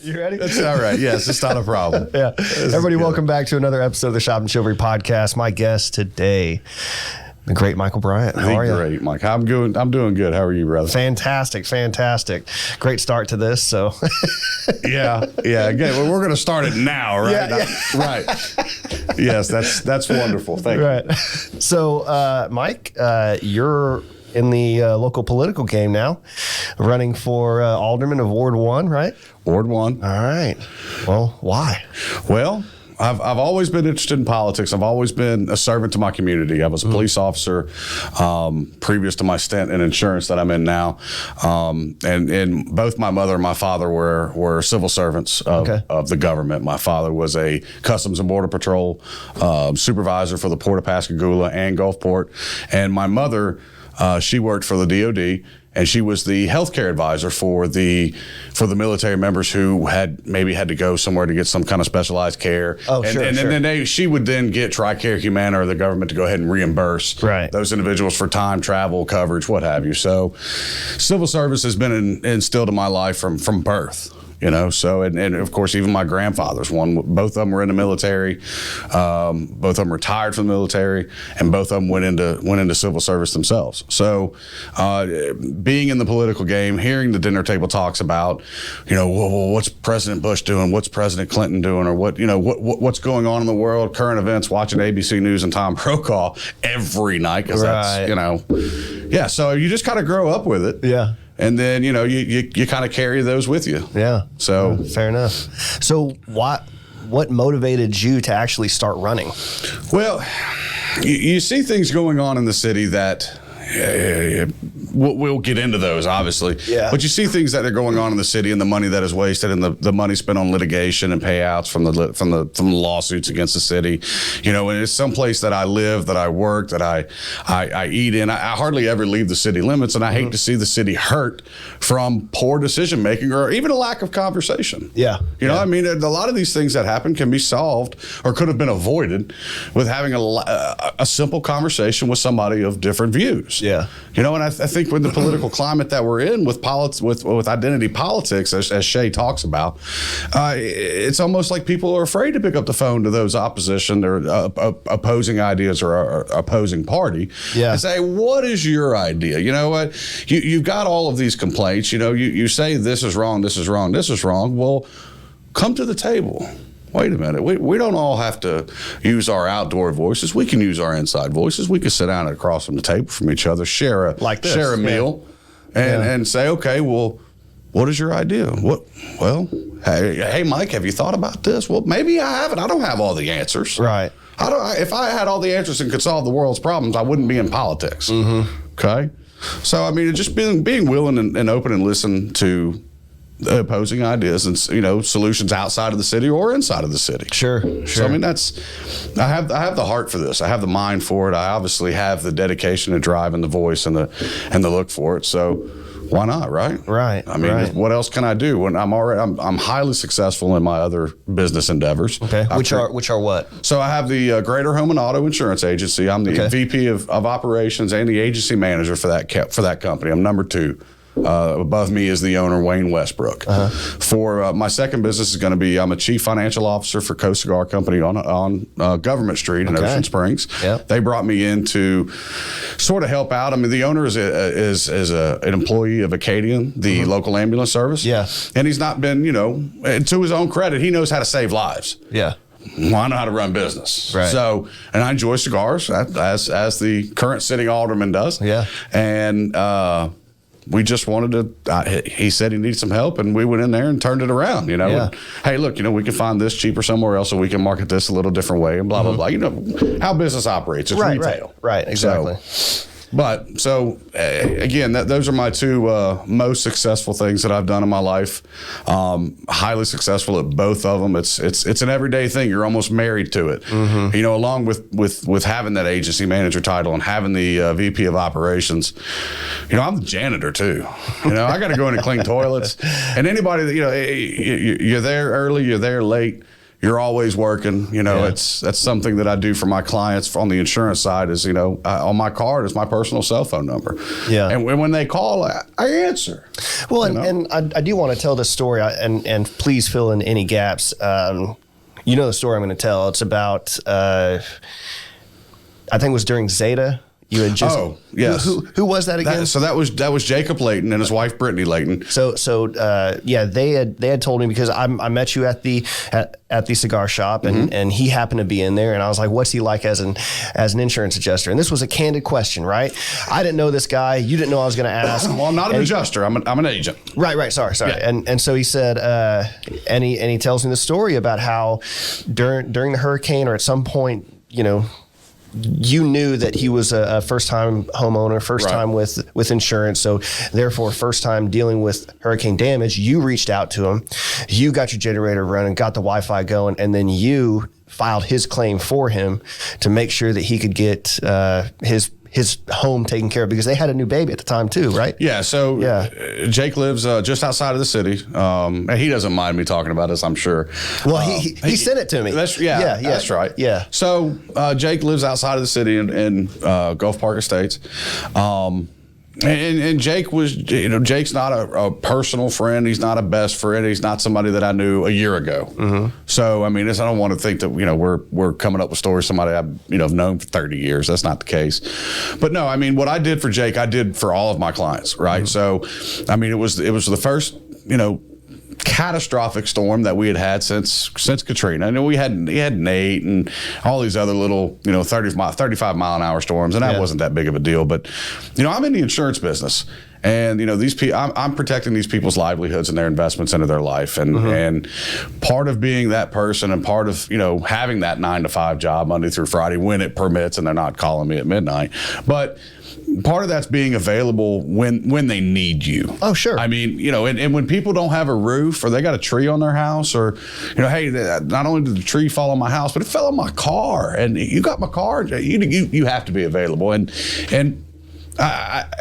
You ready? That's all right. Yes, it's not a problem. Yeah. Everybody, welcome back to another episode of the Shop and Chivalry podcast. My guest today, the great Michael Bryant. How are you? Great, Mike. I'm doing good. How are you, brother? Fantastic. Great start to this. So, yeah. Again, well, we're going to start it now, right? Yeah. Right. Yes, that's wonderful. Thank you. So, Mike, you're in the local political game now, running for alderman of Ward 1, right? Ward 1. All right. Well, why? Well, I've always been interested in politics. I've always been a servant to my community. I was a police officer previous to my stint in insurance that I'm in now. And both my mother and my father were civil servants of the government. My father was a Customs and Border Patrol supervisor for the Port of Pascagoula and Gulfport. And my mother, she worked for the DOD. And she was the healthcare advisor for the military members who had to go somewhere to get some kind of specialized care. Oh, and, sure. And sure. then she would then get TRICARE Humana or the government to go ahead and reimburse those individuals for time, travel, coverage, what have you. So civil service has been instilled in my life from birth. You know, so and of course even my grandfathers. Both of them were in the military. Both of them retired from the military, and both of them went into civil service themselves. So, being in the political game, hearing the dinner table talks about, well, what's President Bush doing? What's President Clinton doing? Or what's going on in the world? Current events. Watching ABC News and Tom Brokaw every night because that's So you just kind of grow up with it. Yeah. And then, you kind of carry those with you. Yeah. So fair enough. So what motivated you to actually start running? Well, you see things going on in the city that we'll get into those, obviously. Yeah. But you see things that are going on in the city and the money that is wasted and the money spent on litigation and payouts from the lawsuits against the city. And it's someplace that I live, that I work, that I eat in. I hardly ever leave the city limits, and I hate to see the city hurt from poor decision making or even a lack of conversation. Yeah. I mean, a lot of these things that happen can be solved or could have been avoided with having a simple conversation with somebody of different views. Yeah. And I think with the political climate that we're in, with identity politics, as Shay talks about, it's almost like people are afraid to pick up the phone to those opposition or opposing ideas or opposing party and say, what is your idea? You know what? You've got all of these complaints. You say this is wrong, this is wrong, this is wrong. Well, come to the table. Wait a minute. We don't all have to use our outdoor voices. We can use our inside voices. We can sit down across from the table from each other, share a meal, and say, okay, well, what is your idea? Hey, Mike, have you thought about this? Well, maybe I haven't. I don't have all the answers. Right. If I had all the answers and could solve the world's problems, I wouldn't be in politics. Mm-hmm. Okay. So I mean, just being willing and open and listen to opposing ideas and solutions outside of the city or inside of the city. Sure. So I mean, I have the heart for this. I have the mind for it. I obviously have the dedication and drive and the voice and the look for it. So why not, right? Right. I mean, what else can I do when I'm highly successful in my other business endeavors? Okay. Which are what? So I have the Greater Home and Auto Insurance Agency. I'm the VP of operations and the agency manager for that company. I'm number 2. Above me is the owner, Wayne Westbrook. For my second business is going to be, I'm a chief financial officer for Coast Cigar Company on Government Street in Ocean Springs. Yep. They brought me in to sort of help out. I mean, the owner is an employee of Acadian, the local ambulance service. Yeah. And he's not been, and to his own credit, he knows how to save lives. Yeah. Well, I know how to run business. Right. So, and I enjoy cigars as the current sitting alderman does. Yeah. And, we just wanted to, he said he needed some help, and we went in there and turned it around, And, hey, look, we can find this cheaper somewhere else, or we can market this a little different way, and blah, blah, blah. How business operates. It's retail. Right, exactly. So again, those are my 2 most successful things that I've done in my life. Highly successful at both of them. It's an everyday thing. You're almost married to it. Mm-hmm. Along with having that agency manager title and having the VP of operations. I'm the janitor too. I got to go in and clean toilets. And anybody that you're there early, you're there late. You're always working. You know, that's something that I do for my clients on the insurance side is, you know, on my card is my personal cell phone number. Yeah. And when they call, I answer. Well, and I do want to tell this story, and please fill in any gaps. You know the story I'm going to tell. It's about, I think it was during Zeta. You had just yes. Who was that again? So that was Jacob Layton and his wife Brittany Layton. So they had told me, because I met you at the cigar shop, and he happened to be in there, and I was like, what's he like as an insurance adjuster? And this was a candid question, right? I didn't know this guy. You didn't know I was going to ask. Well, I'm not an adjuster. I'm an agent. Right. Sorry. Yeah. And so he said, and he tells me the story about how during the hurricane, or at some point, you know, you knew that he was a first-time homeowner, first time with insurance, so therefore first time dealing with hurricane damage. You reached out to him, you got your generator running, got the Wi-Fi going, and then you filed his claim for him to make sure that he could get his home taken care of, because they had a new baby at the time too, right? Yeah. So Jake lives just outside of the city. And he doesn't mind me talking about this, I'm sure. Well, he sent it to me. That's right. Yeah. So Jake lives outside of the city in Gulf Park Estates. And Jake was, you know, Jake's not a personal friend. He's not a best friend. He's not somebody that I knew a year ago. So, I mean, I don't want to think that, you know, we're coming up with stories somebody I've, you know, have known for 30 years. That's not the case. But no, I mean, what I did for Jake, I did for all of my clients, right? So, I mean, it was the first, you know, catastrophic storm that we had since Katrina. I know we had Nate and all these other little, you know, 35 mile an hour storms, and that wasn't that big of a deal. But, you know, I'm in the insurance business, and, you know, these people, I'm protecting these people's livelihoods and their investments into their life. And part of being that person, and part of, you know, having that 9 to 5 job Monday through Friday when it permits and they're not calling me at midnight. But part of that's being available when they need you. Oh, sure. I mean, you know, and when people don't have a roof, or they got a tree on their house, or, you know, hey, not only did the tree fall on my house, but it fell on my car, and you got my car, you have to be available. And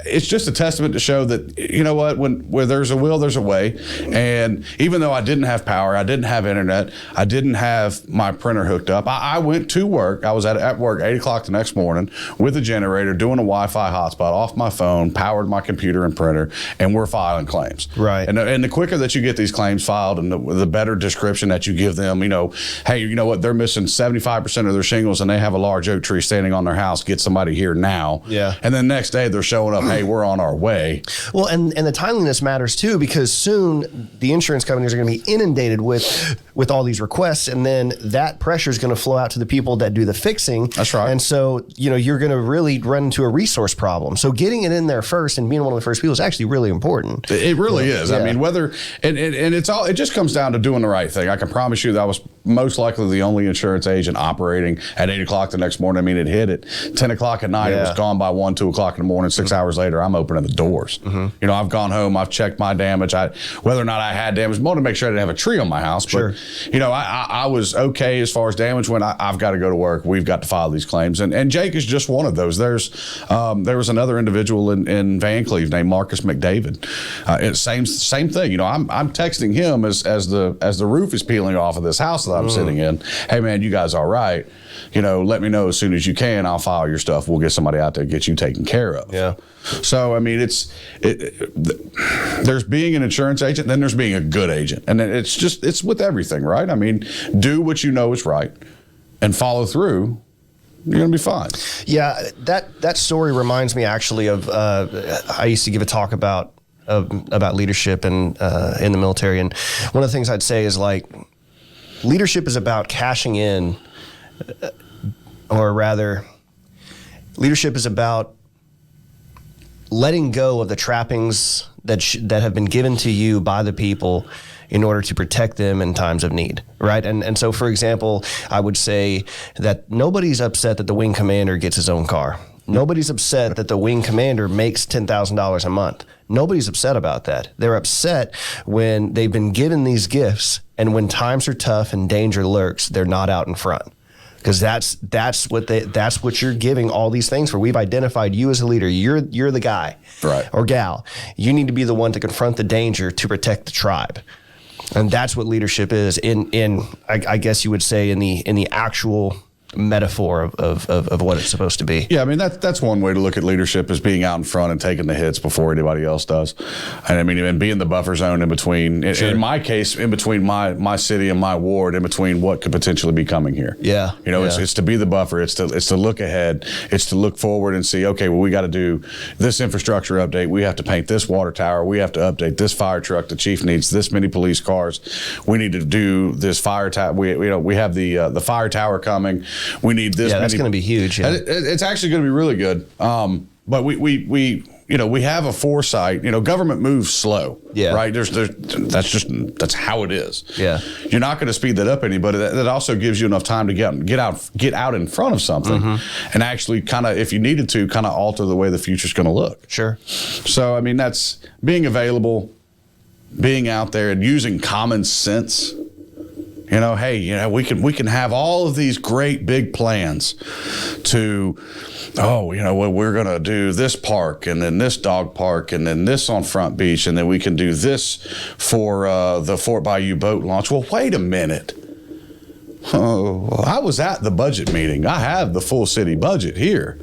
it's just a testament to show that, you know what, where there's a will, there's a way. And even though I didn't have power, I didn't have internet, I didn't have my printer hooked up, I went to work. I was at work 8 o'clock the next morning with a generator, doing a Wi-Fi hotspot off my phone, powered my computer and printer, and we're filing claims. Right. And the quicker that you get these claims filed, and the better description that you give them, you know, hey, you know what, they're missing 75% of their shingles, and they have a large oak tree standing on their house. Get somebody here now. Yeah. And then next day, they're showing up, hey, we're on our way. Well, and the timeliness matters too, because soon the insurance companies are going to be inundated with all these requests, and then that pressure is going to flow out to the people that do the fixing. That's right. And so, you know, you're going to really run into a resource problem. So getting it in there first and being one of the first people is actually really important. It really is. Yeah. I mean, whether and it just comes down to doing the right thing. I can promise you that I was most likely the only insurance agent operating at 8 o'clock the next morning. I mean, it hit at 10 o'clock at night. It was gone by 1, 2 o'clock in the morning. 6 hours later, I'm opening the doors. You know, I've gone home, I've checked my damage, whether or not I had damage. I wanted to make sure I didn't have a tree on my house. But, you know, I was okay as far as damage when I've got to go to work. We've got to file these claims. And Jake is just one of those. There was another individual in Van Cleve named Marcus McDavid. Same thing. You know, I'm texting him as the roof is peeling off of this house that I'm sitting in. Hey, man, you guys all right? You know, let me know as soon as you can. I'll file your stuff. We'll get somebody out there to get you taken care of. Yeah. So, I mean, there's being an insurance agent, then there's being a good agent. And it's with everything, right? I mean, do what you know is right and follow through. You're going to be fine. Yeah, that story reminds me actually of, I used to give a talk about leadership and in the military. And one of the things I'd say is, like, leadership is about cashing in, or rather, leadership is about letting go of the trappings that have been given to you by the people in order to protect them in times of need, right? And so, for example, I would say that nobody's upset that the wing commander gets his own car. Nobody's upset that the wing commander makes $10,000 a month. Nobody's upset about that. They're upset when they've been given these gifts, and when times are tough and danger lurks, they're not out in front. Because that's what you're giving all these things for. We've identified you as a leader. You're the guy, right, or gal. You need to be the one to confront the danger to protect the tribe. And that's what leadership is I guess you would say in the actual metaphor of what it's supposed to be. Yeah, I mean that's one way to look at leadership, is being out in front and taking the hits before anybody else does. And I mean, and being the buffer zone in between. Sure. In my case, in between my city and my ward, in between what could potentially be coming here. Yeah, it's to be the buffer. It's to look ahead. It's to look forward and see. Okay, well, we got to do this infrastructure update. We have to paint this water tower. We have to update this fire truck. The chief needs this many police cars. We need to do this fire tower. We have the fire tower coming. We need this. Yeah, that's going to be huge. Yeah. It's actually going to be really good. But we have a foresight. Government moves slow. Yeah. Right. That's how it is. Yeah. You're not going to speed that up any, but that also gives you enough time to get out in front of something, and actually kind of, if you needed to, kind of alter the way the future's going to look. Sure. So I mean, that's being available, being out there, and using common sense. Hey, we can have all of these great big plans to, we're going to do this park and then this dog park and then this on Front Beach, and then we can do this for the Fort Bayou boat launch. Well, wait a minute. Oh, I was at the budget meeting. I have the full city budget here.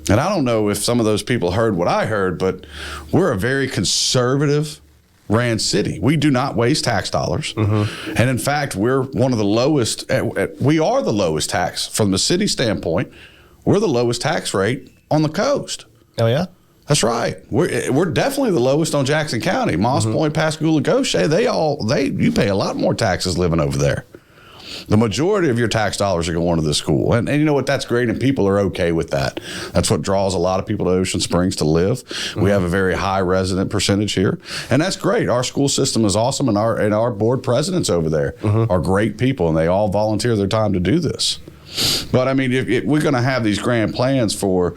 And I don't know if some of those people heard what I heard, but we're a very conservative ran city. We do not waste tax dollars. And in fact, we're one of the lowest. We are the lowest tax from the city standpoint. We're the lowest tax rate on the coast. Oh, yeah? That's right. We're definitely the lowest on Jackson County. Moss Point, Pascagoula, Goshen, you pay a lot more taxes living over there. The majority of your tax dollars are going to this school. And you know what? That's great, and people are okay with that. That's what draws a lot of people to Ocean Springs to live. We have a very high resident percentage here, and that's great. Our school system is awesome, and our board presidents over there are great people, and they all volunteer their time to do this. But, I mean, if we're going to have these grand plans for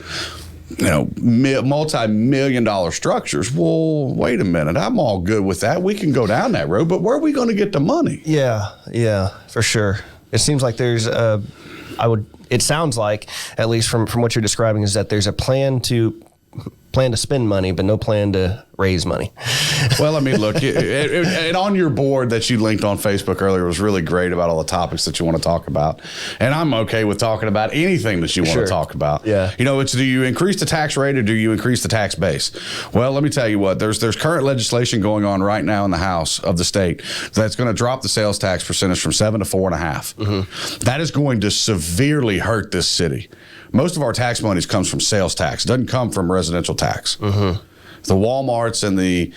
multi-million-dollar structures. Well, wait a minute. I'm all good with that. We can go down that road, but where are we going to get the money? Yeah, for sure. It seems like there's it sounds like, at least from what you're describing, is that there's a plan to spend money, but no plan to raise money. Well, I mean, look, and on your board that you linked on Facebook earlier was really great about all the topics that you want to talk about. And I'm okay with talking about anything that you want to talk about. Yeah. It's, do you increase the tax rate or do you increase the tax base? Well, let me tell you what, there's current legislation going on right now in the House of the state that's going to drop the sales tax percentage from 7 to 4.5. That is going to severely hurt this city. Most of our tax money comes from sales tax. It doesn't come from residential tax. The Walmarts and the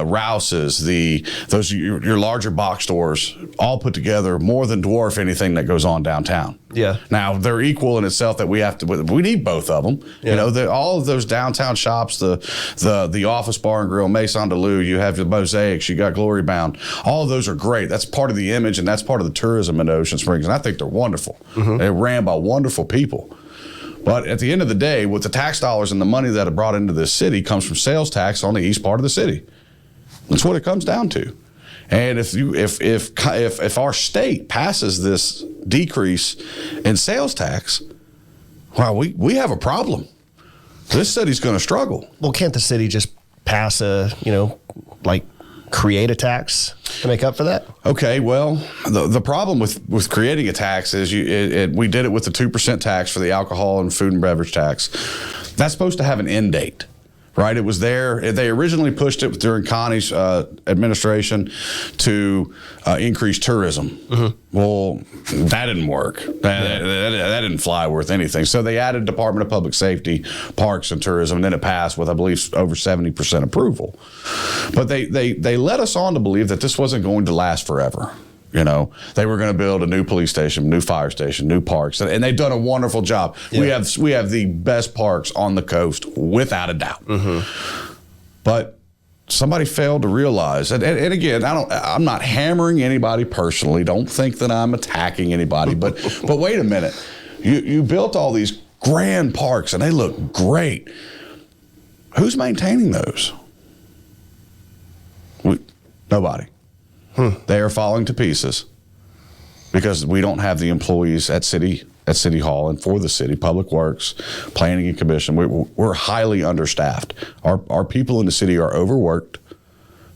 Rouses, your larger box stores, all put together more than dwarf anything that goes on downtown. Yeah. Now they're equal in itself. That we need both of them. Yeah. All of those downtown shops, the Office Bar and Grill, Maison de Lou. You have the Mosaics. You got Glory Bound. All of those are great. That's part of the image and that's part of the tourism in Ocean Springs. And I think they're wonderful. They're ran by wonderful people. But at the end of the day, with the tax dollars and the money that are brought into this city comes from sales tax on the east part of the city. That's what it comes down to. And if our state passes this decrease in sales tax, well, we have a problem. This city's going to struggle. Well, can't the city just pass create a tax to make up for that? Okay, well, the problem with creating a tax is we did it with the 2% tax for the alcohol and food and beverage tax. That's supposed to have an end date, right? It was there. They originally pushed it during Connie's administration to increase tourism. Well, that didn't work. That didn't fly worth anything. So they added Department of Public Safety, Parks and Tourism, and then it passed with, I believe, over 70% approval. But they led us on to believe that this wasn't going to last forever. They were going to build a new police station, new fire station, new parks, and they've done a wonderful job. Yeah. We have the best parks on the coast, without a doubt. But somebody failed to realize, and again, I'm not hammering anybody personally. Don't think that I'm attacking anybody. But wait a minute, you built all these grand parks and they look great. Who's maintaining those? Nobody. They are falling to pieces because we don't have the employees at City Hall and for the city, Public Works, Planning and Commission. We're highly understaffed. Our people in the city are overworked.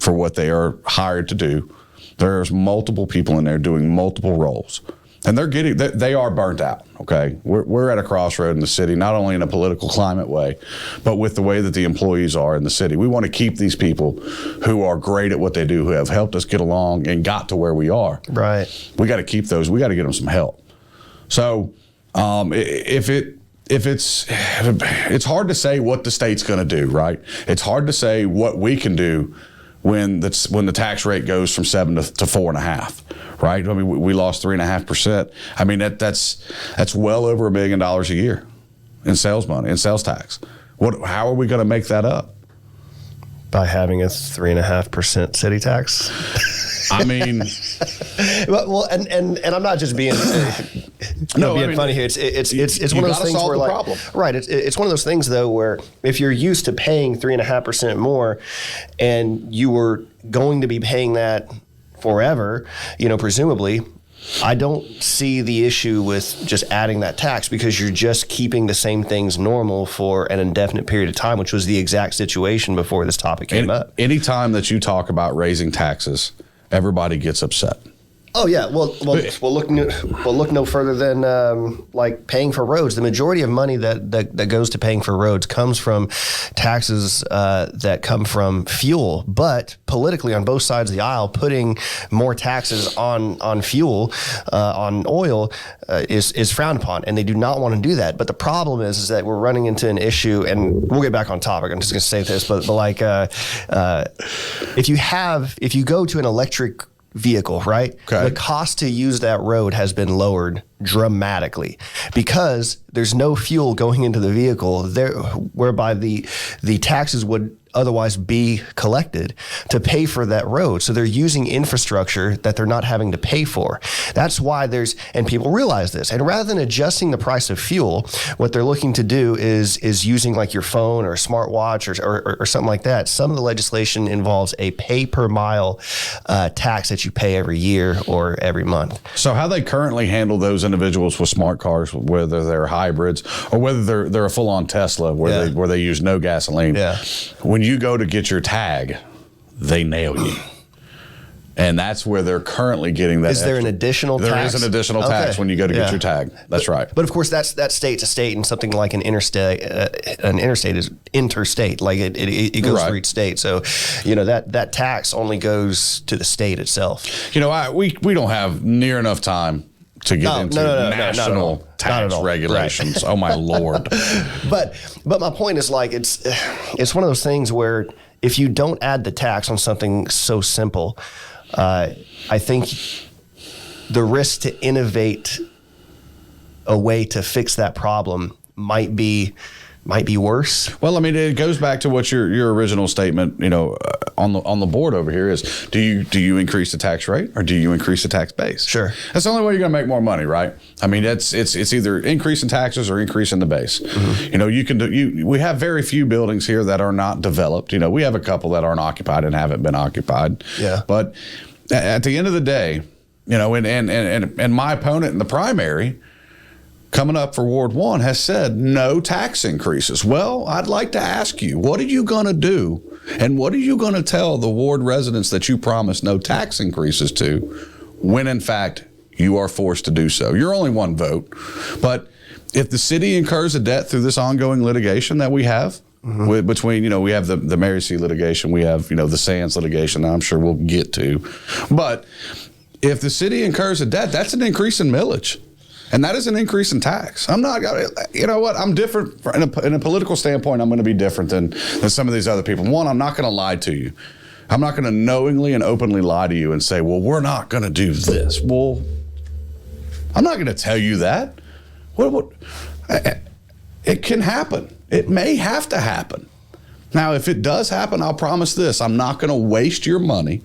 for what they are hired to do. There's multiple people in there doing multiple roles. And they are burnt out, okay? We're at a crossroad in the city, not only in a political climate way, but with the way that the employees are in the city. We want to keep these people who are great at what they do, who have helped us get along and got to where we are. Right. We got to keep those. We got to get them some help. So it's hard to say what the state's going to do, right? It's hard to say what we can do when the tax rate goes from 7 to 4.5, right? I mean, we lost 3.5%. I mean, that's well over $1 million a year in sales money, in sales tax. How are we going to make that up? By having a 3.5% city tax. I mean, well, and I'm not just being funny here. It's one of those things where, like, problem. Right. It's one of those things though where if you're used to paying 3.5% more, and you were going to be paying that forever, presumably, I don't see the issue with just adding that tax, because you're just keeping the same things normal for an indefinite period of time, which was the exact situation before this topic came up. Anytime that you talk about raising taxes, everybody gets upset. Oh yeah, well, look no further than like paying for roads. The majority of money that goes to paying for roads comes from taxes that come from fuel. But politically, on both sides of the aisle, putting more taxes on fuel, on oil, is frowned upon, and they do not want to do that. But the problem is that we're running into an issue, and we'll get back on topic. I'm just going to say this, but like if you go to an electric vehicle, right? Okay. The cost to use that road has been lowered dramatically because there's no fuel going into the vehicle there, whereby the taxes would otherwise be collected to pay for that road. So they're using infrastructure that they're not having to pay for. That's why and people realize this. And rather than adjusting the price of fuel, what they're looking to do is using like your phone or a smartwatch or something like that. Some of the legislation involves a pay per mile tax that you pay every year or every month. So how they currently handle those individuals with smart cars, whether they're hybrids or whether they're a full-on Tesla where they use no gasoline. Yeah. When you go to get your tag, they nail you. And that's where they're currently getting that. Is there an additional tax? There is an additional tax when you go to get your tag. That's right. But of course, that's state to state, and something like an interstate is interstate. Like it goes through each state. So, that tax only goes to the state itself. We don't have near enough time to get into national tax regulations. Right. Oh my Lord. But my point is, like, it's one of those things where if you don't add the tax on something so simple, I think the risk to innovate a way to fix that problem might be worse. Well, I mean, it goes back to what your original statement, on the board over here is: do you increase the tax rate or do you increase the tax base? Sure. That's the only way you're going to make more money, right? I mean, it's either increasing taxes or increasing the base. Mm-hmm. We have very few buildings here that are not developed. We have a couple that aren't occupied and haven't been occupied. Yeah. But at the end of the day, and my opponent in the primary, coming up for Ward 1, has said no tax increases. Well, I'd like to ask you, what are you going to do, and what are you going to tell the ward residents that you promised no tax increases to when, in fact, you are forced to do so? You're only one vote. But if the city incurs a debt through this ongoing litigation that we have, mm-hmm. between, we have the Mary C. litigation, we have, the Sands litigation that I'm sure we'll get to. But if the city incurs a debt, that's an increase in millage. And that is an increase in tax. I'm not, I'm different in a political standpoint. I'm going to be different than some of these other people. One, I'm not going to lie to you. I'm not going to knowingly and openly lie to you and say, well, we're not going to do this. Well, I'm not going to tell you that. It can happen. It may have to happen. Now, if it does happen, I'll promise this: I'm not going to waste your money,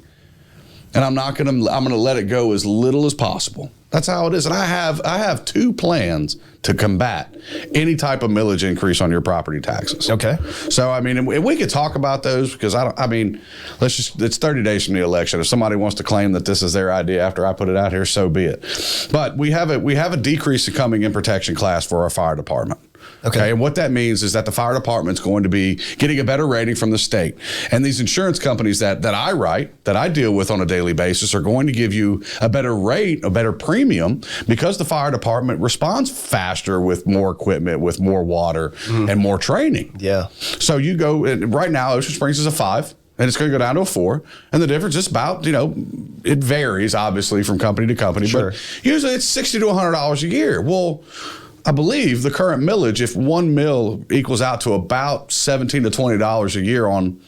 and I'm going to let it go as little as possible. That's how it is. And I have two plans to combat any type of millage increase on your property taxes. Okay. So, I mean, and we could talk about those because it's 30 days from the election. If somebody wants to claim that this is their idea after I put it out here, so be it. But we have a decrease coming in protection class for our fire department. Okay. And what that means is that the fire department's going to be getting a better rating from the state. And these insurance companies that I write, that I deal with on a daily basis, are going to give you a better rate, a better premium, because the fire department responds faster with more equipment, with more water, and more training. Yeah. So you go, and right now, Ocean Springs is a 5. And it's going to go down to a 4. And the difference is about, it varies obviously from company to company, Sure. but usually it's $60 to $100 a year. Well, I believe the current millage, if 1 mil equals out to about $17 to $20 a year on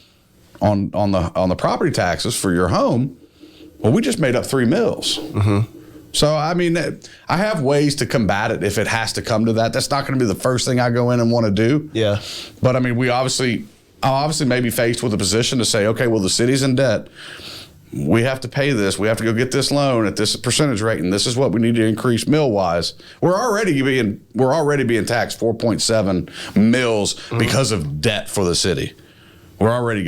the property taxes for your home, well, we just made up 3 mils. So, I mean, I have ways to combat it if it has to come to that. That's not going to be the first thing I go in and want to do. Yeah. But I mean, I'll obviously may be faced with a position to say, okay, well, the city's in debt. We have to pay this. We have to go get this loan at this percentage rate, and this is what we need to increase mill-wise. We're already being taxed 4.7 mills because of debt for the city. We've already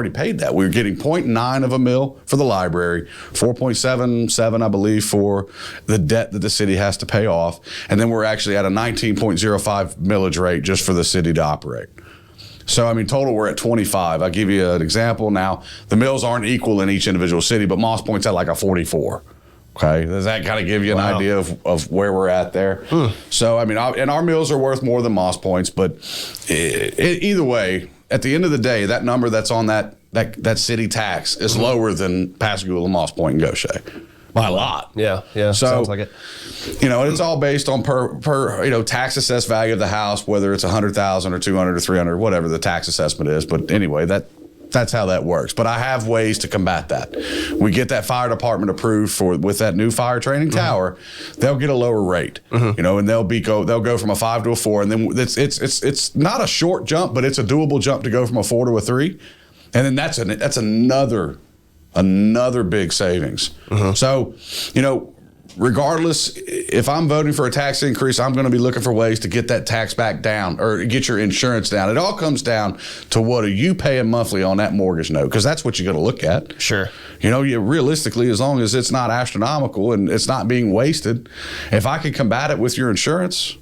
paid that. We're getting 0.9 of a mill for the library, 4.77, I believe, for the debt that the city has to pay off, and then we're actually at a 19.05 millage rate just for the city to operate. So, I mean, total, we're at 25. I'll give you an example. Now, the mills aren't equal in each individual city, but Moss Point's at like a 44. Okay? Does that kind of give you an idea of where we're at there? So, I mean, and our mills are worth more than Moss Point's, but either way, at the end of the day, that number that's on that city tax is lower than Pascagoula, Moss Point, and Gaucher. By a lot. Yeah. So, sounds like it. It's all based on per tax assessed value of the house, whether it's $100,000 or $200,000 or $300,000, whatever the tax assessment is. But anyway, that's how that works. But I have ways to combat that. We get that fire department approved with that new fire training tower, they'll get a lower rate. And they'll go from a 5 to a 4, and then it's not a short jump, but it's a doable jump to go from a 4 to a 3, and then that's another big savings. So, regardless, if I'm voting for a tax increase, I'm going to be looking for ways to get that tax back down or get your insurance down. It all comes down to what are you paying monthly on that mortgage note, because that's what you're going to look at. Sure. Realistically, as long as it's not astronomical and it's not being wasted, if I can combat it with your insurance,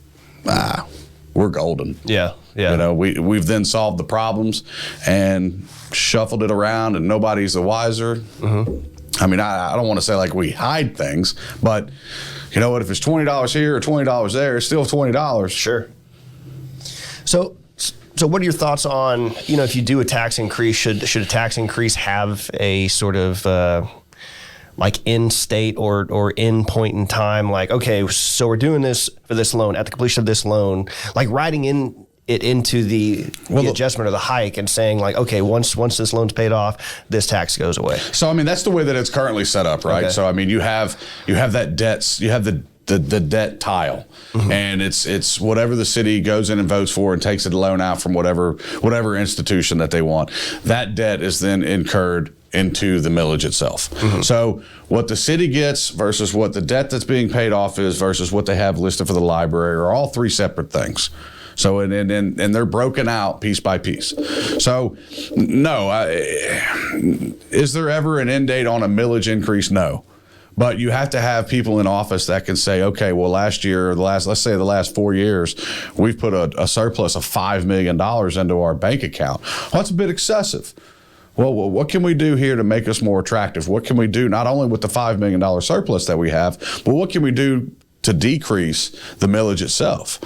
we're golden. Yeah. We've then solved the problems and shuffled it around, and nobody's the wiser. I mean, I don't want to say like we hide things, but you know what? If it's $20 here or $20 there, it's still $20. Sure. So what are your thoughts on, if you do a tax increase, should a tax increase have a sort of like in state or in point in time, like, okay, so we're doing this for this loan, at the completion of this loan, like writing it into the adjustment or the hike and saying like, okay, once this loan's paid off, this tax goes away. So, I mean, that's the way that it's currently set up, right? Okay. So, I mean, you have that debts, you have the debt tile, and it's whatever the city goes in and votes for and takes a loan out from whatever institution that they want. That debt is then incurred into the millage itself. So what the city gets versus what the debt that's being paid off is versus what they have listed for the library are all 3 separate things. So, and they're broken out piece by piece. So, no, is there ever an end date on a millage increase? No. But you have to have people in office that can say, okay, well, last year, or let's say the last 4 years, we've put a surplus of $5 million into our bank account. Well, that's a bit excessive. Well, what can we do here to make us more attractive? What can we do not only with the $5 million surplus that we have, but what can we do to decrease the millage itself?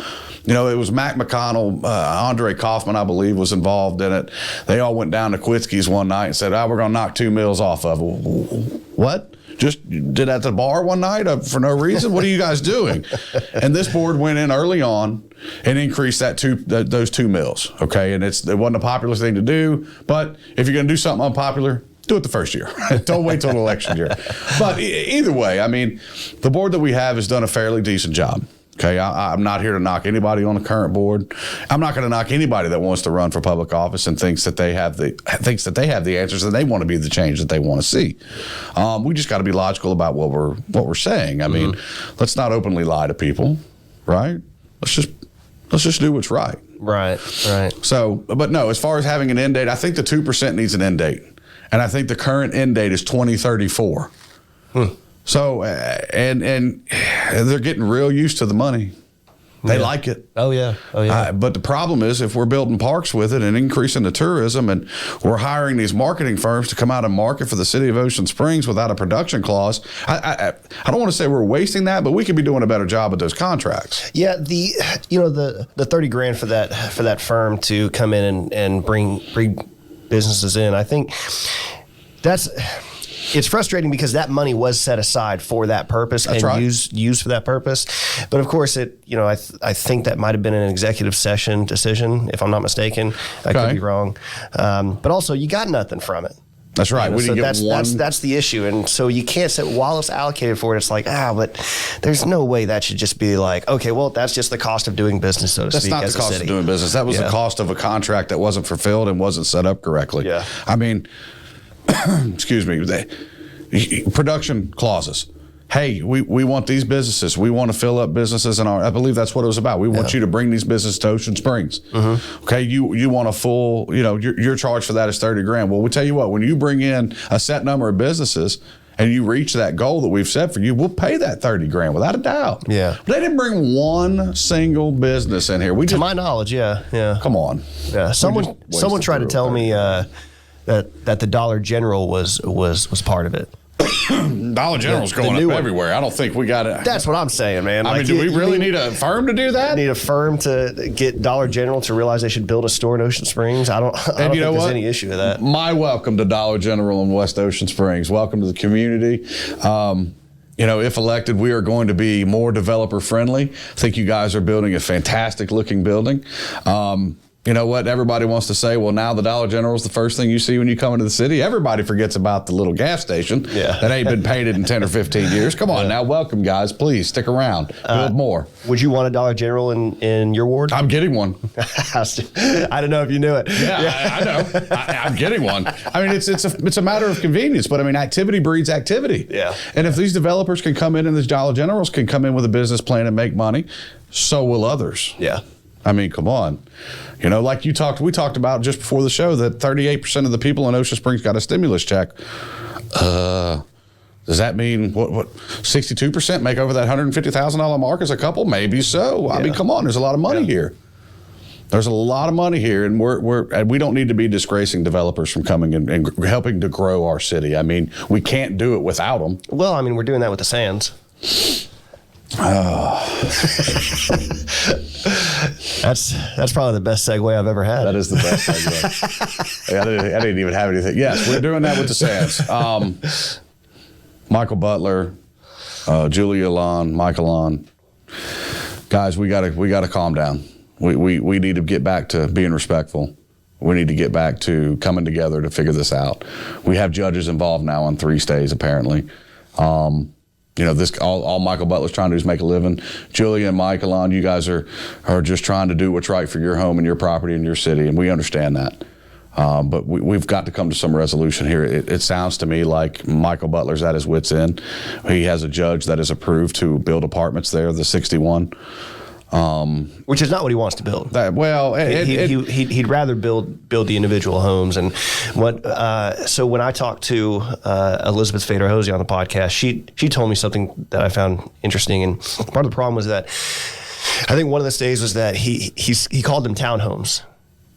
It was Mac McConnell, Andre Kaufman, I believe, was involved in it. They all went down to Kwitsky's one night and said, we're going to knock 2 mills off of it. What? Just did at the bar one night for no reason? What are you guys doing? And this board went in early on and increased those 2 mills, okay? And it wasn't a popular thing to do, but if you're going to do something unpopular, do it the first year. Don't wait till the election year. But either way, I mean, the board that we have has done a fairly decent job. Okay, I'm not here to knock anybody on the current board. I'm not going to knock anybody that wants to run for public office and thinks that they have the answers and they want to be the change that they want to see. We just got to be logical about what we're saying. I mean, let's not openly lie to people, right? Let's just do what's right. Right. So, but no, as far as having an end date, I think the 2% needs an end date, and I think the current end date is 2034. So, and they're getting real used to the money. They like it. Oh, yeah. Oh, yeah. But the problem is if we're building parks with it and increasing the tourism and we're hiring these marketing firms to come out and market for the city of Ocean Springs without a production clause, I don't want to say we're wasting that, but we could be doing a better job with those contracts. Yeah, the $30,000 for that firm to come in and bring businesses in, I think it's frustrating because that money was set aside for that purpose used for that purpose. But of course, I think that might have been an executive session decision, if I'm not mistaken. I could be wrong. But also, you got nothing from it. That's right. We didn't get one. That's the issue. And so you can't say, while it's allocated for it, it's like, but there's no way that should just be like, okay, well, that's just the cost of doing business, so to speak. That's not the cost of doing business. That was the cost of a contract that wasn't fulfilled and wasn't set up correctly. Yeah. I mean, excuse me, production clauses. Hey, we want these businesses. We want to fill up businesses I believe that's what it was about. We want you to bring these businesses to Ocean Springs. Mm-hmm. Okay, you want a full, your charge for that is $30,000. Well, we tell you what, when you bring in a set number of businesses and you reach that goal that we've set for you, we'll pay that $30,000 without a doubt. Yeah. But they didn't bring one single business in here. To my knowledge, yeah. Come on. Yeah. Someone tried to tell me that the Dollar General was part of it. Dollar General's going up everywhere. I don't think we got it. That's what I'm saying, man. I mean, do we really need a firm to do that? Need a firm to get Dollar General to realize they should build a store in Ocean Springs? I don't think there's any issue with that. My welcome to Dollar General in West Ocean Springs. Welcome to the community. If elected, we are going to be more developer friendly. I think you guys are building a fantastic looking building. You know what? Everybody wants to say, well, now the Dollar General is the first thing you see when you come into the city. Everybody forgets about the little gas station that ain't been painted in 10 or 15 years. Come on now. Welcome, guys. Please stick around. Build more. Would you want a Dollar General in your ward? I'm getting one. I don't know if you knew it. Yeah. I know. I'm getting one. I mean, it's a matter of convenience, but I mean, activity breeds activity. Yeah. And if these developers can come in and these Dollar Generals can come in with a business plan and make money, so will others. Yeah. I mean, come on. Like we talked about just before the show that 38% of the people in Ocean Springs got a stimulus check. Does that mean what 62% make over that $150,000 mark as a couple? Maybe so. I mean, come on, there's a lot of money here. There's a lot of money here, and we don't need to be disgracing developers from coming and helping to grow our city. I mean, we can't do it without them. Well, I mean, we're doing that with the Sands. That's probably the best segue I've ever had. That is the best segue. I didn't even have anything. Yes, we're doing that with the Sands. Michael Butler, Julia Lon, Michael Lon. Guys, we gotta calm down. We need to get back to being respectful. We need to get back to coming together to figure this out. We have judges involved now on 3 stays apparently. All Michael Butler's trying to do is make a living. Julia and Michael, you guys are just trying to do what's right for your home and your property and your city, and we understand that. But we've got to come to some resolution here. It sounds to me like Michael Butler's at his wit's end. He has a judge that is approved to build apartments there, the 61. Which is not what he wants to build. He'd rather build the individual homes. And so when I talked to Elizabeth Fader-Hosey on the podcast, she told me something that I found interesting. And part of the problem was that I think one of the stays was that he called them townhomes.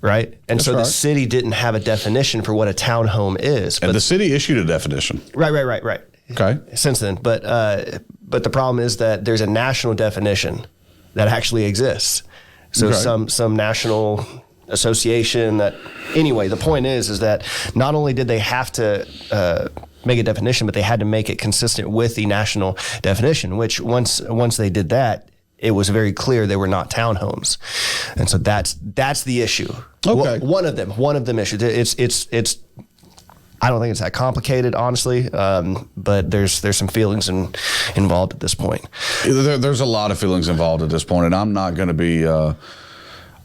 Right. And the city didn't have a definition for what a townhome is. And the city issued a definition. Right. Okay. Since then. But the problem is that there's a national definition that actually exists. So some national association that, anyway, the point is that not only did they have to make a definition, but they had to make it consistent with the national definition, which once they did that, it was very clear they were not townhomes. And so that's the issue. Okay. One of them issues. It's I don't think it's that complicated, honestly, but there's some feelings involved at this point. There's a lot of feelings involved at this point, and I'm not going to be.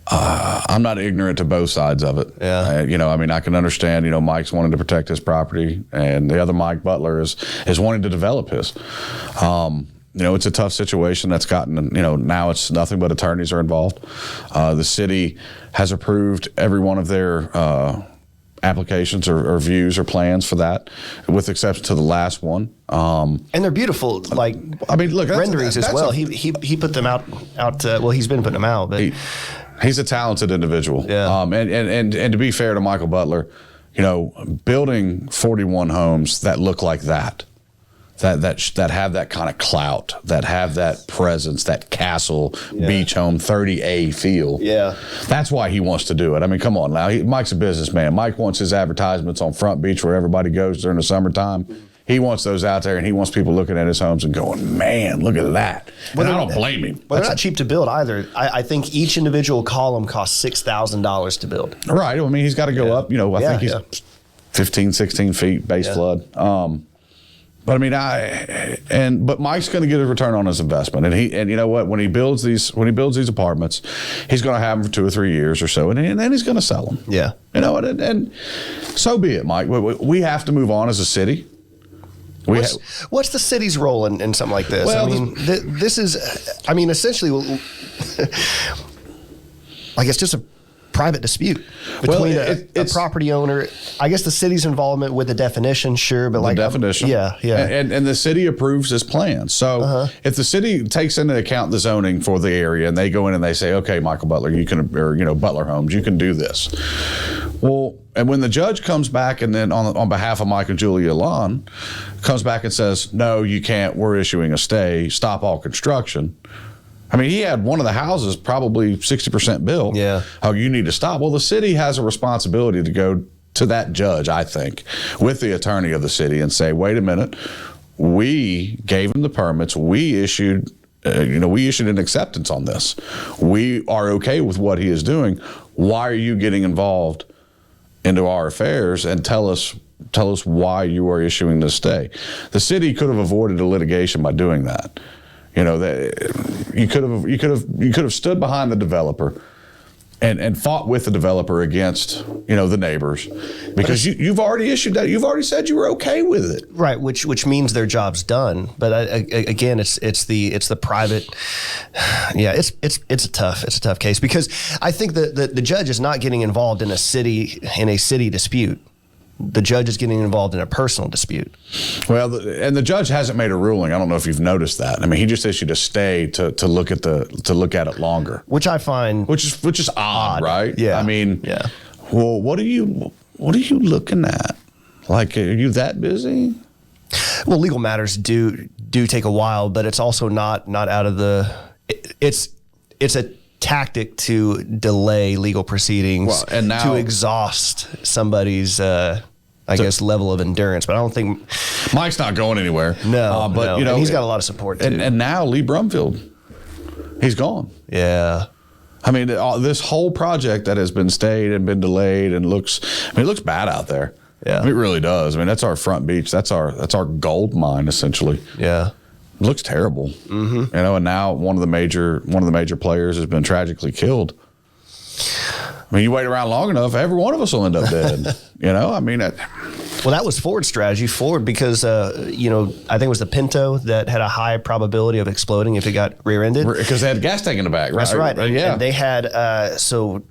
I'm not ignorant to both sides of it. Yeah. I can understand. Mike's wanting to protect his property, and the other Mike Butler is wanting to develop his. It's a tough situation that's gotten. Now it's nothing but attorneys are involved. The city has approved every one of their applications or views or plans for that, with exception to the last one. And they're beautiful, like I mean, look, renderings as well. He put them out. Well, he's been putting them out, but he's a talented individual. Yeah. And to be fair to Michael Butler, building 41 homes that look like that have that kind of clout, that have that presence, that castle beach home 30A feel. Yeah. That's why he wants to do it. I mean, come on now. Mike's a businessman. Mike wants his advertisements on Front Beach where everybody goes during the summertime. He wants those out there, and he wants people looking at his homes and going, man, look at that. And I don't blame him. But they're not cheap to build either. I think each individual column costs $6,000 to build. Right. I mean, he's got to go up. I think he's 15, 16 feet base flood. But I mean, but Mike's going to get a return on his investment, and you know what? When he builds these apartments, he's going to have them for 2 or 3 years or so, and then he's going to sell them. Yeah. And so be it, Mike. We have to move on as a city. What's the city's role in something like this? Well, this is, essentially, I guess just a private dispute between a property owner. I guess the city's involvement with the definition, sure, but like the definition, yeah. And the city approves this plan. So if the city takes into account the zoning for the area, and they go in and they say, okay, Michael Butler, you can, or Butler Homes, you can do this. Well, and when the judge comes back and then on behalf of Mike and Julia Lon comes back and says, no, you can't, we're issuing a stay, stop all construction. I mean, he had one of the houses probably 60% built. Yeah. Oh, you need to stop. Well, the city has a responsibility to go to that judge, I think, with the attorney of the city and say, wait a minute, we gave him the permits. We issued an acceptance on this. We are okay with what he is doing. Why are you getting involved into our affairs, and tell us why you are issuing this stay? The city could have avoided a litigation by doing that. You could have stood behind the developer and fought with the developer against the neighbors, because you've already issued that. You've already said you were okay with it, right? Which means their job's done. But again, it's the private. Yeah, it's a tough case, because I think the judge is not getting involved in a city dispute. The judge is getting involved in a personal dispute. Well, and the judge hasn't made a ruling. I don't know if you've noticed that. I mean, he just issued a stay to look at it longer, which I find which is odd, right? Yeah. I mean, yeah. Well, what are you looking at? Like, are you that busy? Well, legal matters do take a while, but it's also not out of the. It's a tactic to delay legal proceedings, and now, to exhaust somebody's I guess level of endurance. But I don't think Mike's not going anywhere. No, but and he's got a lot of support too. And now Lee Brumfield, he's gone. Yeah. I mean, this whole project that has been stayed and been delayed and it looks bad out there. Yeah. It really does. I mean, that's our Front Beach. That's our gold mine, essentially. Yeah. It looks terrible. Mm-hmm. And now one of the major players has been tragically killed. I mean, you wait around long enough, every one of us will end up dead. I mean, well, that was Ford's strategy. Ford, because I think it was the Pinto that had a high probability of exploding if it got rear-ended, because they had gas tank in the back. Right? That's right. Yeah. And they had so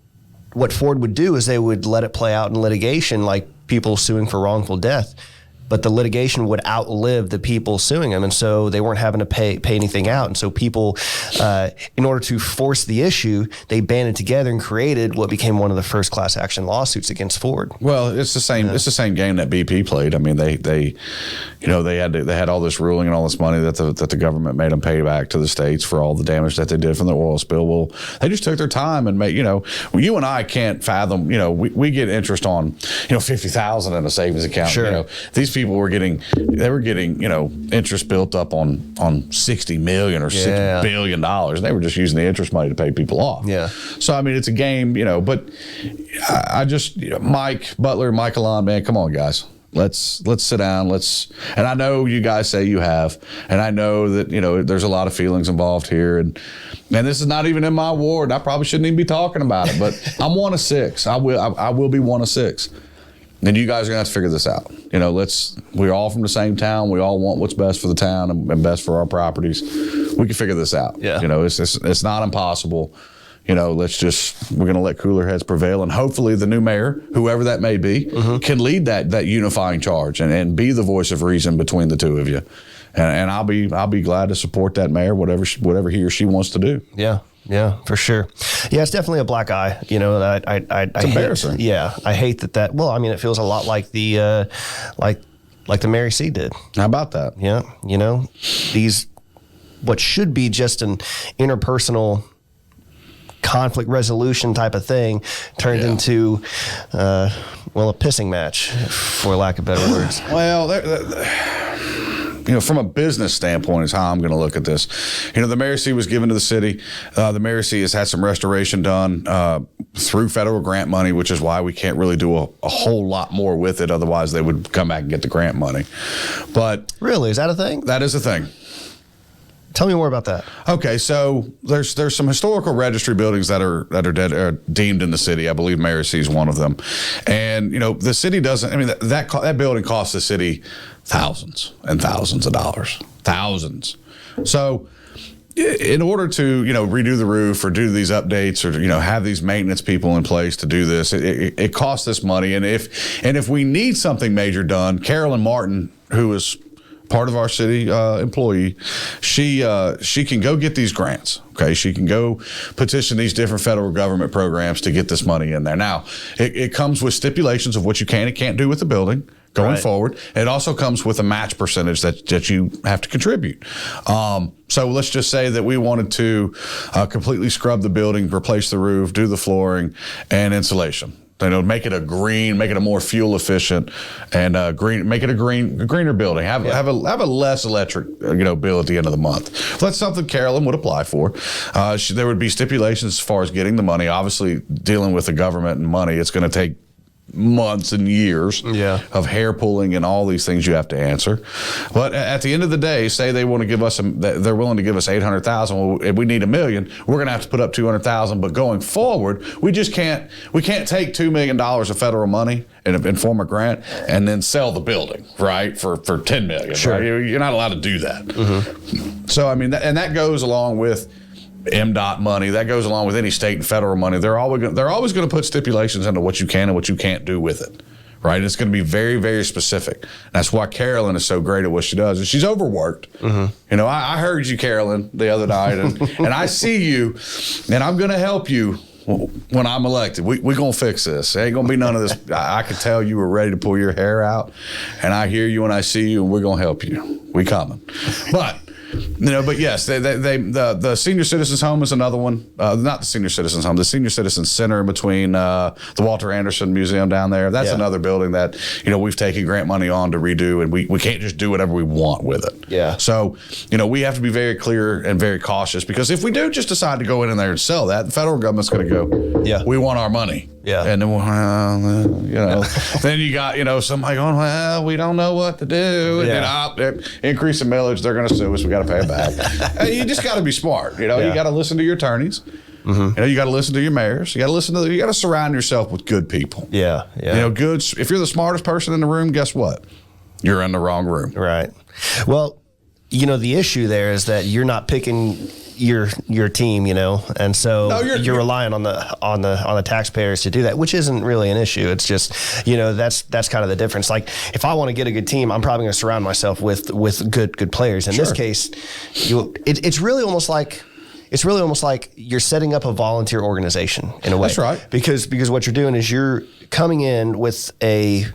what Ford would do is they would let it play out in litigation, like people suing for wrongful death. But the litigation would outlive the people suing them, and so they weren't having to pay anything out. And so people, in order to force the issue, they banded together and created what became one of the first class action lawsuits against Ford. Well, it's the same. Yeah. It's the same game that BP played. I mean, they had all this ruling and all this money that the government made them pay back to the states for all the damage that they did from the oil spill. Well, they just took their time and made. You and I can't fathom. We get interest on $50,000 in a savings account. Sure. These people were getting interest built up on $60 million or $6 billion. They were just using the interest money to pay people off. Yeah. So I mean, it's a game, but I just Mike Butler, Mike Alon, man, come on, guys. Let's sit down. And I know you guys say you have, and I know that there's a lot of feelings involved here, and this is not even in my ward. I probably shouldn't even be talking about it, but I'm one of six. I will be one of six. And you guys are gonna have to figure this out. We're all from the same town. We all want what's best for the town and best for our properties. We can figure this out. Yeah. It's not impossible. we're going to let cooler heads prevail, and hopefully the new mayor, whoever that may be, can lead that unifying charge and be the voice of reason between the two of you. And I'll be glad to support that mayor, whatever he or she wants to do. Yeah, for sure. Yeah, it's definitely a black eye. It's embarrassing. I hate that. Well, I mean, it feels a lot like the like the Mary C did. How about that? Yeah, these what should be just an interpersonal conflict resolution type of thing turned into a pissing match, for lack of better words. Well, from a business standpoint is how I'm going to look at this. The Mary C was given to the city. The Mary C has had some restoration done through federal grant money, which is why we can't really do a whole lot more with it. Otherwise, they would come back and get the grant money. But really, is that a thing? That is a thing. Tell me more about that. Okay, so there's some historical registry buildings that are deemed in the city. I believe Mary C is one of them, and the city doesn't. I mean that building costs the city thousands and thousands of dollars, thousands. So in order to redo the roof or do these updates or have these maintenance people in place to do this, it costs this money. And if we need something major done, Carolyn Martin, who is part of our city employee, she can go get these grants. Okay, she can go petition these different federal government programs to get this money in there. Now, it comes with stipulations of what you can and can't do with the building going forward. It also comes with a match percentage that you have to contribute. So let's just say that we wanted to completely scrub the building, replace the roof, do the flooring and insulation. Make it a green, make it a more fuel efficient, and make it a greener building. Have a less electric bill at the end of the month. That's something Carolyn would apply for. There would be stipulations as far as getting the money. Obviously, dealing with the government and money, it's going to take months and years of hair pulling and all these things you have to answer. But at the end of the day, say they want to give us they're willing to give us $800,000. Well, if we need $1 million, we're going to have to put up $200,000. But going forward, we can't take $2 million of federal money and form a grant and then sell the building, right, for $10 million. Sure. Right? You're not allowed to do that. So I mean, that goes along with MDOT money. That goes along with any state and federal money. They're always going to put stipulations into what you can and what you can't do with it, right? It's going to be very, very specific. That's why Carolyn is so great at what she does. And she's overworked. I heard you, Carolyn, the other night, and I see you, and I'm going to help you when I'm elected. We're going to fix this. Ain't going to be none of this. I can tell you were ready to pull your hair out, and I hear you and I see you, and we're going to help you. We coming. But yes, the senior citizens home is another one. Not the senior citizens home, the senior citizens center between the Walter Anderson Museum down there. That's another building that we've taken grant money on to redo, and we can't just do whatever we want with it. Yeah. So we have to be very clear and very cautious, because if we do just decide to go in there and sell that, the federal government's going to go, we want our money. Yeah. And then then you got somebody going, well, we don't know what to do. And then increase the millage, they're going to sue us. We got to pay it back. You just got to be smart. You got to listen to your attorneys. You got to listen to your mayors. You got to surround yourself with good people. Yeah. Good. If you're the smartest person in the room, guess what? You're in the wrong room. Right. Well, the issue there is that you're not picking your team, and so you're relying on the taxpayers to do that, which isn't really an issue. It's just, that's kind of the difference. Like, if I want to get a good team, I'm probably going to surround myself with good players. In this case, it's really almost like you're setting up a volunteer organization in a way. That's right. Because what you're doing is you're coming in with a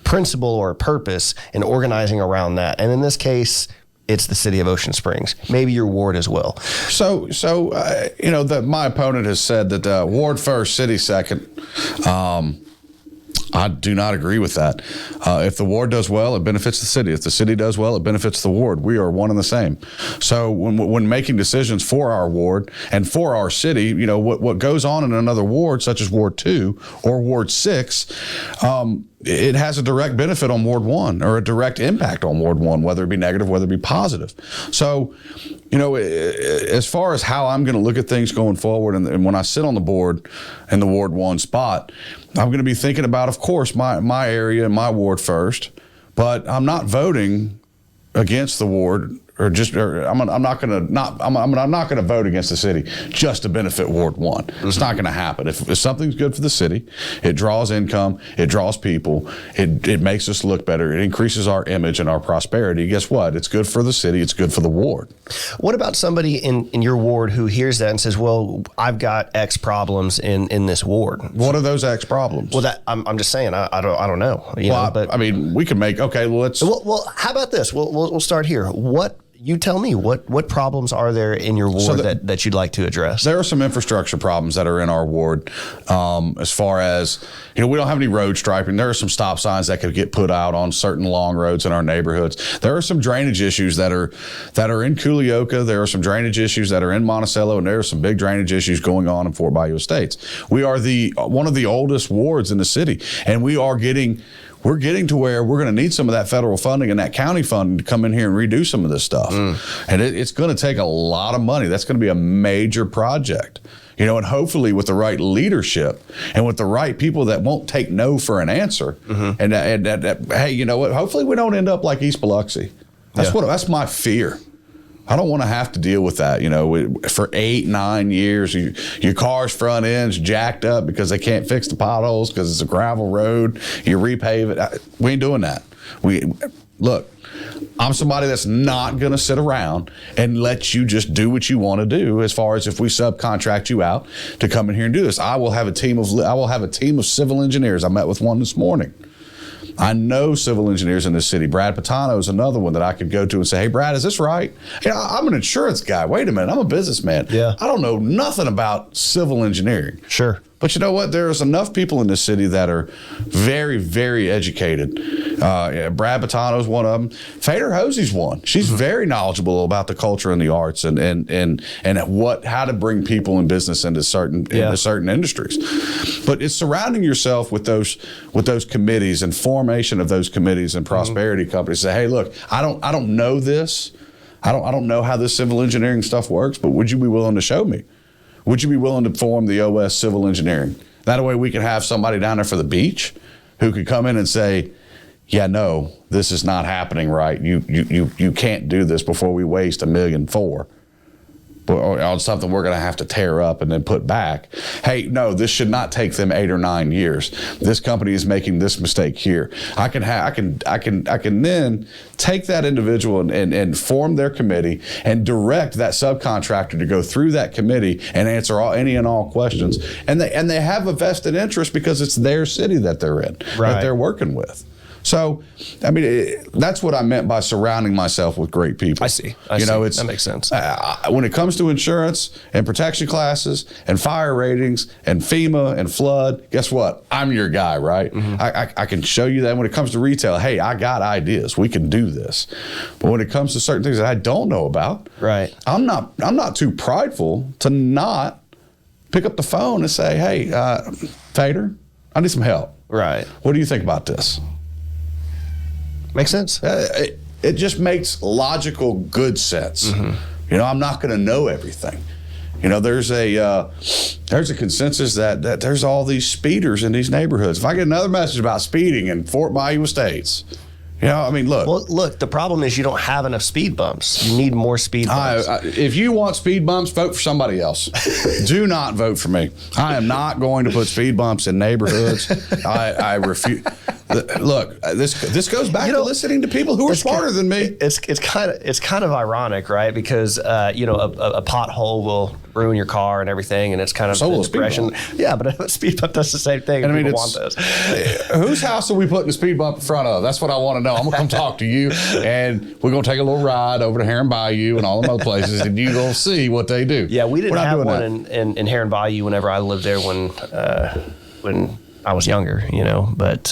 principle or a purpose and organizing around that. And in this case, it's the city of Ocean Springs, maybe your ward as well. So my opponent has said that ward first, city second. I do not agree with that. If the ward does well, it benefits the city. If the city does well, it benefits the ward. We are one and the same. So when making decisions for our ward and for our city, what goes on in another ward, such as Ward 2 or Ward 6, it has a direct benefit on Ward 1 or a direct impact on Ward 1, whether it be negative, whether it be positive. So, as far as how I'm going to look at things going forward, and when I sit on the board in the Ward 1 spot, I'm going to be thinking about, of course, my area and my ward first, but I'm not voting against the ward I'm not going to vote against the city just to benefit Ward 1. It's not going to happen. If something's good for the city, it draws income, it draws people, it makes us look better, it increases our image and our prosperity. Guess what? It's good for the city, it's good for the ward. What about somebody in your ward who hears that and says, well, I've got X problems in this ward? What are those X problems? Well, that I'm just saying, I don't know. But I mean, we can make, okay, well, let's. Well, how about this? We'll start here. You tell me, what problems are there in your ward that you'd like to address? There are some infrastructure problems that are in our ward. As far as, we don't have any road striping. There are some stop signs that could get put out on certain long roads in our neighborhoods. There are some drainage issues that are in Culioca. There are some drainage issues that are in Monticello, and there are some big drainage issues going on in Fort Bayou Estates. We are one of the oldest wards in the city, and we're getting to where we're going to need some of that federal funding and that county funding to come in here and redo some of this stuff. And it's going to take a lot of money. That's going to be a major project. And hopefully with the right leadership and with the right people that won't take no for an answer. And hey, you know what? Hopefully we don't end up like East Biloxi. That's my fear. I don't want to have to deal with that, for 8-9 years. Your car's front end's jacked up because they can't fix the potholes because it's a gravel road. You repave it. We ain't doing that. Look, I'm somebody that's not going to sit around and let you just do what you want to do. As far as if we subcontract you out to come in here and do this, I will have a team of civil engineers. I met with one this morning. I know civil engineers in this city. Brad Patano is another one that I could go to and say, hey, Brad, is this right? I'm an insurance guy. Wait a minute. I'm a businessman. Yeah. I don't know nothing about civil engineering. Sure. But you know what? There's enough people in this city that are very, very educated. Brad Patano's one of them. Fader Hosey's one. She's very knowledgeable about the culture and the arts and how to bring people and business into certain industries. But it's surrounding yourself with those committees and formation of those committees and prosperity companies. Say, hey, look, I don't know this. I don't know how this civil engineering stuff works, but would you be willing to show me? Would you be willing to form the OS Civil Engineering? That way we can have somebody down there for the beach who could come in and say, yeah, no, this is not happening right. You can't do this before we waste $1.4 million on something we're going to have to tear up and then put back. Hey, no, this should not take them 8 or 9 years. This company is making this mistake here. I can then take that individual and form their committee and direct that subcontractor to go through that committee and answer any and all questions. And they have a vested interest because it's their city that they're in, that they're working with. So, I mean, that's what I meant by surrounding myself with great people. I see. That makes sense. When it comes to insurance and protection classes and fire ratings and FEMA and flood, guess what? I'm your guy, right? I can show you that. When it comes to retail, hey, I got ideas. We can do this. But when it comes to certain things that I don't know about, right, I'm not too prideful to not pick up the phone and say, hey, Fader, I need some help. Right. What do you think about this? Makes sense. It just makes logical, good sense. I'm not going to know everything. There's a consensus that there's all these speeders in these neighborhoods. If I get another message about speeding in Fort Bayou Estates, look. Well, look, the problem is you don't have enough speed bumps. You need more speed bumps. If you want speed bumps, vote for somebody else. Do not vote for me. I am not going to put speed bumps in neighborhoods. I refuse. Look, this goes back to listening to people who are smarter than me. It's kind of ironic, right? Because a pothole will ruin your car and everything, and it's kind of the depression. Yeah, but a speed bump does the same thing. And people want those. Whose house are we putting a speed bump in front of? That's what I want to know. I'm gonna come talk to you, and we're gonna take a little ride over to Heron Bayou and all them other places, and you're gonna see what they do. Yeah, we didn't have one in Heron Bayou whenever I lived there when I was younger, but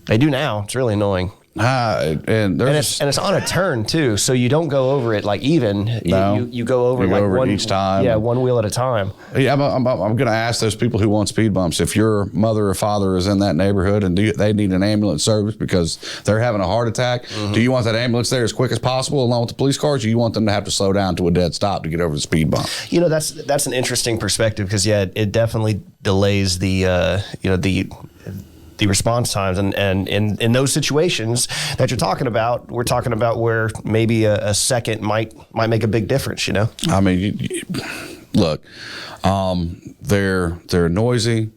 they do now. It's really annoying. And it's on a turn too, so you don't go over it like even. You go over one each time. Yeah, one wheel at a time. Yeah, I'm going to ask those people who want speed bumps, if your mother or father is in that neighborhood and they need an ambulance service because they're having a heart attack, do you want that ambulance there as quick as possible along with the police cars, or do you want them to have to slow down to a dead stop to get over the speed bump? That's an interesting perspective because it definitely delays the the response times. And in those situations that you're talking about, we're talking about where maybe a second might make a big difference, you know? I mean, look, they're noisy.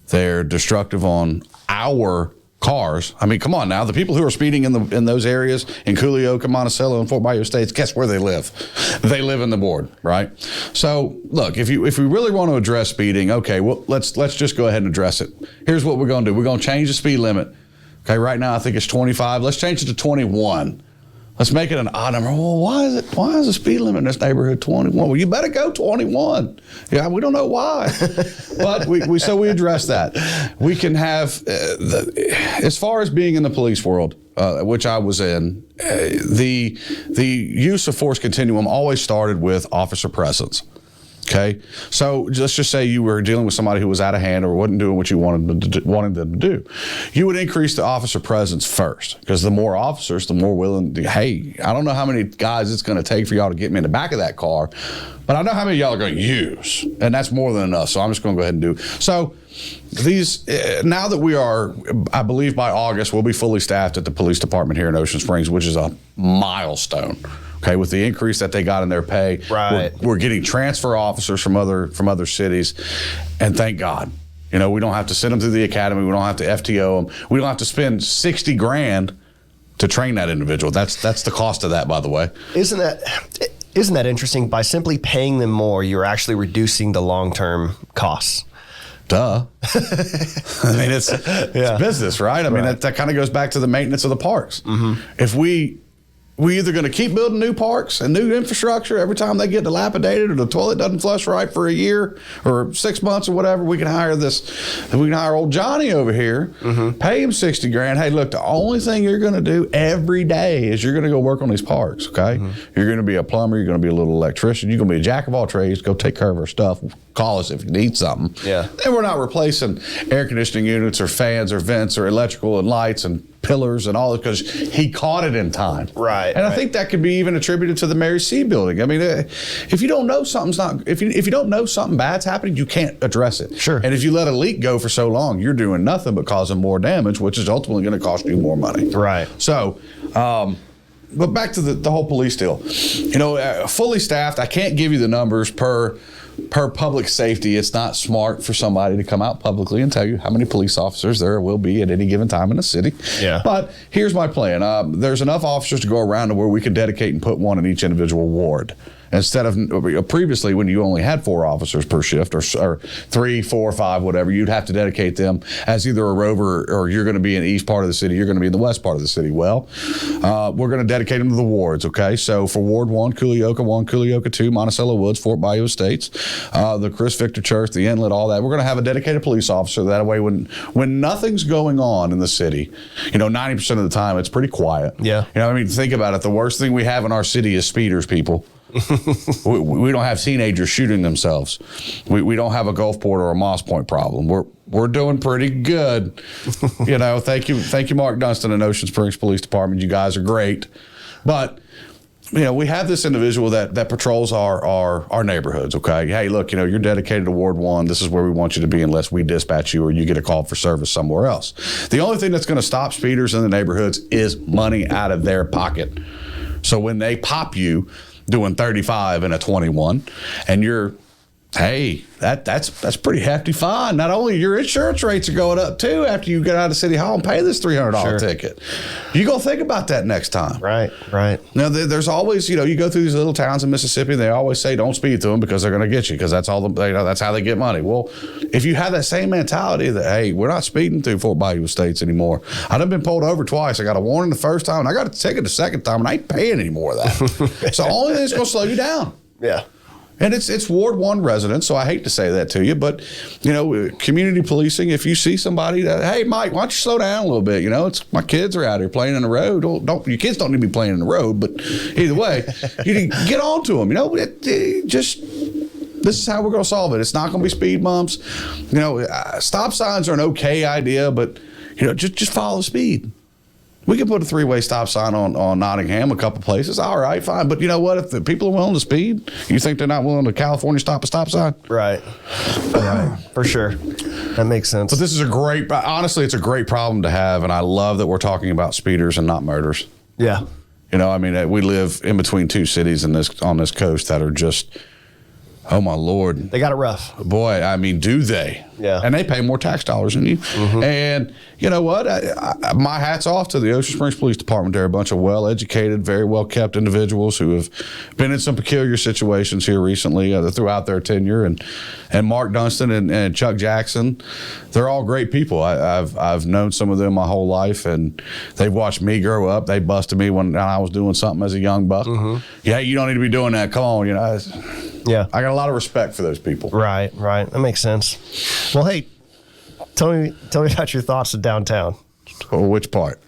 They're destructive on our cars. I mean, come on now. The people who are speeding in those areas in Culioca, Monticello, and Fort Bayou Estates, guess where they live? They live in the ward, right? So, look, if we really want to address speeding, okay, well, let's just go ahead and address it. Here's what we're going to do. We're going to change the speed limit. Okay, right now I think it's 25. Let's change it to 21. Let's make it an odd number. Well, why is the speed limit in this neighborhood 21? Well, you better go 21. Yeah, we don't know why, but we address that. We can have as far as being in the police world, which I was in, the use of force continuum always started with officer presence. Okay, so let's just say you were dealing with somebody who was out of hand or wasn't doing what you wanted them to do. You would increase the officer presence first, because the more officers, the more willing to, hey, I don't know how many guys it's going to take for y'all to get me in the back of that car, but I know how many y'all are going to use, and that's more than enough, so I'm just going to go ahead and do it. So these, now that we are, I believe by August, we'll be fully staffed at the police department here in Ocean Springs, which is a milestone. Okay, with the increase that they got in their pay, right. We're getting transfer officers from other cities, and thank God. You know, we don't have to send them through the academy. We don't have to FTO them. We don't have to spend $60,000 to train that individual. That's the cost of that, by the way. Isn't that interesting? By simply paying them more, you're actually reducing the long-term costs. Duh. I mean, it's business, right? I mean, that kind of goes back to the maintenance of the parks. Mm-hmm. If we're either going to keep building new parks and new infrastructure every time they get dilapidated or the toilet doesn't flush right for a year or 6 months or whatever, we can hire old Johnny over here, pay him $60,000. Hey, look, the only thing you're going to do every day is you're going to go work on these parks, okay? You're going to be a plumber, you're going to be a little electrician, you're going to be a jack of all trades, go take care of our stuff, call us if you need something. Yeah. Then we're not replacing air conditioning units or fans or vents or electrical and lights and pillars and all that, because he caught it in time. Right. And I think that could be even attributed to the Mary C building. I mean, if you don't know if you don't know something bad's happening, you can't address it. Sure. And if you let a leak go for so long, you're doing nothing but causing more damage, which is ultimately going to cost you more money. Right. So, but back to the whole police deal. You know, fully staffed, I can't give you the numbers per public safety. It's not smart for somebody to come out publicly and tell you how many police officers there will be at any given time in the city. Yeah. But here's my plan. There's enough officers to go around to where we can dedicate and put one in each individual ward. Instead of previously, when you only had 4 officers per shift, or 3, 4, 5, whatever, you'd have to dedicate them as either a rover, or you're going to be in the east part of the city, you're going to be in the west part of the city. Well, we're going to dedicate them to the wards, okay? So for Ward 1, Culioca 1, Culioca 2, Monticello Woods, Fort Bayou Estates, the Chris Victor Church, the Inlet, all that, we're going to have a dedicated police officer. That way, when nothing's going on in the city, 90% of the time, it's pretty quiet. Yeah. I mean, think about it. The worst thing we have in our city is speeders, people. we don't have teenagers shooting themselves. We don't have a Gulfport or a Moss Point problem. We're doing pretty good. Thank you, Mark Dunstan and Ocean Springs Police Department. You guys are great. But we have this individual that patrols our neighborhoods, okay? Hey, look, you're dedicated to Ward 1. This is where we want you to be unless we dispatch you or you get a call for service somewhere else. The only thing that's going to stop speeders in the neighborhoods is money out of their pocket. So when they pop you doing 35 and a 21, and hey, that's pretty hefty fine. Not only your insurance rates are going up too after you get out of City Hall and pay this $300 ticket. You go think about that next time. Right. Now, there's always, you go through these little towns in Mississippi, and they always say don't speed through them because they're going to get you, because that's that's how they get money. Well, if you have that same mentality that, hey, we're not speeding through Fort Bayou Estates anymore. I done been pulled over twice. I got a warning the first time, and I got a ticket the second time, and I ain't paying any more of that. So the only thing that's going to slow you down. Yeah. And it's Ward 1 residents, so I hate to say that to you, but, community policing, if you see somebody that, hey, Mike, why don't you slow down a little bit? It's my kids are out here playing in the road. Your kids don't need to be playing in the road, but either way, you get on to them. This is how we're going to solve it. It's not going to be speed bumps. Stop signs are an okay idea, but, just follow the speed. We could put a 3-way stop sign on Nottingham, a couple places. All right, fine. But you know what? If the people are willing to speed, you think they're not willing to California stop a stop sign? Right. Right. For sure. That makes sense. But this is honestly, it's a great problem to have. And I love that we're talking about speeders and not murders. Yeah. You know, I mean, we live in between two cities on this coast that are just, oh my Lord. They got it rough. Boy, I mean, do they? Yeah. And they pay more tax dollars than you. Mm-hmm. And you know what? My hat's off to the Ocean Springs Police Department. They're a bunch of well-educated, very well-kept individuals who have been in some peculiar situations here recently throughout their tenure. And Mark Dunstan and Chuck Jackson, they're all great people. I've known some of them my whole life, and they've watched me grow up. They busted me when I was doing something as a young buck. Mm-hmm. Yeah, you don't need to be doing that. Come on, you know. Yeah. I got a lot of respect for those people. Right. That makes sense. Well, hey, tell me about your thoughts of downtown. Well, which part?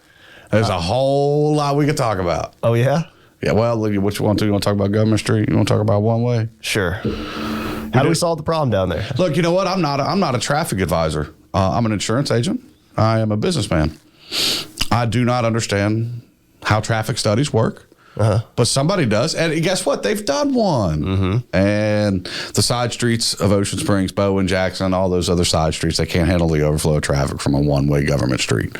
There's a whole lot we could talk about. Oh, yeah? Yeah, well, what you want to? You want to talk about Government Street? You want to talk about one way? Sure. How do we solve the problem down there? Look, you know what? I'm not a traffic advisor. I'm an insurance agent. I am a businessman. I do not understand how traffic studies work. Uh-huh. But somebody does. And guess what? They've done one. Mm-hmm. And the side streets of Ocean Springs, Bowen, Jackson, all those other side streets, they can't handle the overflow of traffic from a one-way government street.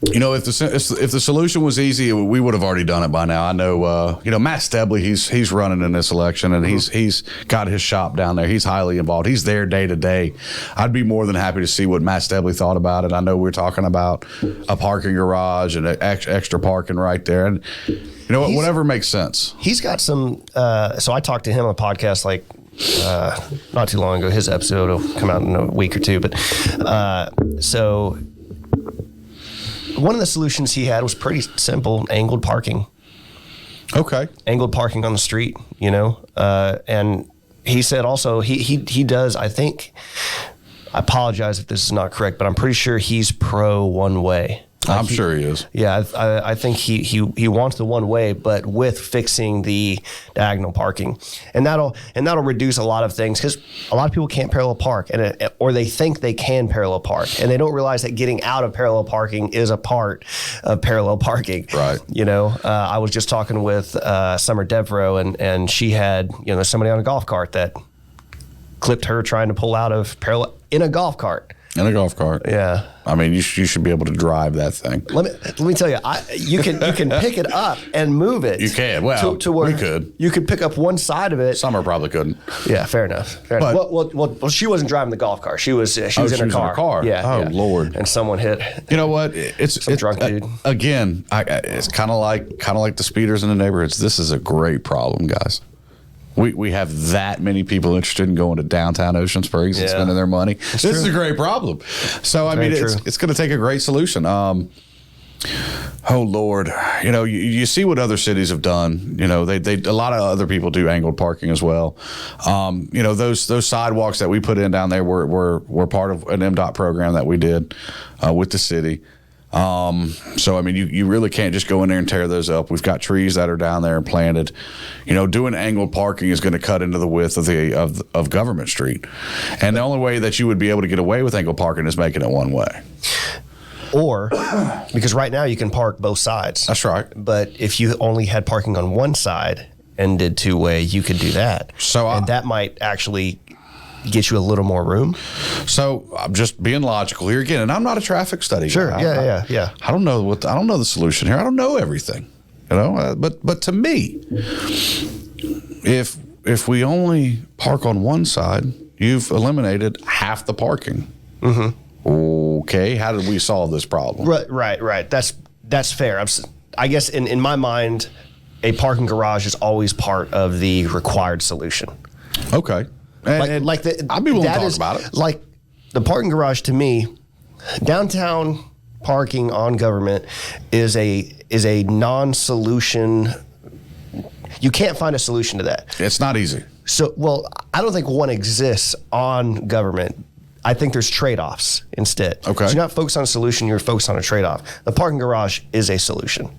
You know, if the solution was easy, we would have already done it by now. I know, Matt Stebley, he's running in this election, and he's got his shop down there. He's highly involved. He's there day to day. I'd be more than happy to see what Matt Stebley thought about it. I know we're talking about a parking garage and extra parking right there, and you know what, whatever makes sense. He's got some. So I talked to him on a podcast not too long ago. His episode will come out in a week or two, but so. One of the solutions he had was pretty simple: angled parking. Okay. Angled parking on the street, and he said also he does. I think. I apologize if this is not correct, but I'm pretty sure he's pro one way. I'm sure he is. Yeah, I think he wants the one way, but with fixing the diagonal parking, and that'll reduce a lot of things, because a lot of people can't parallel park, or they think they can parallel park, and they don't realize that getting out of parallel parking is a part of parallel parking. Right. I was just talking with Summer Devereaux, and she had somebody on a golf cart that clipped her trying to pull out of parallel in a golf cart. In a golf cart. Yeah. I mean, you should be able to drive that thing. Let me tell you, you can pick it up and move it. You can. Well, to where we could. You could pick up one side of it. Summer probably couldn't. Yeah, fair enough. Well, she wasn't driving the golf cart. She was in her car. Yeah. Oh, yeah. Lord. And someone hit. You know what? It's drunk dude. Again, it's kind of like the speeders in the neighborhoods. This is a great problem, guys. We have that many people interested in going to downtown Ocean Springs and spending their money. This is a great problem. So, I mean, it's going to take a great solution. Oh, Lord. You see what other cities have done. They a lot of other people do angled parking as well. Those sidewalks that we put in down there were part of an MDOT program that we did with the city. So I mean, you really can't just go in there and tear those up. We've got trees that are down there and planted. Doing angled parking is going to cut into the width of Government Street, and the only way that you would be able to get away with angled parking is making it one way. Or because right now you can park both sides. That's right. But if you only had parking on one side and did two-way, you could do that. And that might actually get you a little more room. So I'm just being logical here again, and I'm not a traffic study. Sure. guy. Yeah. I don't know the solution here. I don't know everything. But to me, if we only park on one side, you've eliminated half the parking. Mm-hmm. Okay, how did we solve this problem? Right. That's fair. I guess in my mind, a parking garage is always part of the required solution. Okay. I'd be willing to talk about it. Like the parking garage, to me, downtown parking on Government is a non-solution. You can't find a solution to that. It's not easy. So, I don't think one exists on Government. I think there's trade-offs instead. Okay. So you're not focused on a solution, you're focused on a trade-off. The parking garage is a solution.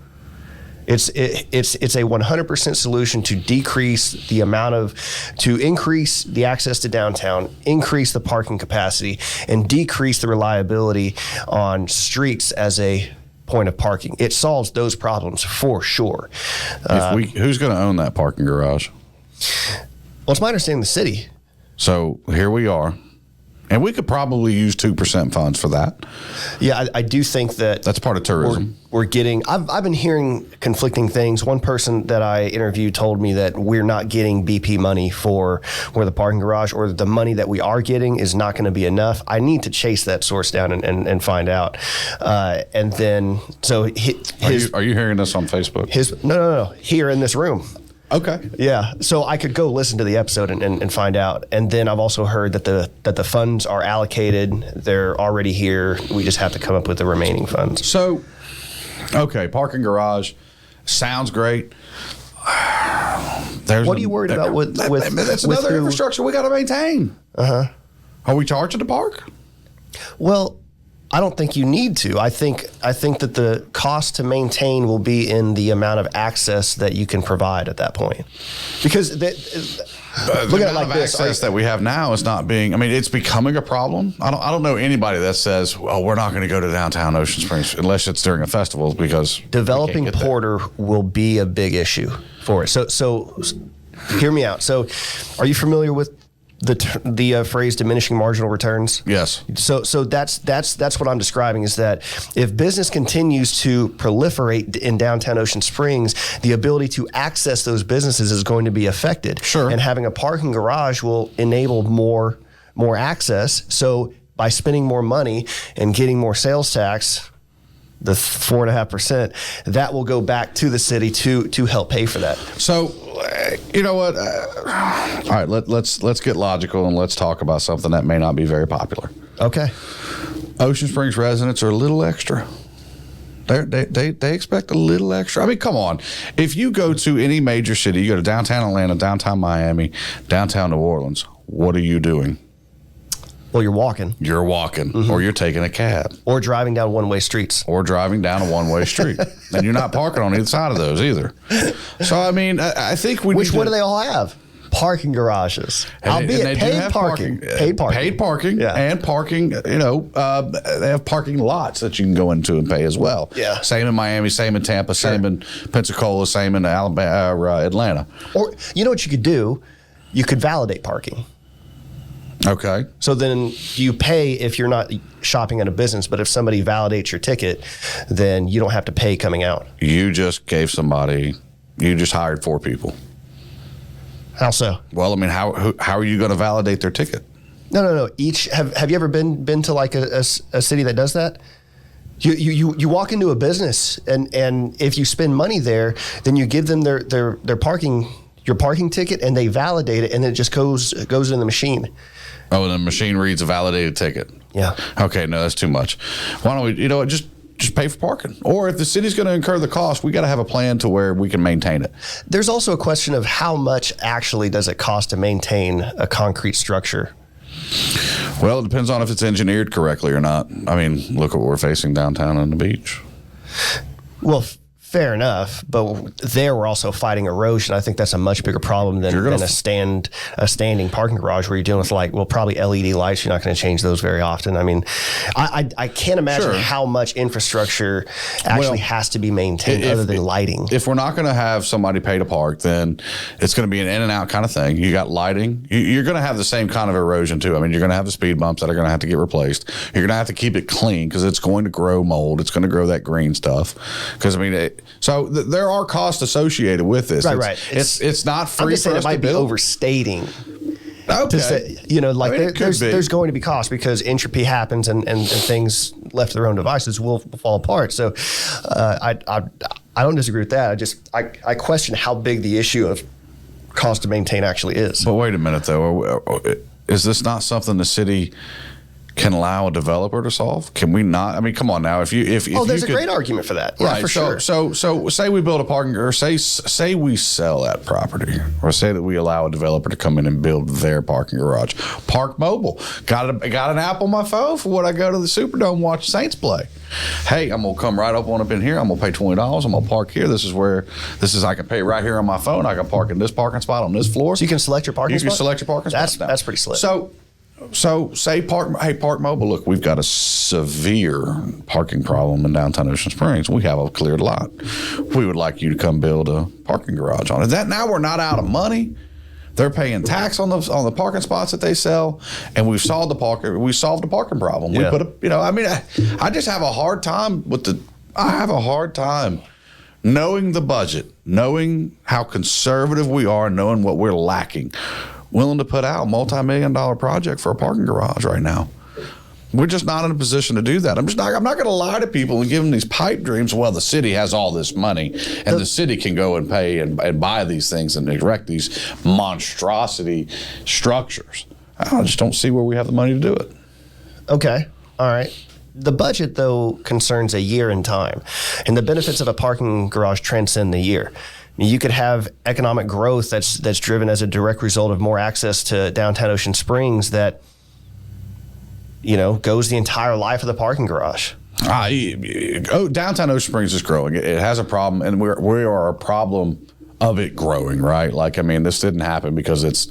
It's a 100% solution to increase the access to downtown, increase the parking capacity, and decrease the reliability on streets as a point of parking. It solves those problems for sure. Who's going to own that parking garage? Well, it's my understanding the city. So here we are. And we could probably use 2% funds for that. Yeah, I do think that's part of tourism. We're getting. I've been hearing conflicting things. One person that I interviewed told me that we're not getting BP money for the parking garage, or the money that we are getting is not going to be enough. I need to chase that source down and find out. And then so are you hearing this on Facebook? No. Here in this room. Okay. Yeah. So I could go listen to the episode and find out. And then I've also heard that the funds are allocated. They're already here. We just have to come up with the remaining funds. So, okay, parking garage sounds great. What are you worried about with that's another infrastructure we got to maintain. Are we charging to park? Well, I don't think you need to. I think that the cost to maintain will be in the amount of access that you can provide at that point. Because look at it like this: access that we have now is not being. I mean, it's becoming a problem. I don't know anybody that says, "Well, we're not going to go to downtown Ocean Springs unless it's during a festival," because developing Porter will be a big issue for it. So hear me out. So, are you familiar with the phrase diminishing marginal returns? Yes. So that's what I'm describing, is that if business continues to proliferate in downtown Ocean Springs, the ability to access those businesses is going to be affected. Sure. And having a parking garage will enable more access. So by spending more money and getting more sales tax, the 4.5%, that will go back to the city to help pay for that. So, you know what? All right, let's get logical and let's talk about something that may not be very popular. Okay. Ocean Springs residents are a little extra. They expect a little extra. I mean, come on. If you go to any major city, you go to downtown Atlanta, downtown Miami, downtown New Orleans, what are you doing? Well, you're walking. Mm-hmm. Or you're taking a cab. Or driving down one-way streets. Or driving down a one-way street. And you're not parking on either side of those either. So, I mean, I think we Which, what do they all have? Parking garages. Albeit paid parking. Paid parking. Yeah. And parking, they have parking lots that you can go into and pay as well. Yeah. Same in Miami, same in Tampa, same in Pensacola, same in Atlanta. Or, you know what you could do? You could validate parking. Okay. So then you pay if you're not shopping at a business, but if somebody validates your ticket, then you don't have to pay coming out. You just hired 4 people. How so? Well, I mean, how are you going to validate their ticket? No. Each have you ever been to like a city that does that? You walk into a business and if you spend money there, then you give them their your parking ticket and they validate it, and then it just goes in the machine. Oh, and the machine reads a validated ticket. Yeah. Okay, no, that's too much. Why don't we, just pay for parking? Or if the city's going to incur the cost, we got to have a plan to where we can maintain it. There's also a question of how much actually does it cost to maintain a concrete structure? Well, it depends on if it's engineered correctly or not. I mean, look at what we're facing downtown on the beach. Well, fair enough, but there we're also fighting erosion. I think that's a much bigger problem than a standing parking garage where you're dealing with probably LED lights. You're not going to change those very often. I mean, I can't imagine how much infrastructure actually has to be maintained other than lighting. If we're not going to have somebody pay to park, then it's going to be an in and out kind of thing. You got lighting. You're going to have the same kind of erosion too. I mean, you're going to have the speed bumps that are going to have to get replaced. You're going to have to keep it clean because it's going to grow mold. It's going to grow that green stuff. Because I mean, so there are costs associated with this. Right. It's not free. I'm just saying it might be overstating. Okay. To say, there's going to be costs because entropy happens and things left to their own devices will fall apart. So I don't disagree with that. I question how big the issue of cost to maintain actually is. But wait a minute though, is this not something the city can allow a developer to solve? Can we not? I mean, come on now. If there's a great argument for that. Yeah, right. for sure. So say we build a parking, or say we sell that property, or say that we allow a developer to come in and build their parking garage. Park Mobile got an app on my phone for when I go to the Superdome and watch Saints play. Hey, I'm gonna come right up in here. I'm gonna pay $20. I'm gonna park here. This is I can pay right here on my phone. I can park in this parking spot on this floor. So you can select your parking spot? You can select your parking spot. That's pretty slick. So say Park Mobile, look, we've got a severe parking problem in downtown Ocean Springs. We have a cleared lot. We would like you to come build a parking garage on it. That now we're not out of money. They're paying tax on the parking spots that they sell, and we've solved the parking problem. Yeah. We put I just have a hard time knowing the budget, knowing how conservative we are, knowing what we're lacking, willing to put out a multi-million-dollar project for a parking garage right now. We're just not in a position to do that. I'm not going to lie to people and give them these pipe dreams. Well, the city has all this money, and the city can go and pay and buy these things and erect these monstrosity structures. I just don't see where we have the money to do it. Okay. All right. The budget, though, concerns a year in time, and the benefits of a parking garage transcend the year. You could have economic growth that's driven as a direct result of more access to downtown Ocean Springs that goes the entire life of the parking garage. Downtown Ocean Springs is growing. It has a problem, and we are a problem of it growing, right? Like, I mean, this didn't happen because it's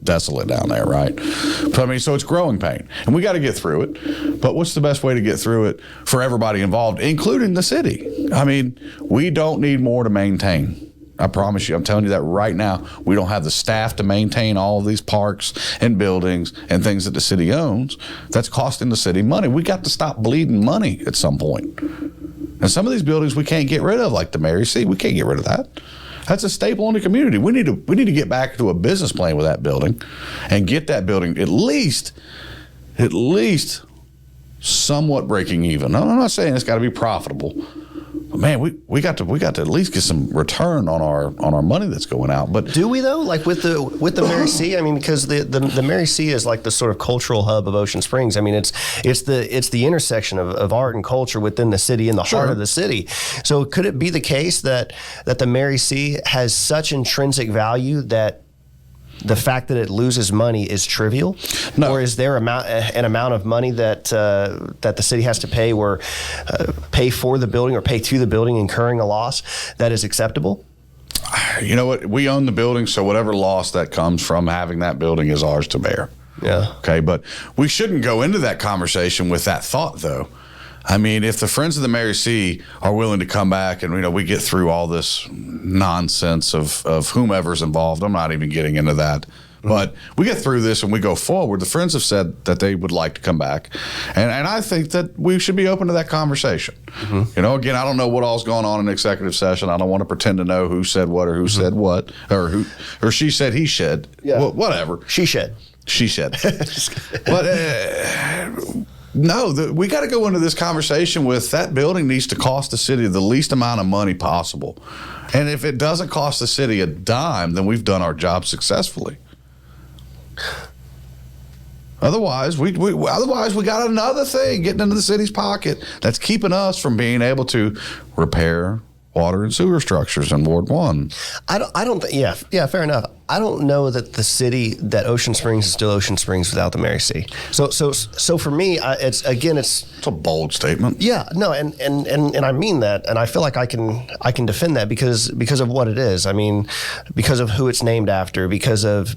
desolate down there, right? But I mean, so it's growing pain, and we got to get through it. But what's the best way to get through it for everybody involved, including the city? I mean, we don't need more to maintain. I promise you, I'm telling you that right now. We don't have the staff to maintain all of these parks and buildings and things that the city owns. That's costing the city money. We got to stop bleeding money at some point. And some of these buildings we can't get rid of, like the Mary C. We can't get rid of that. That's a staple in the community. We need to get back to a business plan with that building and get that building at least somewhat breaking even. I'm not saying it's got to be profitable. But man, we got to at least get some return on our money that's going out. But do we though? Like with the Mary C? I mean, because the Mary C is like the sort of cultural hub of Ocean Springs. I mean, it's the intersection of art and culture within the city, in the heart of the city. So could it be the case that the Mary C has such intrinsic value that the fact that it loses money is trivial? No. Or is there an amount of money that the city has to pay pay for the building or pay to the building, incurring a loss, that is acceptable? You know what? We own the building, so whatever loss that comes from having that building is ours to bear. Yeah. Okay, but we shouldn't go into that conversation with that thought, though. I mean, if the Friends of the Mary C are willing to come back and, we get through all this nonsense of whomever's involved, I'm not even getting into that. But we get through this and we go forward. The Friends have said that they would like to come back. And I think that we should be open to that conversation. Mm-hmm. Again, I don't know what all's going on in executive session. I don't want to pretend to know who said what or who said what, or she said he said. Yeah. Well, whatever. She said. But no, we got to go into this conversation with that building needs to cost the city the least amount of money possible. And if it doesn't cost the city a dime, then we've done our job successfully. Otherwise, we got another thing getting into the city's pocket that's keeping us from being able to repair water and sewer structures in Ward 1. Fair enough. I don't know that that Ocean Springs is still Ocean Springs without the Mary C. So for me, it's a bold statement. Yeah, no, and I mean that, and I feel like I can defend that because of what it is. I mean, because of who it's named after, because it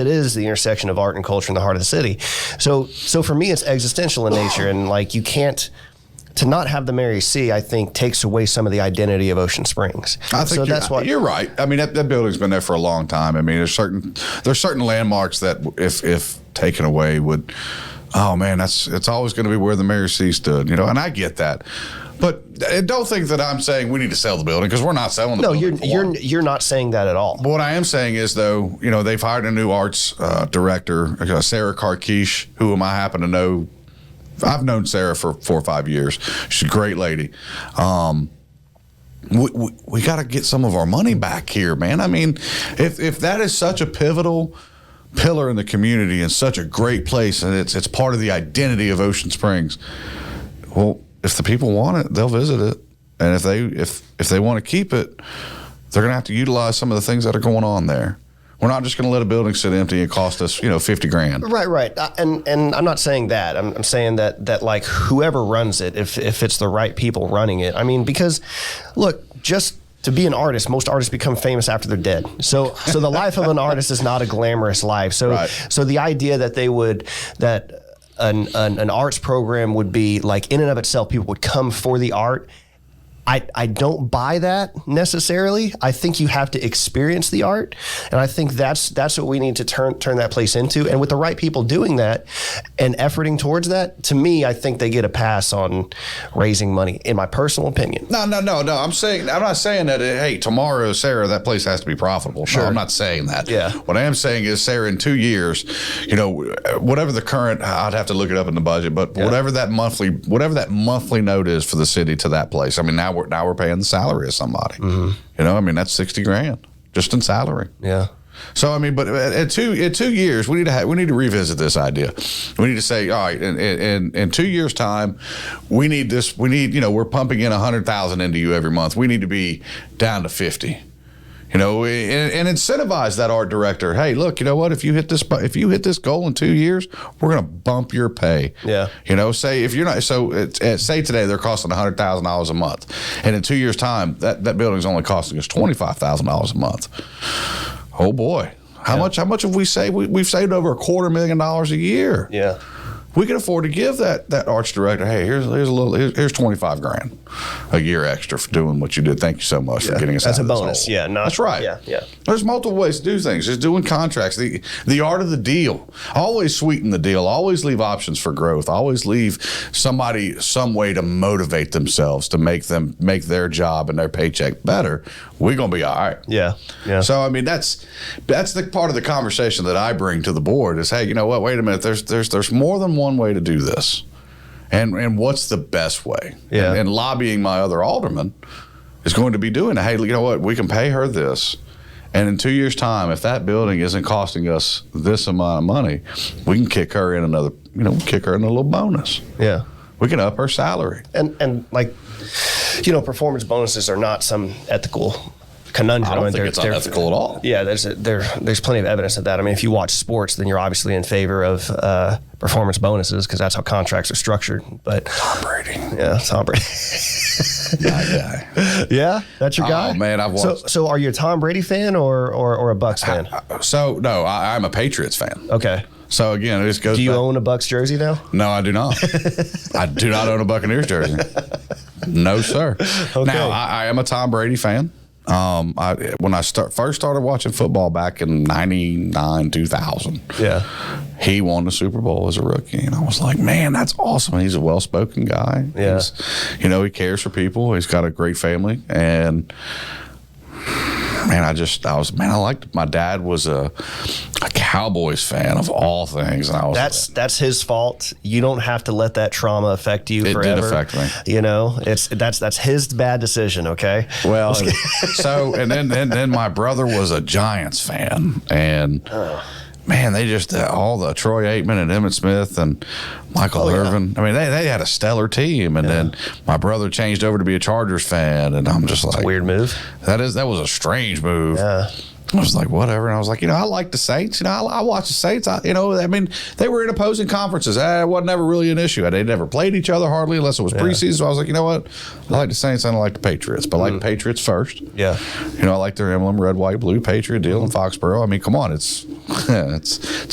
is the intersection of art and culture in the heart of the city. So for me, it's existential in nature, and like you can't. To not have the Mary C, I think, takes away some of the identity of Ocean Springs. I think you're right. I mean, that building's been there for a long time. I mean, there's certain landmarks that if taken away would, oh man, it's always going to be where the Mary C stood, and I get that. But don't think that I'm saying we need to sell the building, because we're not selling the building. No, you're not saying that at all. But what I am saying is, though, they've hired a new arts director, Sarah Karkish, who I happen to know. I've known Sarah for 4 or 5 years. She's a great lady. We got to get some of our money back here, man. I mean, if that is such a pivotal pillar in the community and such a great place, and it's part of the identity of Ocean Springs. Well, if the people want it, they'll visit it, and if they want to keep it, they're going to have to utilize some of the things that are going on there. We're not just going to let a building sit empty and cost us, $50,000. Right. And I'm not saying that. I'm saying that like whoever runs it, if it's the right people running it. I mean, because look, just to be an artist, most artists become famous after they're dead. So the life of an artist is not a glamorous life. So right. So the idea that an arts program would be like in and of itself, people would come for the art. I don't buy that necessarily. I think you have to experience the art, and I think that's what we need to turn that place into. And with the right people doing that and efforting towards that, to me, I think they get a pass on raising money. In my personal opinion. No. I'm not saying that. Hey, tomorrow, Sarah, that place has to be profitable. Sure. No, I'm not saying that. Yeah. What I am saying is, Sarah, in 2 years, whatever the current, I'd have to look it up in the budget, but whatever that monthly note is for the city to that place. I mean, now we're paying the salary of somebody. Mm-hmm. That's $60,000 just in salary. Yeah. So I mean, but in 2 years, we need to revisit this idea. We need to say, all right, in 2 years' time, we need this. We need, we're pumping in 100,000 into you every month. We need to be down to 50. And incentivize that art director. Hey, look, you know what? If you hit this goal in 2 years, we're going to bump your pay. Yeah. Say if you're not, say today they're costing $100,000 a month, and in 2 years' time, that building's only costing us $25,000 a month. Oh boy, how much have we saved? We've saved over $250,000 a year. Yeah. We can afford to give that arts director, hey, here's $25,000 a year extra for doing what you did. Thank you so much for getting us out of this hole. That's a bonus. Yeah, that's right. Yeah. There's multiple ways to do things. Just doing contracts, the art of the deal. Always sweeten the deal. Always leave options for growth. Always leave somebody some way to motivate themselves to make their job and their paycheck better. We're gonna be all right. Yeah. So I mean, that's the part of the conversation that I bring to the board is, hey, you know what? Wait a minute. There's more than one way to do this, and what's the best way? Yeah. And lobbying my other alderman is going to be doing it. Hey, you know what? We can pay her this, and in 2 years' time, if that building isn't costing us this amount of money, we can kick her in a little bonus. Yeah. We can up her salary. And like, performance bonuses are not some ethical conundrum. I don't think it's unethical at all. Yeah, there's plenty of evidence of that. I mean, if you watch sports, then you're obviously in favor of performance bonuses because that's how contracts are structured. But Tom Brady. Yeah, Tom Brady. That guy. Yeah, that's your guy. Oh man, I've watched. So are you a Tom Brady fan or a Bucs fan? No, I'm a Patriots fan. Okay. So again, it just goes. Do you own a Bucs jersey now? No, I do not. I do not own a Buccaneers jersey. No, sir. Okay. Now I am a Tom Brady fan. When I first started watching football back in 99, 2000, he won the Super Bowl as a rookie, and I was like, man, that's awesome. He's a well-spoken guy. Yeah. He cares for people. He's got a great family, and man, I liked. My dad was a Cowboys fan of all things, and I was. That's his fault. You don't have to let that trauma affect you forever. It did affect me. That's his bad decision. Okay. Well, and then my brother was a Giants fan, and. Man, they just all the Troy Aikman and Emmitt Smith and Michael Irvin. I mean, they had a stellar team, and then my brother changed over to be a Chargers fan, and I'm just like, weird move. That was a strange move. Yeah. I was like, whatever. And I was like, I like the Saints. I watch the Saints. I mean, they were in opposing conferences. It wasn't never really an issue. They never played each other hardly unless it was preseason. So I was like, you know what? I like the Saints. I don't like the Patriots, but I like the Patriots first. Yeah. I like their emblem, red, white, blue, Patriot deal in Foxborough. I mean, come on. It's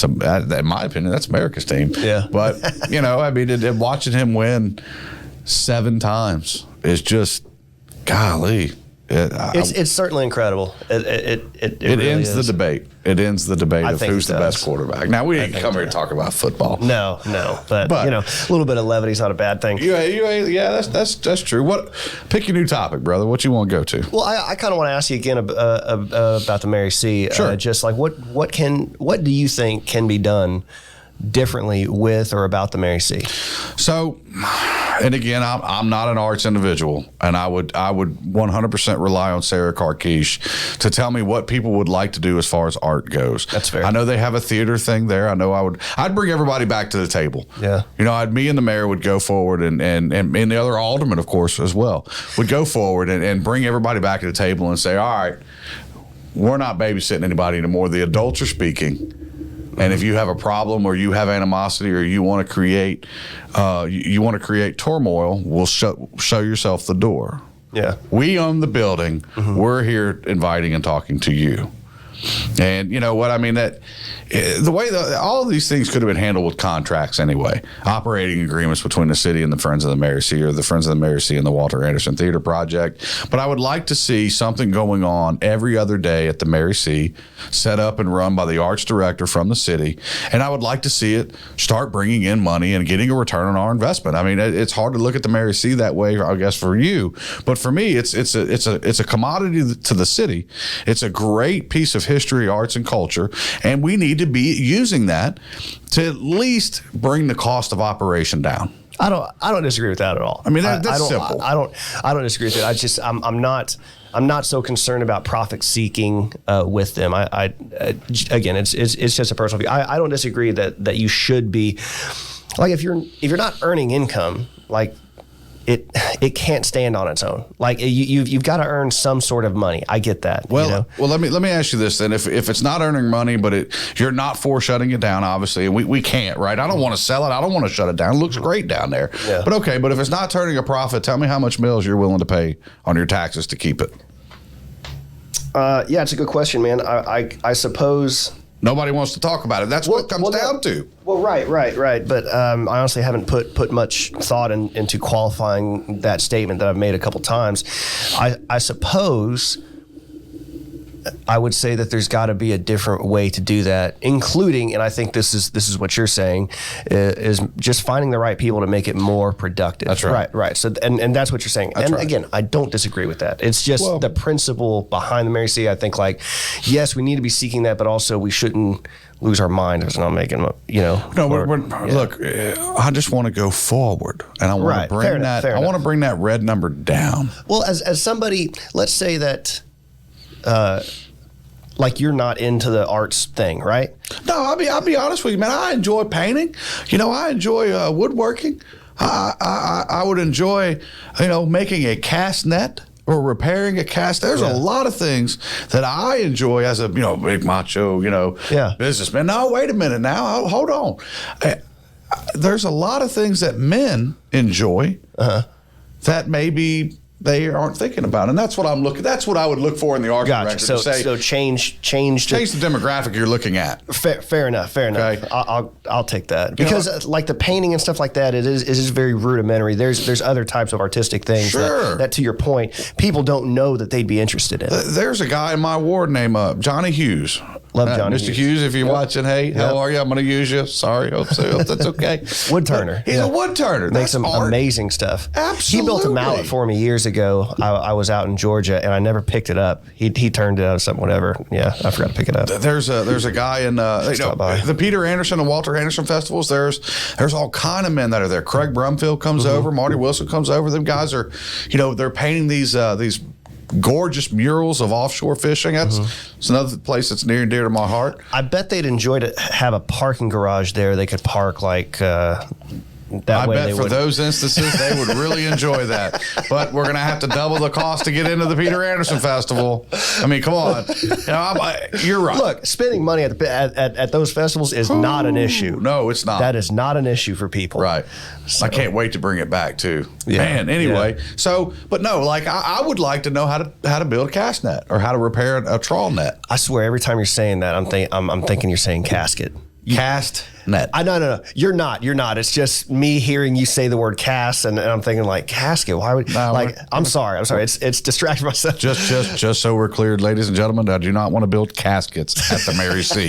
in my opinion, that's America's team. Yeah. But, I mean, watching him win 7 times is just, golly. It's certainly incredible. It really ends is. the debate. It ends the debate of who's the best quarterback. Now we didn't come here to talk about football. No, but a little bit of levity is not a bad thing. Yeah, that's true. Pick your new topic, brother. What you want to go to? Well, I kind of want to ask you again about the Mary C. Sure. Just like what do you think can be done differently with or about the Mary C? So, and again, I'm not an arts individual, and I would 100% rely on Sarah Karkish to tell me what people would like to do as far as art goes. That's fair. I know they have a theater thing there. I know I'd bring everybody back to the table. Yeah. Me and the mayor would go forward, and the other alderman, of course, as well, would go forward and bring everybody back to the table and say, all right, we're not babysitting anybody anymore. The adults are speaking. And if you have a problem or you have animosity or you want to create turmoil, we'll show yourself the door. Yeah. We own the building. Mm-hmm. We're here inviting and talking to you. And you know what I mean? That the way all of these things could have been handled with contracts anyway, operating agreements between the city and the Friends of the Mary C, or the Friends of the Mary C and the Walter Anderson Theater Project. But I would like to see something going on every other day at the Mary C, set up and run by the arts director from the city. And I would like to see it start bringing in money and getting a return on our investment. I mean, it's hard to look at the Mary C that way, I guess, for you, but for me, it's a commodity to the city. It's a great piece of history, arts, and culture, and we need to be using that to at least bring the cost of operation down. I don't disagree with that at all. I mean, that's simple. I don't disagree with it. I'm not so concerned about profit seeking with them. Again, it's just a personal view. I don't disagree that you should be, like, if you're not earning income, like, it can't stand on its own. Like, you've got to earn some sort of money. I get that. Well, let me ask you this then. If it's not earning money, but you're not for shutting it down, obviously, and we can't, right? I don't want to sell it. I don't want to shut it down. It looks great down there. Yeah. But okay, but if it's not turning a profit, tell me how much mills you're willing to pay on your taxes to keep it. Yeah, it's a good question, man. I suppose. Nobody wants to talk about it. That's what it comes down to. Well, right. But I honestly haven't put much thought into qualifying that statement that I've made a couple times. I suppose I would say that there's got to be a different way to do that, including, and I think this is what you're saying, is just finding the right people to make it more productive. That's right. Right. So, and that's what you're saying. That's and right. Again, I don't disagree with that. It's just the principle behind the Mary C. I think, like, yes, we need to be seeking that, but also we shouldn't lose our mind if it's not making, Look, I just want to go forward, and I want to bring I want to bring that red number down. Well, as somebody, let's say that, like, you're not into the arts thing, right? No, I'll be honest with you, man. I enjoy painting. I enjoy woodworking. I would enjoy, making a cast net or repairing a cast. There's a lot of things that I enjoy as a, big macho, businessman. No, wait a minute now. Hold on. There's a lot of things that men enjoy that maybe they aren't thinking about, and that's what I'm looking. That's what I would look for in the art director. So change the demographic you're looking at. Fair enough. Okay. I'll take that, because like the painting and stuff like that, it is very rudimentary. There's other types of artistic things that to your point, people don't know that they'd be interested in. There's a guy in my ward named Johnny Hughes. Love Johnny Mr. Hughes, if you're watching, hey, how are you? I'm going to use you. Sorry, hope that's okay. Wood turner. He's a wood turner. Makes some amazing stuff. Absolutely. He built a mallet for me years ago. I was out in Georgia and I never picked it up. He turned it out of something, whatever. Yeah, I forgot to pick it up. There's a guy in the Peter Anderson and Walter Anderson festivals. There's all kind of men that are there. Craig Brumfield comes over. Marty Wilson comes over. Them guys are, they're painting these gorgeous murals of offshore fishing. It's another place that's near and dear to my heart. I bet they'd enjoy to have a parking garage there. They could park like I bet for those instances they would really enjoy that. But we're going to have to double the cost to get into the Peter Anderson Festival. I mean, come on. You're right. Look, spending money at those festivals is not an issue. No, it's not. That is not an issue for people. Right. So. I can't wait to bring it back too. Yeah. Man, anyway. Yeah. So, but no, like I would like to know how to build a cast net or how to repair a trawl net. I swear, every time you're saying that, I'm thinking you're saying casket. Cast net. No. You're not. It's just me hearing you say the word cast, and I'm thinking like casket. Why would I'm sorry. It's distracting myself. Just so we're clear, ladies and gentlemen, I do not want to build caskets at the Mary C.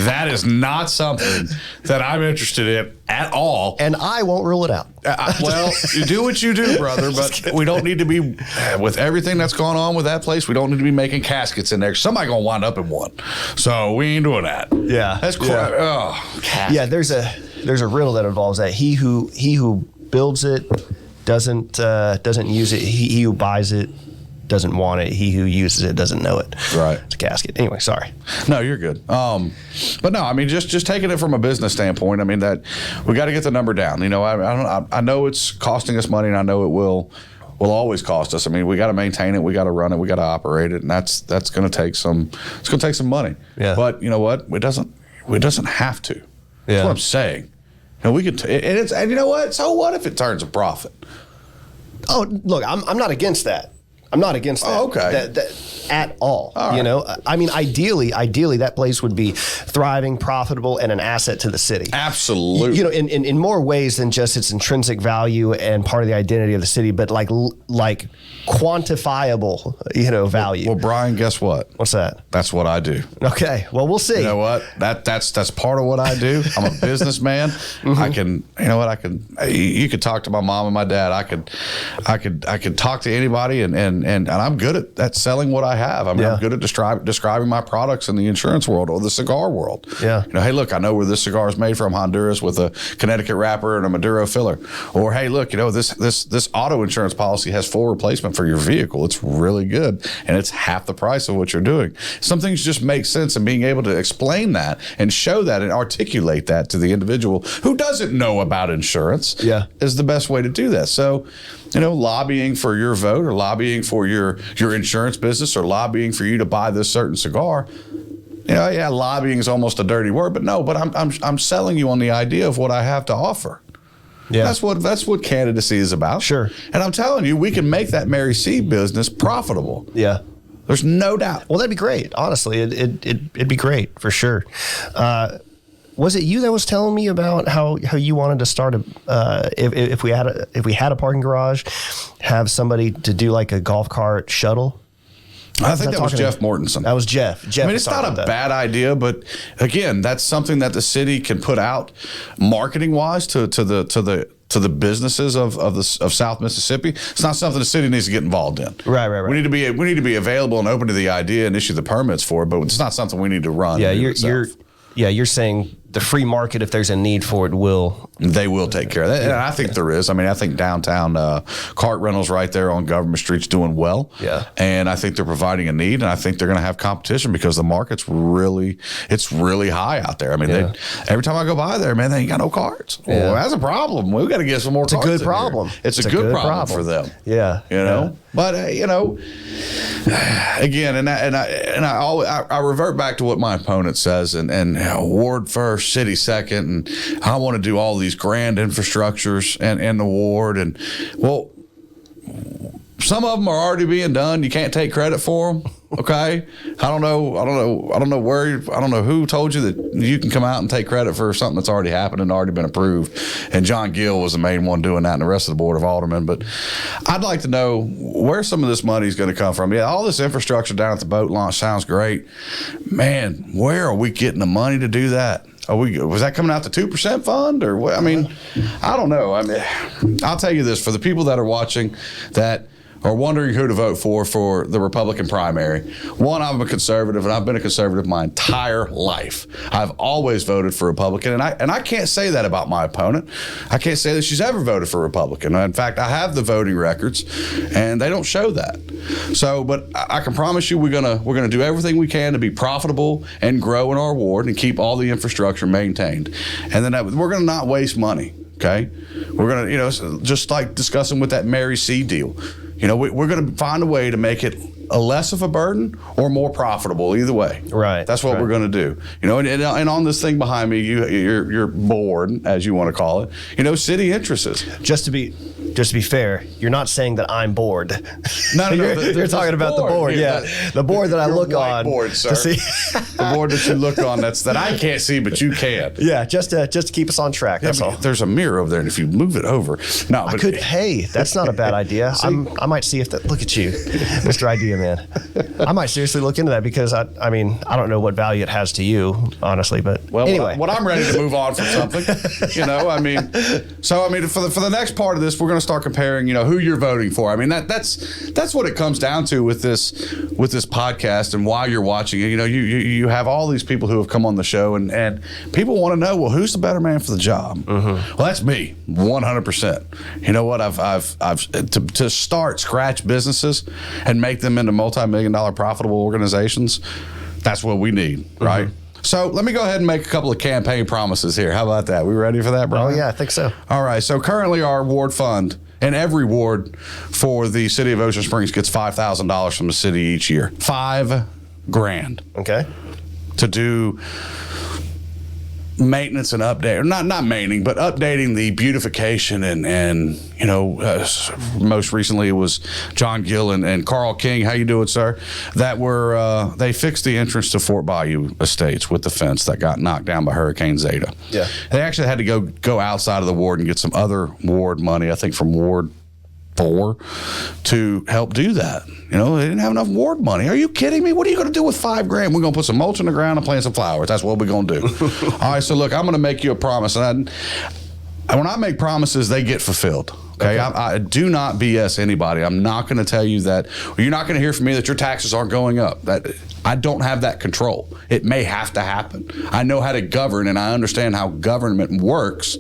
That is not something that I'm interested in at all. And I won't rule it out. Well, you do what you do, brother, but we don't need to be, with everything that's going on with that place, we don't need to be making caskets in there. Somebody going to wind up in one. So we ain't doing that. Yeah. That's cool. Yeah. Yeah, there's a riddle that involves that. He who builds it doesn't use it. He who buys it doesn't want it. He who uses it doesn't know it. Right. It's a casket. Anyway, sorry. No, you're good. But no, I mean, just taking it from a business standpoint, I mean, that we got to get the number down. You know, I know it's costing us money, and I know it will always cost us. I mean, we got to maintain it, we got to run it, we got to operate it, and that's going to take some. It's going to take some money. Yeah. But you know what? It doesn't have to. That's what I'm saying. And we could, and you know what? So what if it turns a profit? Oh, look, I'm not against that. I'm not against that. Oh, okay. That at all. All right. You know, I mean, ideally, that place would be thriving, profitable, and an asset to the city. Absolutely. You know, in more ways than just its intrinsic value and part of the identity of the city, but like quantifiable, you know, value. Well, Brian, guess what? What's that? That's what I do. Okay. Well, we'll see. You know what? That's part of what I do. I'm a businessman. I can, you know what? You could talk to my mom and my dad. I could talk to anybody, and I'm good at selling what I have. I mean, I'm good at describing my products in the insurance world or the cigar world. Yeah. You know, hey, look, I know where this cigar is made from Honduras with a Connecticut wrapper and a Maduro filler. Or hey, look, you know, this auto insurance policy has full replacement for your vehicle. It's really good, and it's half the price of what you're doing. Some things just make sense, and being able to explain that and show that and articulate that to the individual who doesn't know about insurance is the best way to do that. So, you know, lobbying for your vote or lobbying for your insurance business or lobbying for you to buy this certain cigar. You know, lobbying is almost a dirty word, but I'm selling you on the idea of what I have to offer. Yeah. That's what candidacy is about. Sure. And I'm telling you, we can make that Mary C business profitable. Yeah. There's no doubt. Well, that'd be great. Honestly, it'd be great for sure. Was it you that was telling me about how you wanted to start if we had a parking garage, have somebody to do like a golf cart shuttle? I think that was Jeff Mortensen. That was Jeff. I mean, it's not a bad idea, but again, that's something that the city can put out marketing wise to the businesses of South Mississippi. It's not something the city needs to get involved in. Right. We need to be available and open to the idea and issue the permits for it, but it's not something we need to run. Yeah, you're saying the free market, if there's a need for it, they will take care of that. And I think there is. I mean, I think downtown cart rentals right there on Government Street's doing well. Yeah. And I think they're providing a need, and I think they're going to have competition because the market's really high out there. I mean, every time I go by there, man, they ain't got no carts. Yeah. Well, that's a problem. We've got to get some more carts. It's a good problem. It's a good problem for them. Yeah. You know? But, you know, again, I revert back to what my opponent says, and ward first, city second, and I want to do all these grand infrastructures and the ward, and well, some of them are already being done. You can't take credit for them. Okay, I don't know who told you that you can come out and take credit for something that's already happened and already been approved. And John Gill was the main one doing that, and the rest of the board of aldermen. But I'd like to know where some of this money is going to come from. Yeah, all this infrastructure down at the boat launch sounds great, man. Where are we getting the money to do that? Was that coming out the 2% fund or what? I mean, I don't know. I mean, I'll tell you this, for the people that are watching that are wondering who to vote for the Republican primary. One, I'm a conservative, and I've been a conservative my entire life. I've always voted for Republican, and I can't say that about my opponent. I can't say that she's ever voted for Republican. In fact, I have the voting records, and they don't show that. So, but I can promise you, we're gonna do everything we can to be profitable and grow in our ward and keep all the infrastructure maintained, and then we're gonna not waste money. Okay, we're gonna, you know, just like discussing with that Mary C deal. You know, we're going to find a way to make it a less of a burden or more profitable. Either way, right? That's what we're going to do. You know, and on this thing behind me, your board, as you want to call it. You know, city interests. Just to be fair, you're not saying that I'm bored. No, you're talking about the board. Yeah, the board that I look on. Board, sir. To see. The board that you look on that I can't see, but you can. Yeah, just to keep us on track. That's all. There's a mirror over there, and if you move it over, no, I could. Hey, that's not a bad idea. I might see if that. Look at you, Mr. Idea Man. I might seriously look into that because I mean, I don't know what value it has to you, honestly, but anyway. What I'm ready to move on from something, you know, I mean, so I mean, for the next part of this, we're going to to start comparing, who you're voting for. I mean, that's what it comes down to with this podcast and why you're watching it. You have all these people who have come on the show, and people want to know, well, who's the better man for the job? Mm-hmm. Well, that's me, 100%. You know what? I've to start scratch businesses and make them into multi-million-dollar profitable organizations. That's what we need, right? Mm-hmm. So let me go ahead and make a couple of campaign promises here. How about that? We ready for that, Bryant? Oh, yeah, I think so. All right. So currently our ward fund, and every ward for the city of Ocean Springs gets $5,000 from the city each year. $5,000. Okay. To do maintenance and update, or not maintaining, but updating the beautification and most recently it was John Gill and Carl King. How you doing, sir? That were they fixed the entrance to Fort Bayou Estates with the fence that got knocked down by Hurricane Zeta. Yeah, they actually had to go outside of the ward and get some other ward money, I think from Ward 4, to help do that. They didn't have enough ward money. Are you kidding me? What are you going to do with $5,000? We're going to put some mulch in the ground and plant some flowers. That's what we're going to do. All right, so look, I'm going to make you a promise. And when I make promises, they get fulfilled. Okay. I do not BS anybody. I'm not going to tell you that, or you're not going to hear from me that your taxes aren't going up. That I don't have that control. It may have to happen. I know how to govern, and I understand how government works,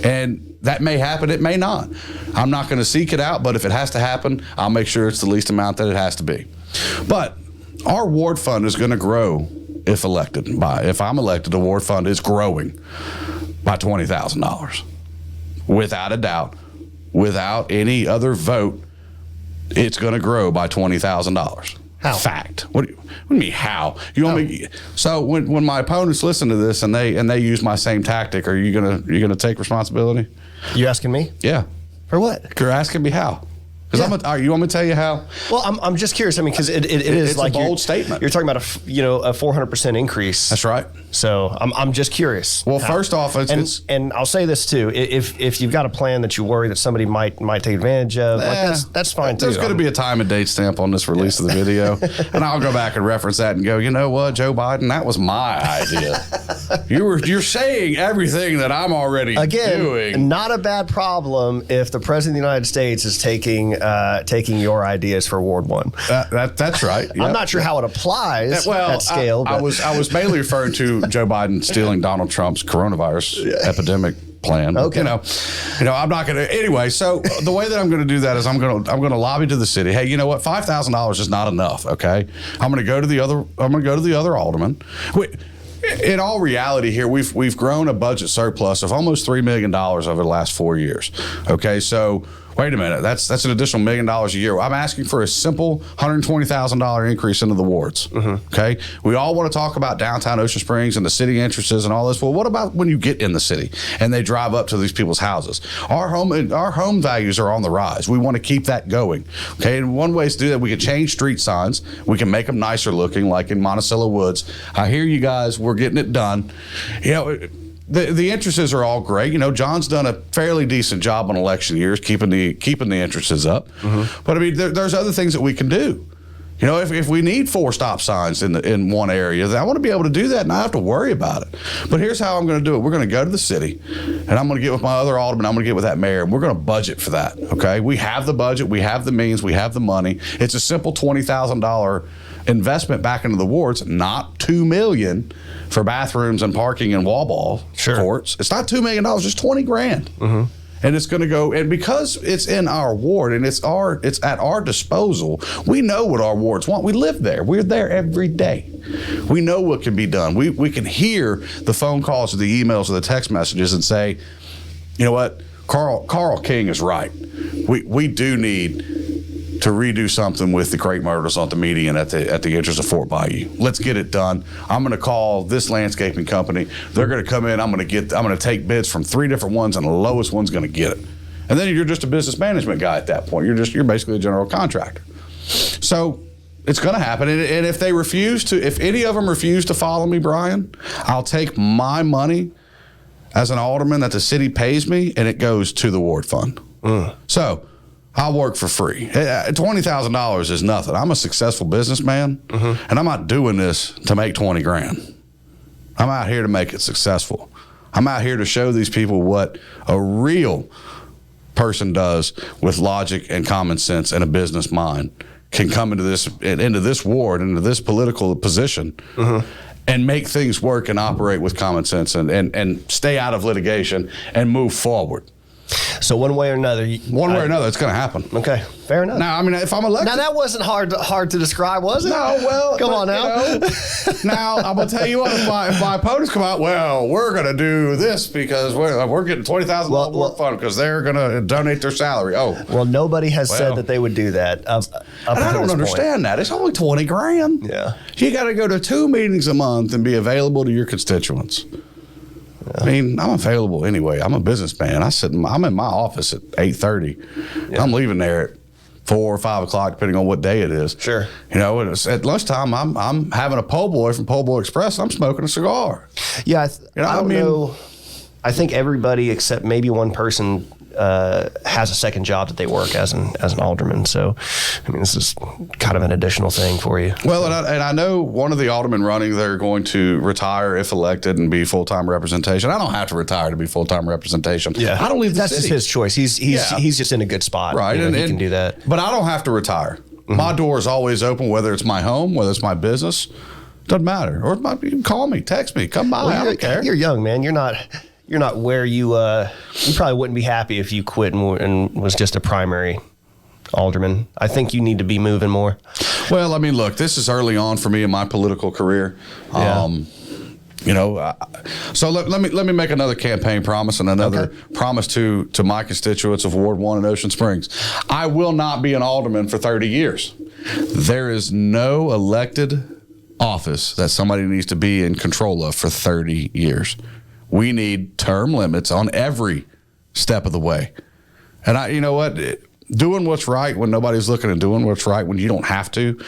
and that may happen, it may not. I'm not going to seek it out, but if it has to happen, I'll make sure it's the least amount that it has to be. But our ward fund is going to grow if elected. If I'm elected, the ward fund is growing by $20,000. Without a doubt, without any other vote, it's going to grow by $20,000. How? Fact. What do you mean how? You want me? So when my opponents listen to this and they use my same tactic, are you gonna take responsibility? You asking me? Yeah. For what? You're asking me how? Because you want me to tell you how? Well, I'm just curious. I mean, because it is it's like a bold statement. You're talking about a 400% increase. That's right. So I'm just curious. Well, first off, and I'll say this too: if you've got a plan that you worry that somebody might take advantage of, that's fine too. There's going to be a time and date stamp on this release of the video, and I'll go back and reference that and go, you know what, Joe Biden, that was my idea. You're saying everything that I'm already doing. Not a bad problem if the president of the United States is taking your ideas for Ward 1. That's right. Yep. I'm not sure how it applies at scale. I was mainly referring to Joe Biden stealing Donald Trump's coronavirus epidemic plan. Okay. I'm not going to. Anyway, so the way that I'm going to do that is I'm going to lobby to the city. Hey, you know what? $5,000 is not enough. Okay. I'm going to go to the other alderman. In all reality here, we've grown a budget surplus of almost $3 million over the last 4 years. Okay, so wait a minute, that's an additional $1 million a year. I'm asking for a simple $120,000 increase into the wards. Mm-hmm. Okay, we all want to talk about downtown Ocean Springs and the city entrances and all this. Well, what about when you get in the city and they drive up to these people's houses? Our home values are on the rise. We want to keep that going. Okay, and one way to do that, we can change street signs. We can make them nicer looking, like in Monticello Woods. I hear you guys. We're getting it done. The entrances are all great. John's done a fairly decent job on election years keeping the entrances up. Mm-hmm. But I mean, there's other things that we can do. If we need 4 stop signs in one area, then I want to be able to do that and not have to worry about it. But here's how I'm going to do it. We're going to go to the city, and I'm going to get with my other alderman. I'm going to get with that mayor, and we're going to budget for that. Okay? We have the budget. We have the means. We have the money. It's a simple $20,000 investment back into the wards, not $2 million for bathrooms and parking and wall ball courts. It's not $2 million, just $20,000. Mm-hmm. And it's going to go, and because it's in our ward and it's at our disposal, we know what our wards want. We live there. We're there every day. We know what can be done. We can hear the phone calls or the emails or the text messages and say, you know what, Carl King is right. We do need to redo something with the crepe myrtles on the median at the entrance of Fort Bayou. Let's get it done. I'm going to call this landscaping company. They're going to come in. I'm going to take bids from 3 different ones, and the lowest one's going to get it. And then you're just a business management guy at that point. You're basically a general contractor. So it's going to happen. And if any of them refuse to follow me, Brian, I'll take my money as an alderman that the city pays me, and it goes to the ward fund. So I'll work for free. $20,000 is nothing. I'm a successful businessman, and I'm not doing this to make $20,000. I'm out here to make it successful. I'm out here to show these people what a real person does with logic and common sense and a business mind can come into this ward, into this political position, and make things work and operate with common sense and stay out of litigation and move forward. So one way or another, it's going to happen. Okay, fair enough. Now, I mean, if I'm elected, now that wasn't hard to describe, was it? No, well, come on now. Now I'm gonna tell you what. If my opponents come out, well, we're gonna do this because we're getting $20,000 work fund because they're gonna donate their salary. Oh, well, nobody has said that they would do that. And I don't understand that. It's only $20,000. Yeah, you got to go to 2 meetings a month and be available to your constituents. I mean, I'm available anyway. I'm a businessman. I'm in my office at 8:30. Yeah. I'm leaving there at 4 or 5 o'clock, depending on what day it is. Sure. You know, at lunchtime, I'm having a po' boy from Po' Boy Express. I'm smoking a cigar. Yeah, I don't know. I think everybody except maybe one person has a second job that they work as an alderman. So, I mean, this is kind of an additional thing for you. Well, and I know one of the aldermen running, they're going to retire if elected and be full-time representation. I don't have to retire to be full-time representation. Yeah, I don't leave the city. That's just his choice. He's just in a good spot. Right, and he can do that. But I don't have to retire. My door is always open, whether it's my home, whether it's my business. Doesn't matter. Or you can call me, text me, come by. I don't care. You're young, man. You're not where you probably wouldn't be happy if you quit and was just a primary alderman. I think you need to be moving more. Well, I mean, look, this is early on for me in my political career. Yeah. You know, so let me make another campaign promise and another promise to my constituents of Ward 1 in Ocean Springs. I will not be an alderman for 30 years. There is no elected office that somebody needs to be in control of for 30 years. We need term limits on every step of the way. And you know what? Doing what's right when nobody's looking and doing what's right when you don't have to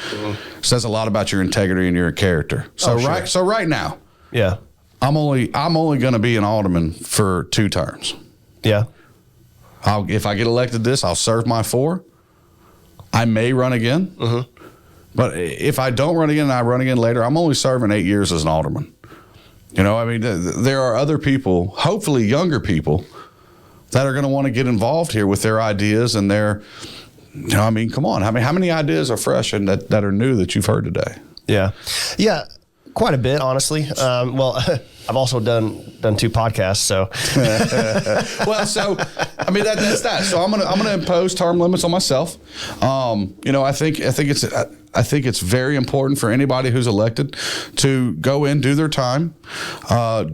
says a lot about your integrity and your character. So right now, yeah, I'm only going to be an alderman for 2 terms. Yeah. If I get elected I'll serve my 4. I may run again. But if I don't run again and I run again later, I'm only serving 8 years as an alderman. You know, I mean, there are other people, hopefully younger people, that are going to want to get involved here with their ideas and their, you know, I mean, come on. How many ideas are fresh and that are new that you've heard today? Yeah. Yeah. Quite a bit, honestly. Well, I've also done 2 podcasts, so. Well, so I mean that's that. So I'm gonna impose term limits on myself. You know, I think it's very important for anybody who's elected to go in, do their time,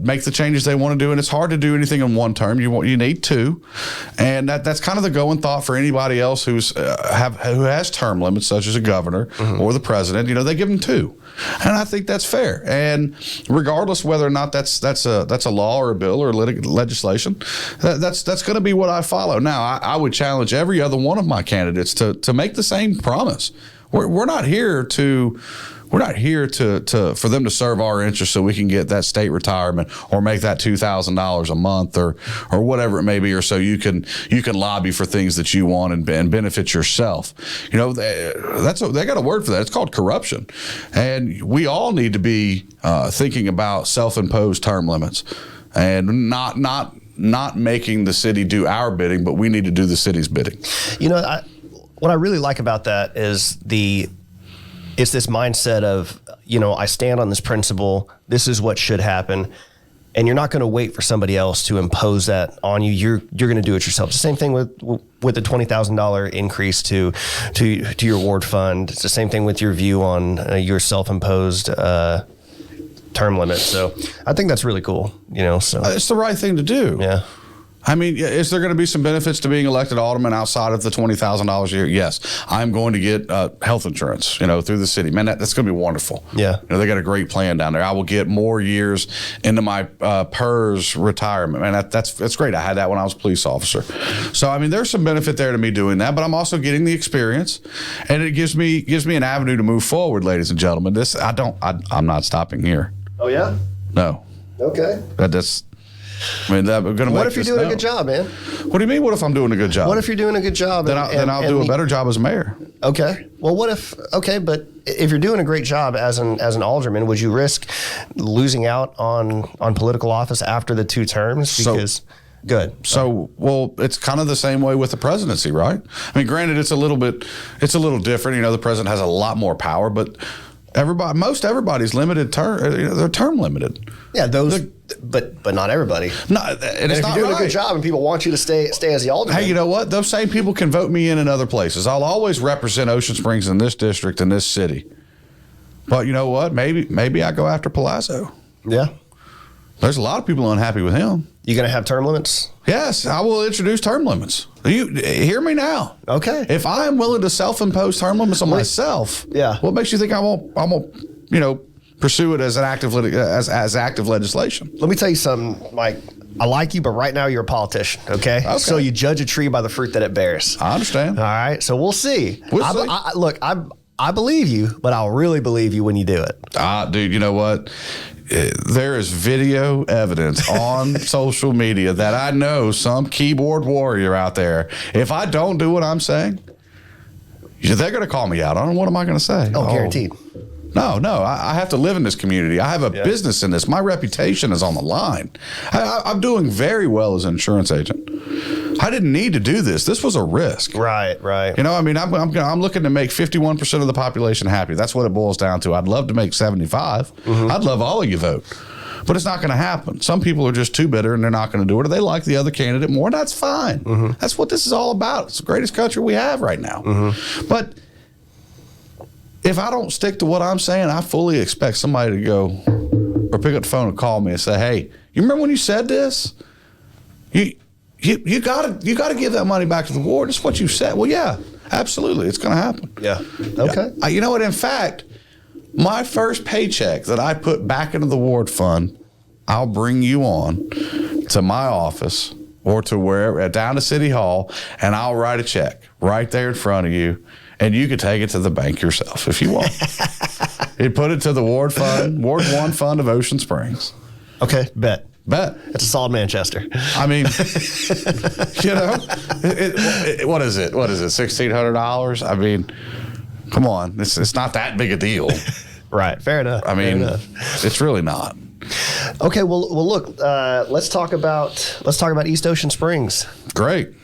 make the changes they want to do, and it's hard to do anything in 1 term. You need 2, and that's kind of the going thought for anybody else who has term limits, such as a governor or the president. You know, they give them 2. And I think that's fair. And regardless whether or not that's a law or a bill or legislation, that's going to be what I follow. Now, I would challenge every other one of my candidates to make the same promise. We're not here to for them to serve our interests so we can get that state retirement or make that $2,000 a month or whatever it may be, or so you can lobby for things that you want and benefit yourself. You know, they got a word for that. It's called corruption, and we all need to be thinking about self-imposed term limits and not making the city do our bidding, but we need to do the city's bidding. You know, what I really like about that is it's this mindset of, you know, I stand on this principle, this is what should happen, and you're not going to wait for somebody else to impose that on you. You're going to do it yourself. It's the same thing with the $20,000 increase to your ward fund. It's the same thing with your view on your self-imposed term limit. So I think that's really cool, you know. So it's the right thing to do. Yeah. I mean, is there going to be some benefits to being elected alderman outside of the $20,000 a year? Yes. I'm going to get health insurance, you know, through the city. Man, that's going to be wonderful. Yeah. You know, they got a great plan down there. I will get more years into my PERS retirement. Man, that's great. I had that when I was a police officer. So, I mean, there's some benefit there to me doing that, but I'm also getting the experience, and it gives me an avenue to move forward, ladies and gentlemen. I'm not stopping here. Oh, yeah? No. Okay. I mean, what if you're doing a good job, man? What do you mean, what if I'm doing a good job? What if you're doing a good job? Then I'll do a better job as mayor. Okay. Well, but if you're doing a great job as an alderman, would you risk losing out on political office after the 2 terms? Because Good. So, well, it's kind of the same way with the presidency, right? I mean, granted, it's a little different. You know, the president has a lot more power, but most everybody's limited term. They're term limited. Yeah, but not everybody. No, and if you're doing a good job and people want you to stay as the alderman. Hey, you know what? Those same people can vote me in other places. I'll always represent Ocean Springs in this district, in this city. But you know what? Maybe I go after Palazzo. Yeah. There's a lot of people unhappy with him. You going to have term limits? Yes, I will introduce term limits. You hear me now? Okay. If I am willing to self-impose term limits on myself, what makes you think I won't pursue it as an active active legislation? Let me tell you something, Mike. I like you, but right now you're a politician. Okay. So you judge a tree by the fruit that it bears. I understand. All right. So we'll see. Look, I believe you, but I'll really believe you when you do it. Dude, you know what? There is video evidence on social media that I know some keyboard warrior out there, if I don't do what I'm saying, they're going to call me out on it. What am I going to say? Oh, guaranteed. No. I have to live in this community. I have a business in this. My reputation is on the line. I'm doing very well as an insurance agent. I didn't need to do this. This was a risk. Right. You know, I mean, I'm looking to make 51% of the population happy. That's what it boils down to. I'd love to make 75. I'd love all of you vote. But it's not going to happen. Some people are just too bitter and they're not going to do it, or they like the other candidate more. That's fine. That's what this is all about. It's the greatest country we have right now. But if I don't stick to what I'm saying, I fully expect somebody to go or pick up the phone and call me and say, "Hey, you remember when you said this? You gotta give that money back to the ward. It's what you said." Well, yeah, absolutely, it's going to happen. Yeah. Okay. You know what? In fact, my first paycheck that I put back into the ward fund, I'll bring you on to my office or to wherever, down to City Hall, and I'll write a check right there in front of you. And you could take it to the bank yourself if you want. You put it to the Ward 1 fund of Ocean Springs. Okay, bet. It's a solid Manchester. I mean, you know, what is it? $1,600? I mean, come on, it's not that big a deal. Right. Fair enough. I mean, it's really not. Okay. Well, look. Let's talk about East Ocean Springs. Great.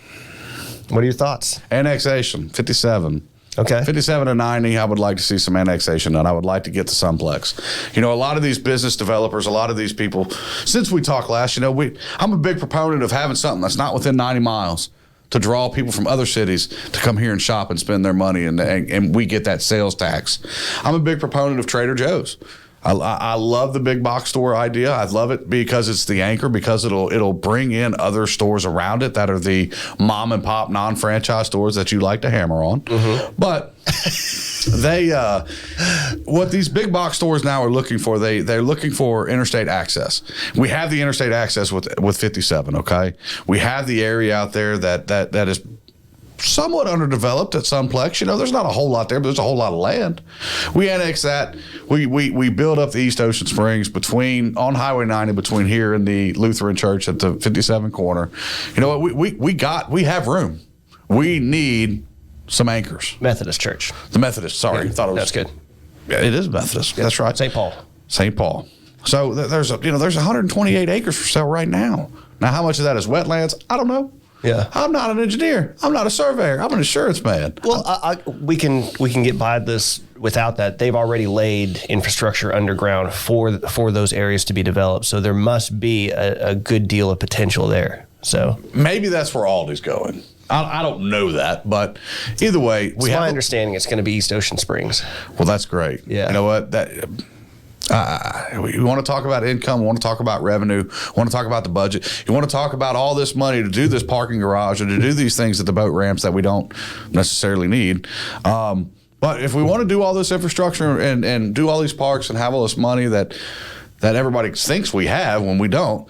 What are your thoughts? Annexation, 57. Okay. 57 to 90, I would like to see some annexation done. I would like to get to Sunplex. You know, a lot of these business developers, a lot of these people, since we talked last, you know, I'm a big proponent of having something that's not within 90 miles to draw people from other cities to come here and shop and spend their money, and we get that sales tax. I'm a big proponent of Trader Joe's. I love the big box store idea. I love it because it's the anchor, because it'll bring in other stores around it that are the mom and pop non-franchise stores that you like to hammer on. But what these big box stores now are looking for, they're looking for interstate access. We have the interstate access with 57. Okay, we have the area out there that is somewhat underdeveloped at Sunplex. You know, there's not a whole lot there, but there's a whole lot of land. We annex that. We build up the East Ocean Springs on Highway 90 between here and the Lutheran Church at the 57 corner. You know what? We have room. We need some anchors. Methodist Church. The Methodist. Sorry, thought it was. That's good. Yeah, it is Methodist. Yeah. That's right. St. Paul. So there's 128 acres for sale right now. Now, how much of that is wetlands? I don't know. Yeah, I'm not an engineer. I'm not a surveyor. I'm an insurance man. Well, we can get by this without that. They've already laid infrastructure underground for those areas to be developed. So there must be a good deal of potential there. So maybe that's where Aldi's going. I don't know that, but either way, my understanding it's going to be East Ocean Springs. Well, that's great. Yeah, you know what we want to talk about income. We want to talk about revenue. We want to talk about the budget. You want to talk about all this money to do this parking garage and to do these things at the boat ramps that we don't necessarily need. But if we want to do all this infrastructure and do all these parks and have all this money that everybody thinks we have when we don't,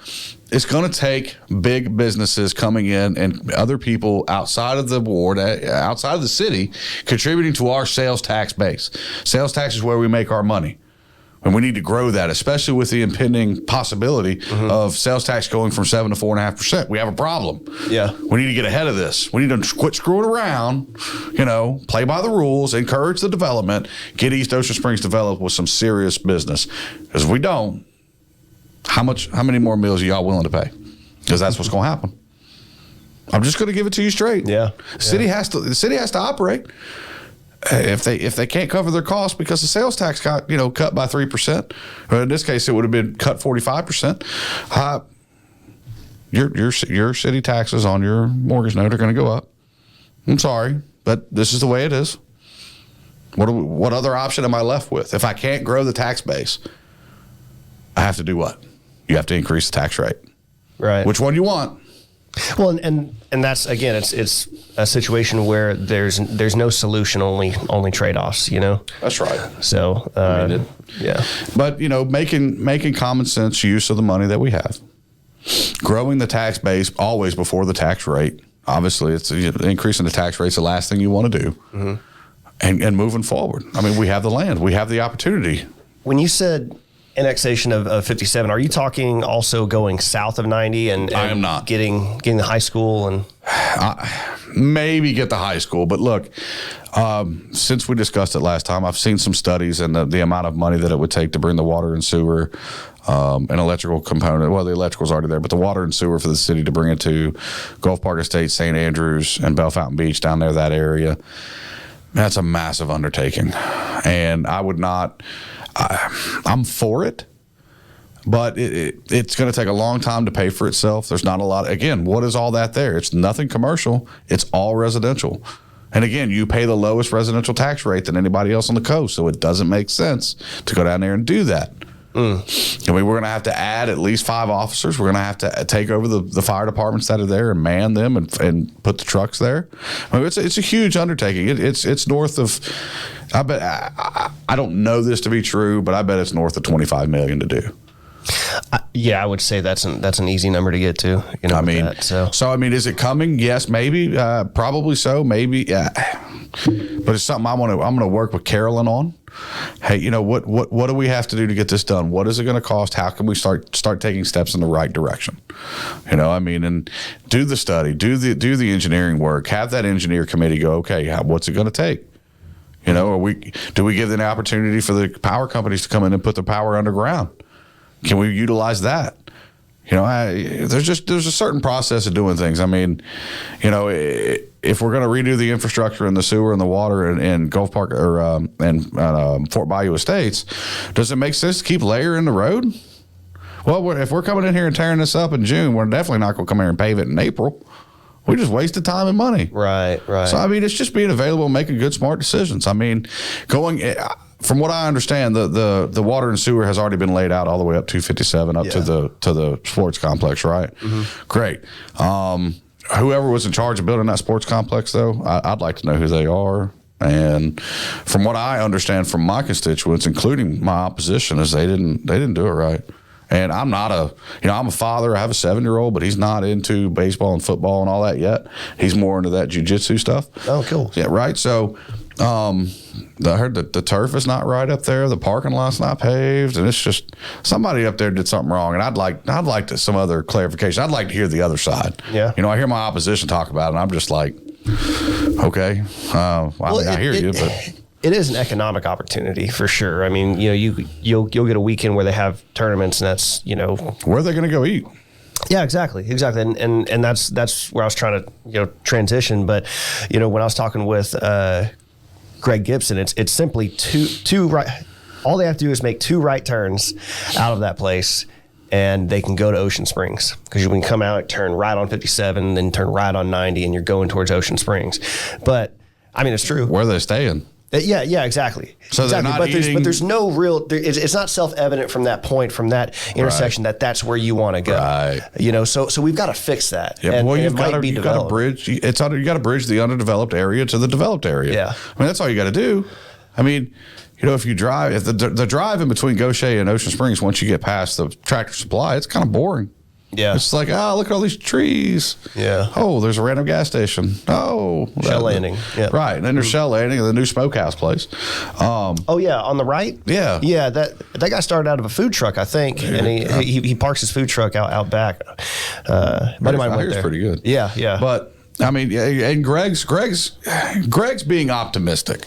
it's going to take big businesses coming in and other people outside of the ward, outside of the city, contributing to our sales tax base. Sales tax is where we make our money. And we need to grow that, especially with the impending possibility of sales tax going from 7 to 4.5%. We have a problem. Yeah. We need to get ahead of this. We need to quit screwing around, play by the rules, encourage the development, get East Ocean Springs developed with some serious business. Because if we don't, how many more meals are y'all willing to pay? because that's what's going to happen. I'm just going to give it to you straight. Yeah. The city has to operate. If they can't cover their costs because the sales tax got cut by 3%, or in this case it would have been cut 45%. Your city taxes on your mortgage note are going to go up. I'm sorry, but this is the way it is. What other option am I left with? If I can't grow the tax base, I have to do what? You have to increase the tax rate. Right. Which one you want? Well, and that's, again, it's a situation where there's no solution, only trade-offs, That's right. So, yeah. But, making common sense use of the money that we have. Growing the tax base always before the tax rate. Obviously, it's increasing the tax rate's the last thing you want to do. Mm-hmm. And moving forward. I mean, we have the land. We have the opportunity. When you said annexation of 57, are you talking also going south of 90 and I am not getting the high school and maybe get the high school, but look, since we discussed it last time, I've seen some studies and the amount of money that it would take to bring the water and sewer, an electrical component. Well, the electrical's already there, but the water and sewer for the city to bring it to Gulf Park Estate, St. Andrews, and Bell Fountain Beach down there, that area. That's a massive undertaking, and I would not. I'm for it, but it's going to take a long time to pay for itself. There's not a lot. Again, what is all that there? It's nothing commercial. It's all residential. And again, you pay the lowest residential tax rate than anybody else on the coast, so it doesn't make sense to go down there and do that. I mean, we're going to have to add at least 5 officers. We're going to have to take over the fire departments that are there and man them and put the trucks there. I mean, it's a huge undertaking. It's north of, I bet, I don't know this to be true, but I bet it's north of $25 million to do. Yeah, I would say that's an easy number to get to. I mean, so I mean, is it coming? Yes, maybe, probably so, maybe. But it's something I'm going to work with Carolyn on. Hey, what do we have to do to get this done? What is it going to cost? How can we start taking steps in the right direction? I mean, and do the study, do the engineering work, have that engineer committee go, okay, what's it going to take? Do we give them the opportunity for the power companies to come in and put the power underground? Can we utilize that? There's a certain process of doing things. I mean, if we're going to redo the infrastructure and the sewer and the water in Gulf Park or Fort Bayou Estates, does it make sense to keep layering the road? Well, if we're coming in here and tearing this up in June, we're definitely not going to come here and pave it in April. We just wasted time and money. Right. So, I mean, it's just being available and making good, smart decisions. I mean, from what I understand, the water and sewer has already been laid out all the way up 257 up to the sports complex, right? Mm-hmm. Great. Whoever was in charge of building that sports complex, though, I'd like to know who they are. And from what I understand from my constituents, including my opposition, is they didn't do it right. And I'm not I'm a father. I have a 7-year-old, but he's not into baseball and football and all that yet. He's more into that jiu-jitsu stuff. Oh, cool. Yeah, right. So I heard that the turf is not right up there. The parking lot's not paved, and it's just somebody up there did something wrong. And I'd like some other clarification. I'd like to hear the other side. Yeah. I hear my opposition talk about it, and I'm just like, okay. I hear you, but. It is an economic opportunity for sure. I mean, you'll get a weekend where they have tournaments, and that's where are they going to go eat? Yeah, exactly, and that's where I was trying to transition. But when I was talking with Greg Gibson, it's simply two right. All they have to do is make 2 right turns out of that place, and they can go to Ocean Springs, because you can come out, turn right on 57, then turn right on 90, and you're going towards Ocean Springs. But I mean, it's true. Where are they staying? Yeah, exactly. So they're not eating. But there's no real. It's not self-evident from that point, from that intersection, that's where you want to go. Right. So we've got to fix that. Yeah. Well, you've got to bridge. You got to bridge the underdeveloped area to the developed area. Yeah. I mean, that's all you got to do. I mean, if you drive, if the drive in between Gaucher and Ocean Springs, once you get past the Tractor Supply, it's kind of boring. Yeah. It's like, look at all these trees. Yeah. Oh, there's a random gas station. Oh. Shell Landing. Yeah. Right. And then there's Shell Landing and the new smokehouse place. Oh, yeah. On the right? Yeah. Yeah. That guy started out of a food truck, I think. And he parks his food truck out back. Here's pretty good. Yeah. But, I mean, and Greg's being optimistic.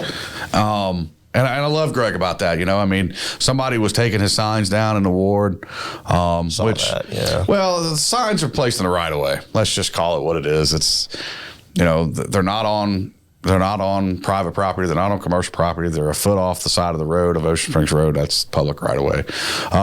And I love Greg about that. You know, I mean, somebody was taking his signs down in the ward, well, the signs are placed in the right of way. Let's just call it what it is. It's, you know, they're not on private property. They're not on commercial property. They're a foot off the side of the road of Ocean Springs Road. That's public right of way.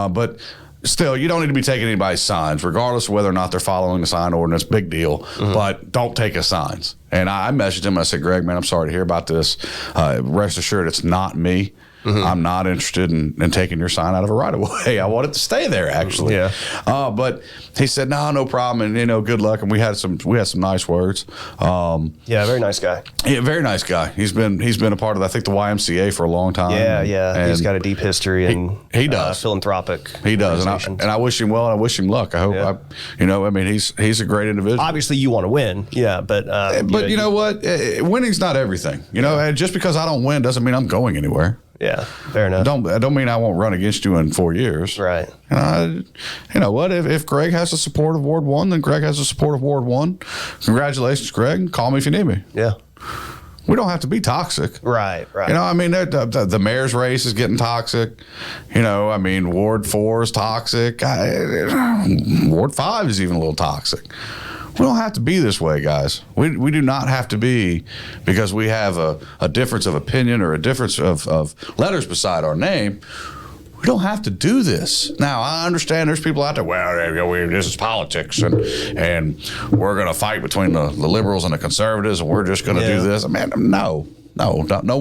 But still, you don't need to be taking anybody's signs, regardless of whether or not they're following the sign ordinance. Big deal. But don't take his signs. And I messaged him. I said, Greg, man, I'm sorry to hear about this. Rest assured, it's not me. I'm not interested in taking your sign out of a right of way. I want it to stay there, actually. Yeah. But he said, no problem, and, you know, good luck. And we had some nice words. Very nice guy. Yeah, very nice guy. He's been a part of, I think, the YMCA for a long time. Yeah. And he's got a deep history and he does philanthropic. He does, and I wish him well, and I wish him luck. I hope. I mean, he's a great individual. Obviously, you want to win. Yeah, but you know what? Winning's not everything. You know, and just because I don't win doesn't mean I'm going anywhere. Yeah, fair enough. Don't mean I won't run against you in 4 years. Right. You know what? If Greg has the support of Ward 1, then Greg has the support of Ward 1. Congratulations, Greg. Call me if you need me. Yeah. We don't have to be toxic. Right. You know, I mean, the mayor's race is getting toxic. You know, I mean, Ward 4 is toxic. Ward 5 is even a little toxic. We don't have to be this way, guys. We do not have to be, because we have a difference of opinion or a difference of letters beside our name. We don't have to do this. Now, I understand there's people out there, well, this is politics, and we're going to fight between the liberals and the conservatives, and we're just going to do this. Man, no, we're not. No,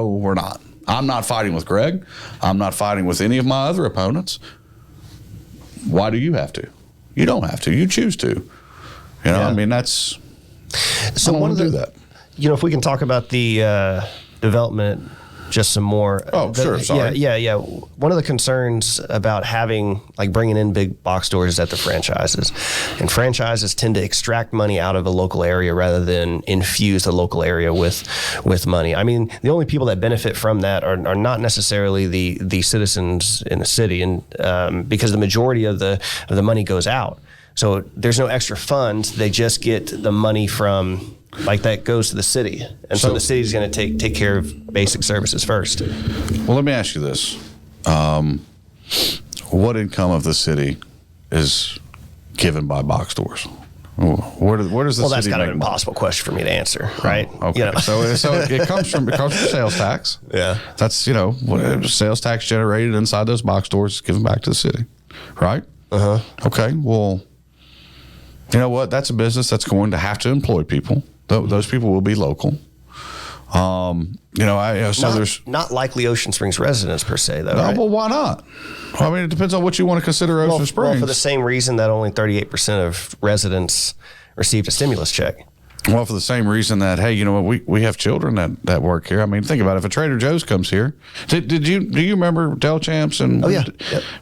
we're not. I'm not fighting with Greg. I'm not fighting with any of my other opponents. Why do you have to? You don't have to. You choose to. You know, I mean, that's. So I don't do that. You know, if we can talk about the development just some more. Oh, sure. Sorry. Yeah. One of the concerns about bringing in big box stores is at the franchises. And franchises tend to extract money out of a local area rather than infuse the local area with money. I mean, the only people that benefit from that are not necessarily the citizens in the city, and because the majority of the money goes out. So there's no extra funds. They just get the money from, that goes to the city. And so the city's going to take care of basic services first. Well, let me ask you this. What income of the city is given by box stores? Where does the city that's kind of an money? impossible question for me to answer, right? Okay. You know. So it comes from sales tax. Yeah. That's, sales tax generated inside those box stores is given back to the city, right? Okay. Well, you know what? That's a business that's going to have to employ people. Those people will be local. There's not likely Ocean Springs residents per se, though. No, right? well, why not? I mean, it depends on what you want to consider Ocean Springs. Well, for the same reason that only 38% of residents received a stimulus check. Well, for the same reason that, hey, you know what, we have children that work here. I mean, think about it. If a Trader Joe's comes here, do you remember Del Champs? And, oh, yeah.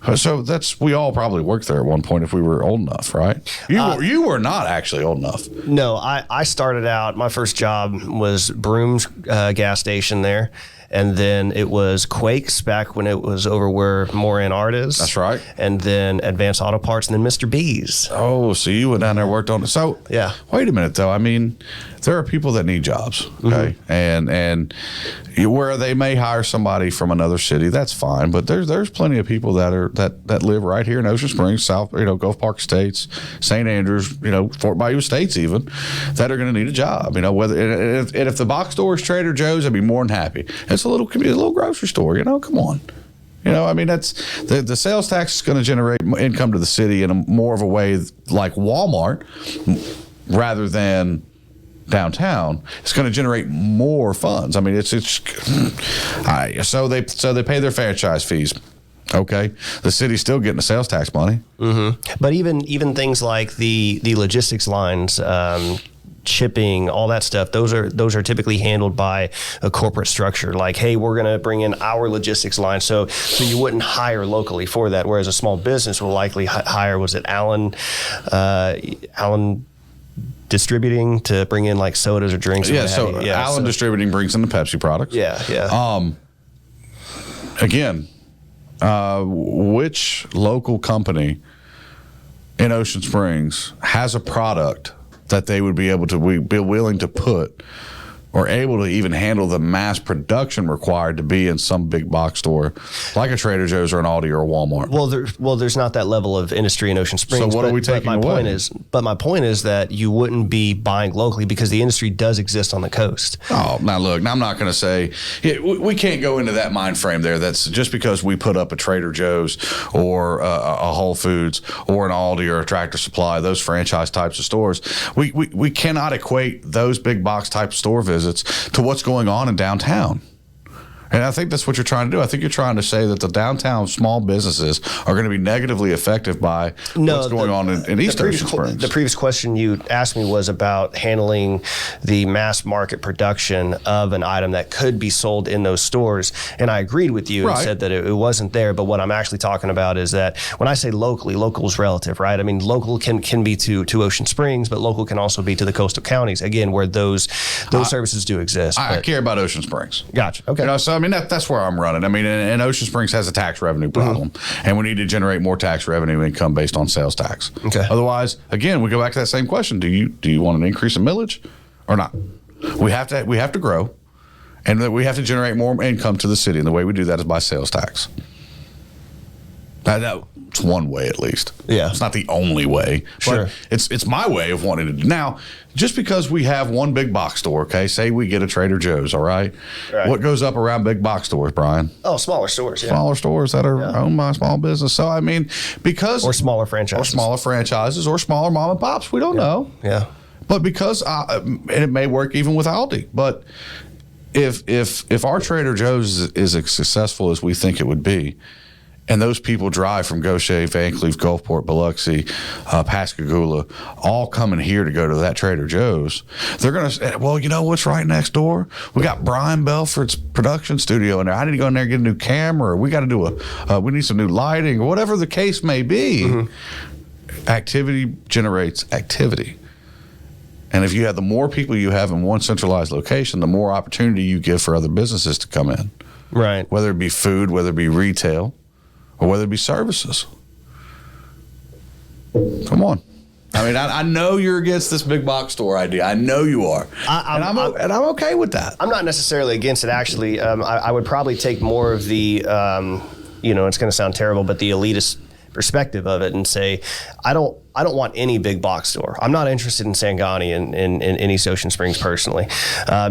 Yep. So we all probably worked there at one point if we were old enough, right? You were not actually old enough. No, I started out, my first job was Broom's gas station there. And then it was Quakes back when it was over where Moran Art is. That's right. And then Advanced Auto Parts, and then Mr. B's. Oh, so you went down there and worked on it. So, yeah. Wait a minute, though. I mean, there are people that need jobs, okay? And where they may hire somebody from another city, that's fine. But there's plenty of people that live right here in Ocean Springs, South, Gulf Park Estates, St. Andrews, Fort Bayou Estates even, that are going to need a job. If the box store is Trader Joe's, I'd be more than happy. It's a little grocery store, come on. That's the sales tax is going to generate income to the city in more of a way like Walmart rather than downtown. It's going to generate more funds. I mean, so they pay their franchise fees. Okay, the city's still getting the sales tax money. But even things like the logistics lines. Shipping, all that stuff, those are typically handled by a corporate structure. Like, hey, we're going to bring in our logistics line, so you wouldn't hire locally for that. Whereas a small business will likely hire, was it Allen Distributing to bring in like sodas or drinks? Allen Distributing brings in the Pepsi products. Yeah. Again, which local company in Ocean Springs has a product that they would be able to be willing to put or able to even handle the mass production required to be in some big box store like a Trader Joe's or an Aldi or a Walmart. There's not that level of industry in Ocean Springs. So what are we taking away? My point is that you wouldn't be buying locally because the industry does exist on the coast. Oh, now look, now I'm not going to say we can't go into that mind frame there. That's just because we put up a Trader Joe's or a Whole Foods or an Aldi or a Tractor Supply, those franchise types of stores. We cannot equate those big box type store visits to what's going on in downtown. And I think that's what you're trying to do. I think you're trying to say that the downtown small businesses are going to be negatively affected by what's going on in East Ocean Springs. The previous question you asked me was about handling the mass market production of an item that could be sold in those stores. And I agreed with you and said that it wasn't there. But what I'm actually talking about is that when I say locally, local is relative, right? I mean, local can be to Ocean Springs, but local can also be to the coastal counties, again, where those services do exist. I care about Ocean Springs. Gotcha. Okay. So I mean, that's where I'm running. I mean, and Ocean Springs has a tax revenue problem, and we need to generate more tax revenue income based on sales tax. Okay. Otherwise, again, we go back to that same question: Do you want an increase in millage or not? We have to grow, and we have to generate more income to the city, and the way we do that is by sales tax. That's one way, at least. Yeah, it's not the only way. Sure, but it's my way of wanting to do. Now, just because we have one big box store, okay, say we get a Trader Joe's, all right? What goes up around big box stores, Brian? Oh, smaller stores, yeah. Smaller stores that are owned by small business. So, I mean, or smaller franchises. Or smaller mom and pops. We don't know. Yeah. But because, and it may work even with Aldi, but if our Trader Joe's is as successful as we think it would be, and those people drive from Goshen, Vancouver, Gulfport, Biloxi, Pascagoula, all coming here to go to that Trader Joe's. They're going to say, well, you know what's right next door? We got Brian Belford's production studio in there. I need to go in there and get a new camera. Or we got to do we need some new lighting, or whatever the case may be. Mm-hmm. Activity generates activity. And if you have the more people you have in one centralized location, the more opportunity you give for other businesses to come in. Right. Whether it be food, whether it be retail, or whether it be services. Come on. I mean, I know you're against this big box store idea. I know you are. And I'm okay with that. I'm not necessarily against it, actually. I would probably take more of the, it's going to sound terrible, but the elitist perspective of it and say, I don't want any big box store. I'm not interested in Sangani in East Ocean Springs personally,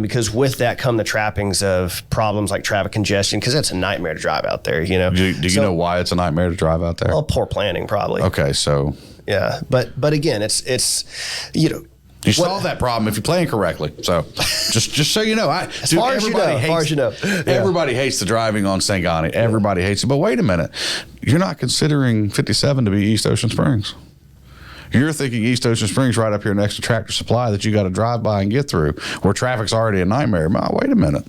because with that come the trappings of problems like traffic congestion, because that's a nightmare to drive out there. You know. Do you know why it's a nightmare to drive out there? Well, poor planning probably. Okay, so yeah, but again, it's you solve that problem if you plan correctly. So just so you know, everybody hates the driving on Sangani. Everybody hates it. But wait a minute, you're not considering 57 to be East Ocean Springs. You're thinking East Ocean Springs right up here next to Tractor Supply that you got to drive by and get through, where traffic's already a nightmare. Wait a minute.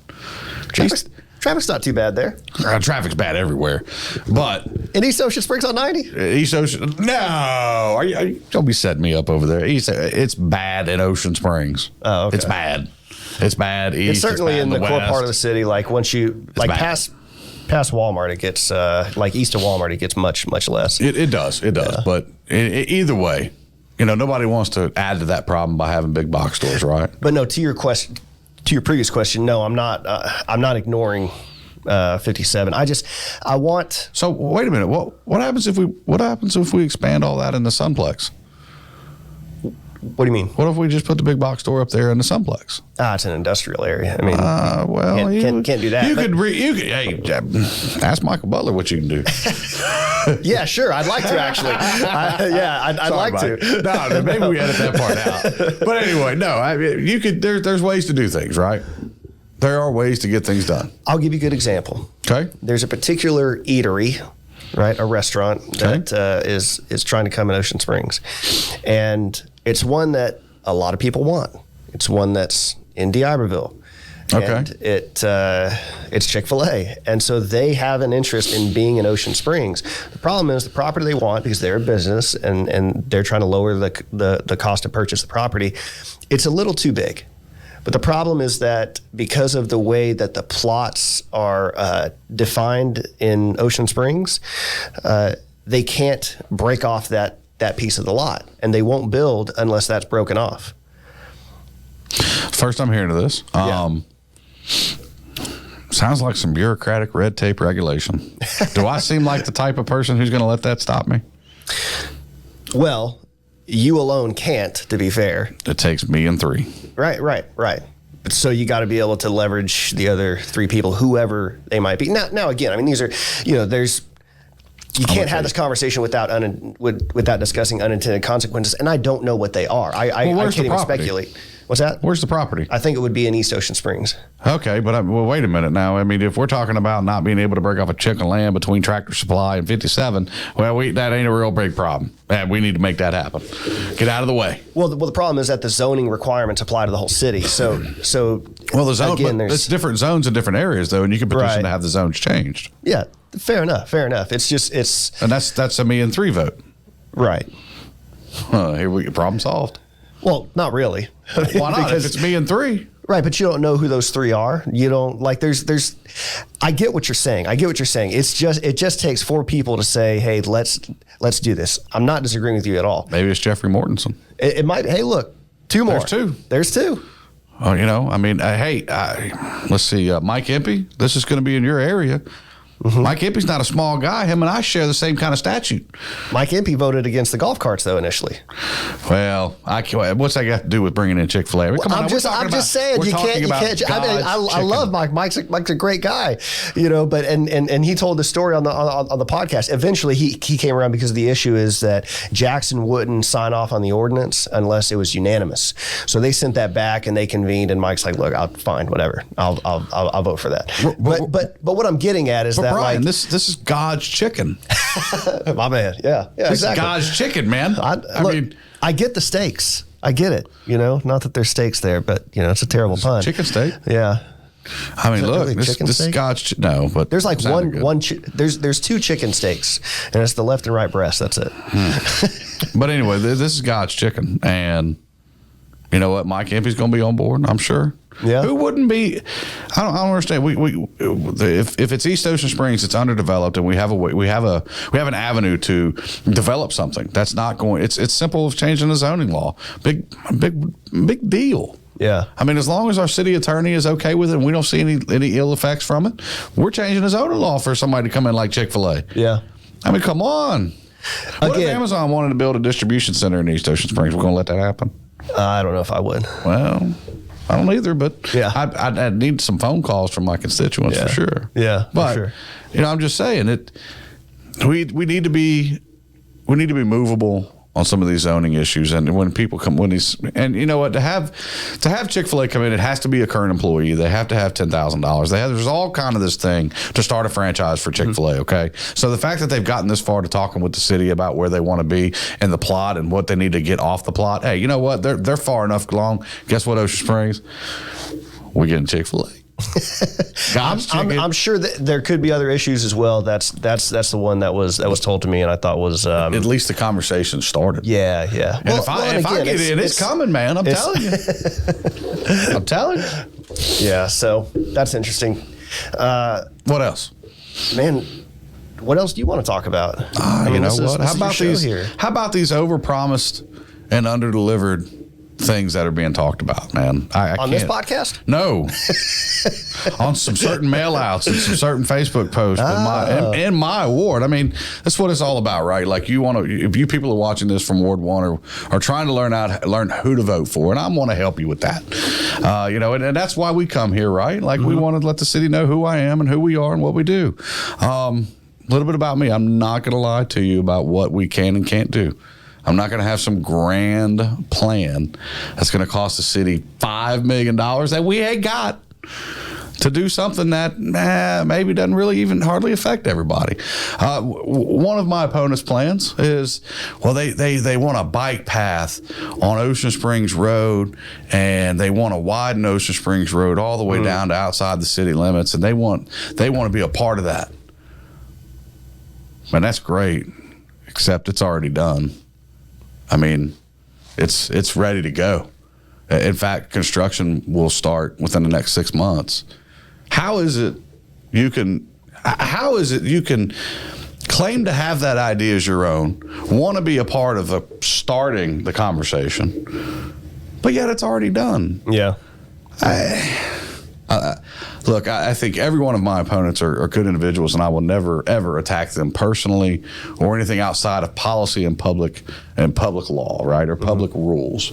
Traffic's not too bad there. Traffic's bad everywhere, but in East Ocean Springs on 90. East Ocean, no, don't be setting me up over there. It's bad in Ocean Springs. Oh, okay. It's bad. It's bad east. It's certainly bad in the west. core part of the city. Like once you past Walmart, it gets like east of Walmart, it gets much less. It does. Yeah. But either way, nobody wants to add to that problem by having big box stores, right? But no, to your question. To your previous question, no, I'm not ignoring 57. I want. So wait a minute. What happens if we expand all that in the Sunplex? What do you mean? What if we just put the big box store up there in the Sunplex? It's an industrial area. I mean, can't do that. Hey, ask Michael Butler what you can do. Yeah, sure. I'd like to actually. I'd like to. No, maybe we edit that part out. But anyway, no. You could. There's ways to do things, right? There are ways to get things done. I'll give you a good example. Okay. There's a particular eatery, right? A restaurant that is trying to come in Ocean Springs, and it's one that a lot of people want. It's one that's in D'Iberville. Okay. And it's Chick-fil-A. And so they have an interest in being in Ocean Springs. The problem is the property they want, because they're a business and they're trying to lower the cost to purchase the property, it's a little too big. But the problem is that because of the way that the plots are defined in Ocean Springs, they can't break off that piece of the lot, and they won't build unless that's broken off. First I'm hearing of this. Sounds like some bureaucratic red tape regulation. Do I seem like the type of person who's going to let that stop me? Well, you alone can't, to be fair. It takes me and 3. Right. So you got to be able to leverage the other 3 people, whoever they might be. Now again, I mean, these are, you can't have this conversation without discussing unintended consequences, and I don't know what they are. I can't even speculate. What's that? Where's the property? I think it would be in East Ocean Springs. Okay, but wait a minute now. I mean, if we're talking about not being able to break off a chunk of land between Tractor Supply and 57, well, that ain't a real big problem. And we need to make that happen. Get out of the way. Well, the problem is that the zoning requirements apply to the whole city. So well, the zone, again, there's different zones in different areas, though, and you can petition to have the zones changed. Yeah, fair enough. And that's a me and 3 vote. Right. Here we go. Problem solved. Well, not really. Why not? If it's me and 3. Right, but you don't know who those 3 are. You don't there's I get what you're saying. It just takes 4 people to say, "Hey, let's do this." I'm not disagreeing with you at all. Maybe it's Jeffrey Mortensen. It might. Hey, look, 2 more. There's 2. Oh, let's see, Mike Impey, this is going to be in your area. Mm-hmm. Mike Impey's not a small guy. Him and I share the same kind of statute. Mike Impey voted against the golf carts, though, initially. Well, what's that got to do with bringing in Chick-fil-A? I'm just saying you can't. I love Mike. Mike's a great guy, But and he told the story on the podcast. Eventually, he came around because the issue is that Jackson wouldn't sign off on the ordinance unless it was unanimous. So they sent that back and they convened. And Mike's like, "Look, fine, whatever. I'll vote for that." But what I'm getting at is that. Brian, this is God's chicken. My man, yeah, this exactly. is God's chicken, man. I mean, I get the steaks. I get it. Not that there's steaks there, but it's a terrible pun. Chicken steak. Yeah. I mean, look, this is God's. No, but there's like there's 2 chicken steaks, and it's the left and right breast. That's it. But anyway, this is God's chicken, and you know what? Mike Impey's going to be on board, I'm sure. Yeah. Who wouldn't be? I don't understand. If it's East Ocean Springs, it's underdeveloped, and we have an avenue to develop something. That's not going. It's simple as changing the zoning law. Big deal. Yeah. I mean, as long as our city attorney is okay with it, and we don't see any ill effects from it, we're changing the zoning law for somebody to come in like Chick-fil-A. Yeah. I mean, come on. What if Amazon wanted to build a distribution center in East Ocean Springs? We're going to let that happen? I don't know if I would. Well, I don't either, but yeah. I need some phone calls from my constituents for sure. Yeah, but for sure. I'm just saying it. We need to be movable on some of these zoning issues, and when people come, and you know what, to have Chick-fil-A come in, it has to be a current employee. They have to have $10,000. There's all kind of this thing to start a franchise for Chick-fil-A. Okay, so the fact that they've gotten this far to talking with the city about where they want to be and the plot and what they need to get off the plot. Hey, you know what? They're far enough along. Guess what, Ocean Springs? We're getting Chick-fil-A. I'm sure that there could be other issues as well. That's the one that was told to me, and I thought was at least the conversation started. Yeah. And if I get in, it's coming, man. I'm telling you. I'm telling you. Yeah. So that's interesting. What else, man? What else do you want to talk about? You know what? How about these? How about these overpromised and underdelivered things that are being talked about, man? I on can't. This podcast? No. On some certain mail outs and some certain Facebook posts and my award. I mean, that's what it's all about, right? Like if you people are watching this from Ward 1 are trying to learn who to vote for, and I want to help you with that. And that's why we come here, right? Like we want to let the city know who I am and who we are and what we do. A little bit about me. I'm not going to lie to you about what we can and can't do. I'm not going to have some grand plan that's going to cost the city $5 million that we ain't got to do something that maybe doesn't really even hardly affect everybody. One of my opponent's plans is, they want a bike path on Ocean Springs Road, and they want to widen Ocean Springs Road all the way down to outside the city limits, and they want to be a part of that. And that's great, except it's already done. I mean, it's ready to go. In fact, construction will start within the next 6 months. How is it you can claim to have that idea as your own, want to be a part of starting the conversation, but yet it's already done. Yeah. Look, I think every one of my opponents are good individuals, and I will never, ever attack them personally or anything outside of policy and public law, right, or public rules.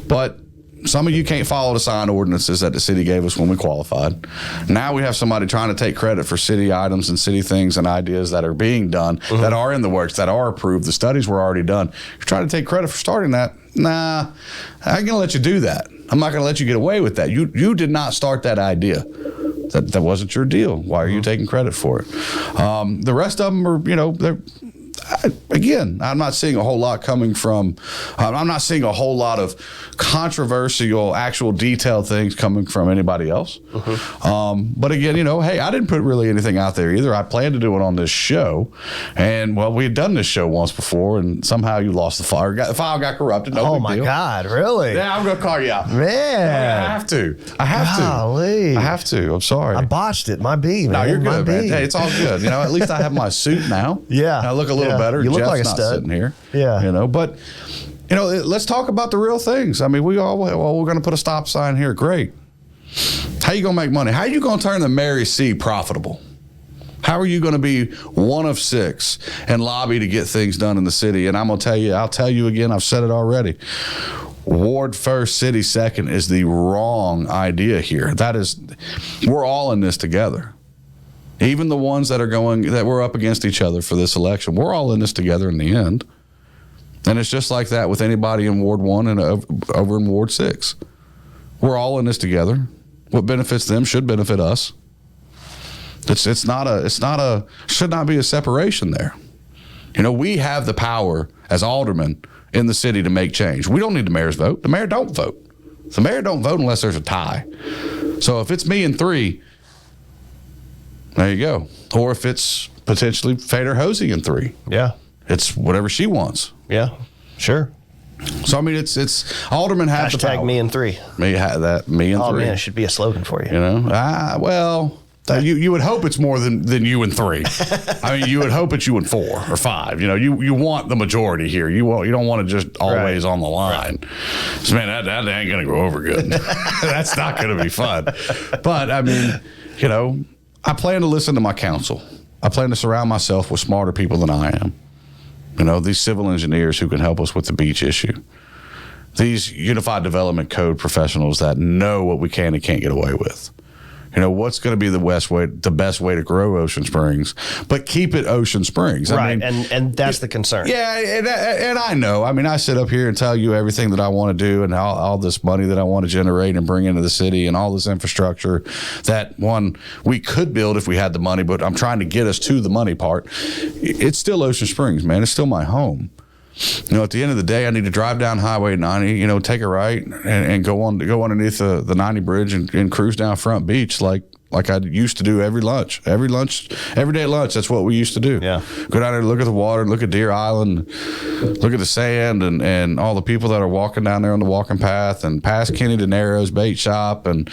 But some of you can't follow the signed ordinances that the city gave us when we qualified. Now we have somebody trying to take credit for city items and city things and ideas that are being done, that are in the works, that are approved. The studies were already done. You're trying to take credit for starting that. Nah, I ain't going to let you do that. I'm not going to let you get away with that. You did not start that idea. That wasn't your deal. Why are you taking credit for it? The rest of them are, again, I'm not seeing a whole lot coming from, I'm not seeing a whole lot of controversial, actual detailed things coming from anybody else. But again, hey, I didn't put really anything out there either. I planned to do it on this show. And, well, we had done this show once before, and somehow you lost the file. The file got corrupted. No big deal. God, really? Yeah, I'm going to call you out. Man. I have to. I have to. I'm sorry. I botched it. My B, man. No, you're good, man. B. Hey, it's all good. At least I have my suit now. Yeah. And I look a little better. You look Jeff's like a not stud. sitting here. Yeah. But, let's talk about the real things. I mean, we're going to put a stop sign here. Great. How you going to make money? How are you going to turn the Mary C profitable? How are you going to be one of 6 and lobby to get things done in the city? And I'll tell you again, I've said it already. Ward first, city second is the wrong idea here. We're all in this together. Even the ones that we're up against each other for this election, we're all in this together in the end. And it's just like that with anybody in Ward 1 and over in Ward 6. We're all in this together. What benefits them should benefit us. Should not be a separation there. We have the power as aldermen in the city to make change. We don't need the mayor's vote. The mayor don't vote. The mayor don't vote unless there's a tie. So if it's me and 3, there you go. Or if it's potentially Fader Hosey in 3. Yeah. It's whatever she wants. Yeah. Sure. So I mean, it's aldermen have the power. Hashtag me and 3. Me and 3. Oh man, it should be a slogan for you. Well, you would hope it's more than you and 3. I mean, you would hope it's you and 4 or 5. You want the majority here. You don't want to just always on the line. Right. So man, that ain't gonna go over good. That's not gonna be fun. But I mean, I plan to listen to my council. I plan to surround myself with smarter people than I am. These civil engineers who can help us with the beach issue. These Unified Development Code professionals that know what we can and can't get away with. What's going to be the best way to grow Ocean Springs, but keep it Ocean Springs. Right, and that's the concern. Yeah, and I know. I mean, I sit up here and tell you everything that I want to do and all this money that I want to generate and bring into the city and all this infrastructure that, we could build if we had the money, but I'm trying to get us to the money part. It's still Ocean Springs, man. It's still my home. At the end of the day, I need to drive down Highway 90, take a right and go underneath the 90 bridge and cruise down Front Beach like I used to do every day at lunch. That's what we used to do. Yeah. Go down there, look at the water, look at Deer Island, look at the sand and all the people that are walking down there on the walking path and past Kenny De Niro's bait shop. And,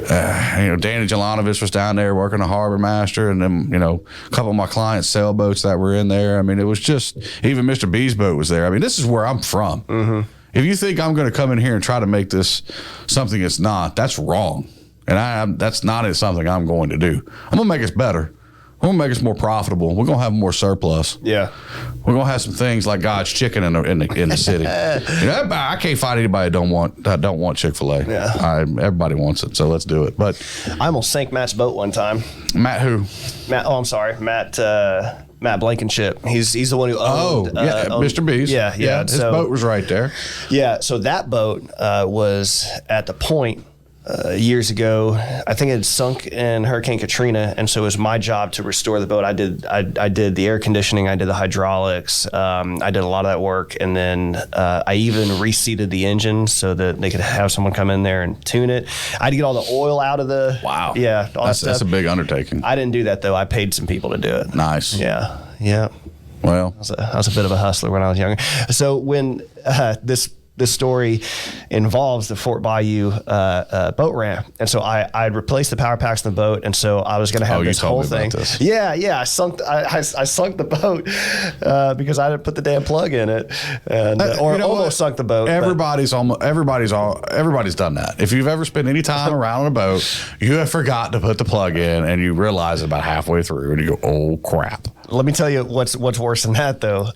Danny Jelanovich was down there working a harbor master. And then, a couple of my clients' sailboats that were in there. I mean, it was just, even Mr. B's boat was there. I mean, this is where I'm from. Mm-hmm. If you think I'm going to come in here and try to make this something it's not, that's wrong. And that's not something I'm going to do. I'm going to make us better. We're going to make us more profitable. We're going to have more surplus. Yeah. We're going to have some things like God's chicken in the city. I can't find anybody that don't want Chick-fil-A. Yeah. Everybody wants it, so let's do it. But I almost sank Matt's boat one time. Matt who? Matt. Oh, I'm sorry, Matt. Matt Blankenship. He's the one who owned. Mr. B's. Yeah. His boat was right there. Yeah. So that boat was at the point. Years ago, I think it had sunk in Hurricane Katrina, and so it was my job to restore the boat. I did the air conditioning, I did the hydraulics, I did a lot of that work, and then I even reseated the engine so that they could have someone come in there and tune it. I had to get all the oil out of the yeah. That's a big undertaking. I didn't do that though. I paid some people to do it. Nice. Yeah. Well, I was a bit of a hustler when I was younger. So when this this story involves the Fort Bayou boat ramp, and so I'd replaced the power packs in the boat, and so I was going to have this whole thing. Yeah, I sunk the boat because I didn't put the damn plug in it, and almost sunk the boat. Everybody's done that. If you've ever spent any time around on a boat, you have forgot to put the plug in, and you realize it about halfway through, and you go, "Oh crap!" Let me tell you what's worse than that, though.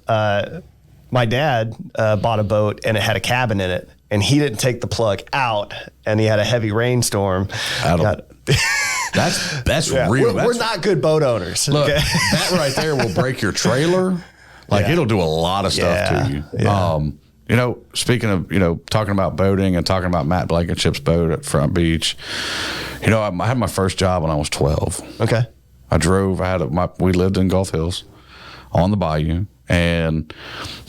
My dad bought a boat and it had a cabin in it, and he didn't take the plug out, and he had a heavy rainstorm. That's real. We're not good boat owners. Look, that right there will break your trailer. It'll do a lot of stuff to you. Yeah. Speaking of, talking about boating and talking about Matt Blankenship's boat at Front Beach, I had my first job when I was 12. Okay. I drove. We lived in Gulf Hills on the bayou. And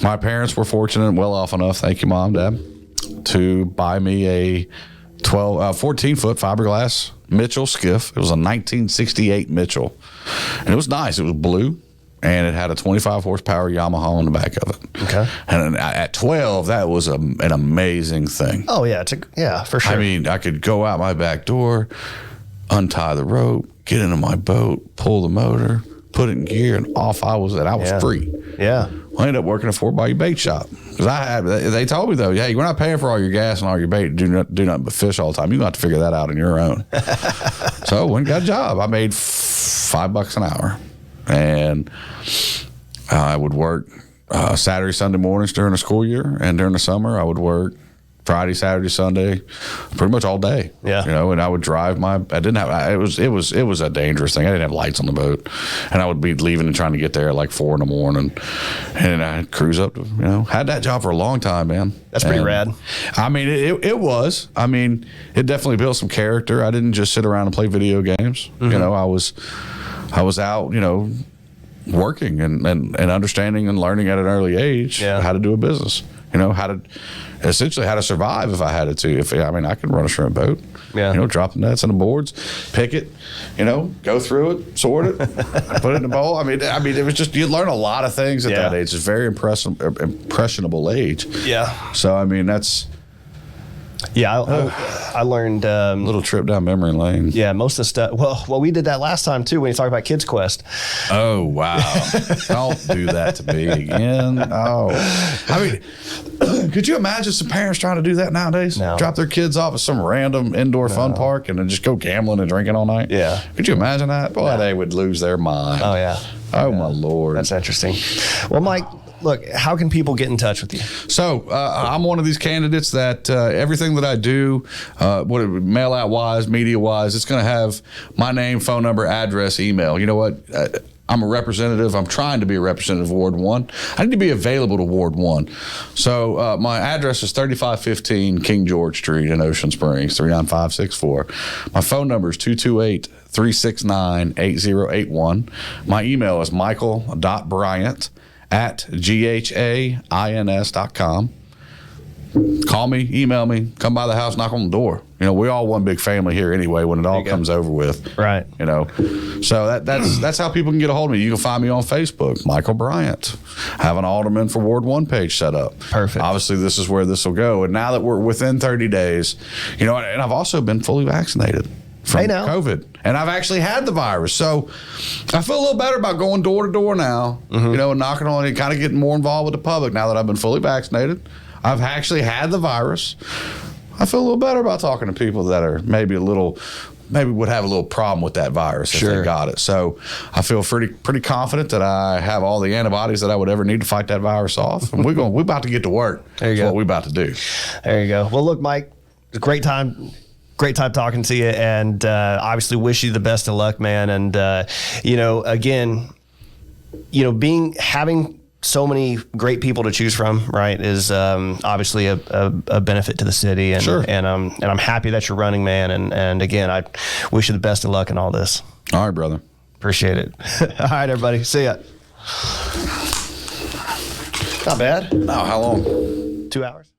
my parents were fortunate and well off enough, thank you, Mom, Dad, to buy me a 14-foot fiberglass Mitchell skiff. It was a 1968 Mitchell. And it was nice. It was blue, and it had a 25 horsepower Yamaha on the back of it. Okay. And at 12, that was an amazing thing. Oh, yeah. For sure. I mean, I could go out my back door, untie the rope, get into my boat, pull the motor, put it in gear, and off I was. And I was free. Yeah. I ended up working at Fort Bayou Bait Shop because they told me though, hey, we're not paying for all your gas and all your bait. Do nothing but fish all the time. You're going to have to figure that out on your own. So I went and got a job. I made $5 an hour, and I would work Saturday, Sunday mornings during the school year, and during the summer I would work Friday, Saturday, Sunday, pretty much all day. Yeah. And I would drive it was a dangerous thing. I didn't have lights on the boat, and I would be leaving and trying to get there at like 4 a.m, and I'd cruise up to, had that job for a long time, man. That's pretty rad. I mean, it was. I mean, it definitely built some character. I didn't just sit around and play video games. Mm-hmm. I was out, working and understanding and learning at an early age how to do a business. How to survive if I had to. I could run a shrimp boat. Yeah. Drop the nets and the boards, pick it, go through it, sort it, put it in a bowl. I mean, it was just, you learn a lot of things at that age. It's a very impressionable age. Yeah. So, that's. Yeah, I learned a little trip down memory lane. Yeah, most of the stuff. Well, we did that last time too when you talked about Kids Quest. Oh wow! Don't do that to me again. Oh, could you imagine some parents trying to do that nowadays? No. Drop their kids off at some random indoor fun park and then just go gambling and drinking all night. Yeah. Could you imagine that? Boy, they would lose their mind. Oh yeah. Oh my Lord. That's interesting. Well, Mike. Look, how can people get in touch with you? So I'm one of these candidates that everything that I do, mail out wise, media wise, it's going to have my name, phone number, address, email. You know what? I'm a representative. I'm trying to be a representative of Ward 1. I need to be available to Ward 1. So my address is 3515 King George Street in Ocean Springs, 39564. My phone number is 228-369-8081. My email is michael.bryant@ghains.com. Call me, email me, come by the house, knock on the door. We all one big family here anyway when it all comes over with. Right. So that's how people can get a hold of me. You can find me on Facebook, Michael Bryant. I have an Alderman for Ward 1 page set up. Perfect. Obviously, this is where this will go. And now that we're within 30 days, and I've also been fully vaccinated from COVID. And I've actually had the virus. So I feel a little better about going door to door now, and knocking on it, kind of getting more involved with the public now that I've been fully vaccinated. I've actually had the virus. I feel a little better about talking to people that are maybe would have a little problem with that virus if they got it. So I feel pretty confident that I have all the antibodies that I would ever need to fight that virus off. And we're about to get to work. There you go. That's what we're about to do. There you go. Well, look, Mike, it's a great time. Great time talking to you, and obviously wish you the best of luck, man. And having so many great people to choose from, right, is obviously a benefit to the city. And and I'm happy that you're running, man. And again, I wish you the best of luck in all this. All right, brother. Appreciate it. All right, everybody. See ya. Not bad. No, how long? 2 hours.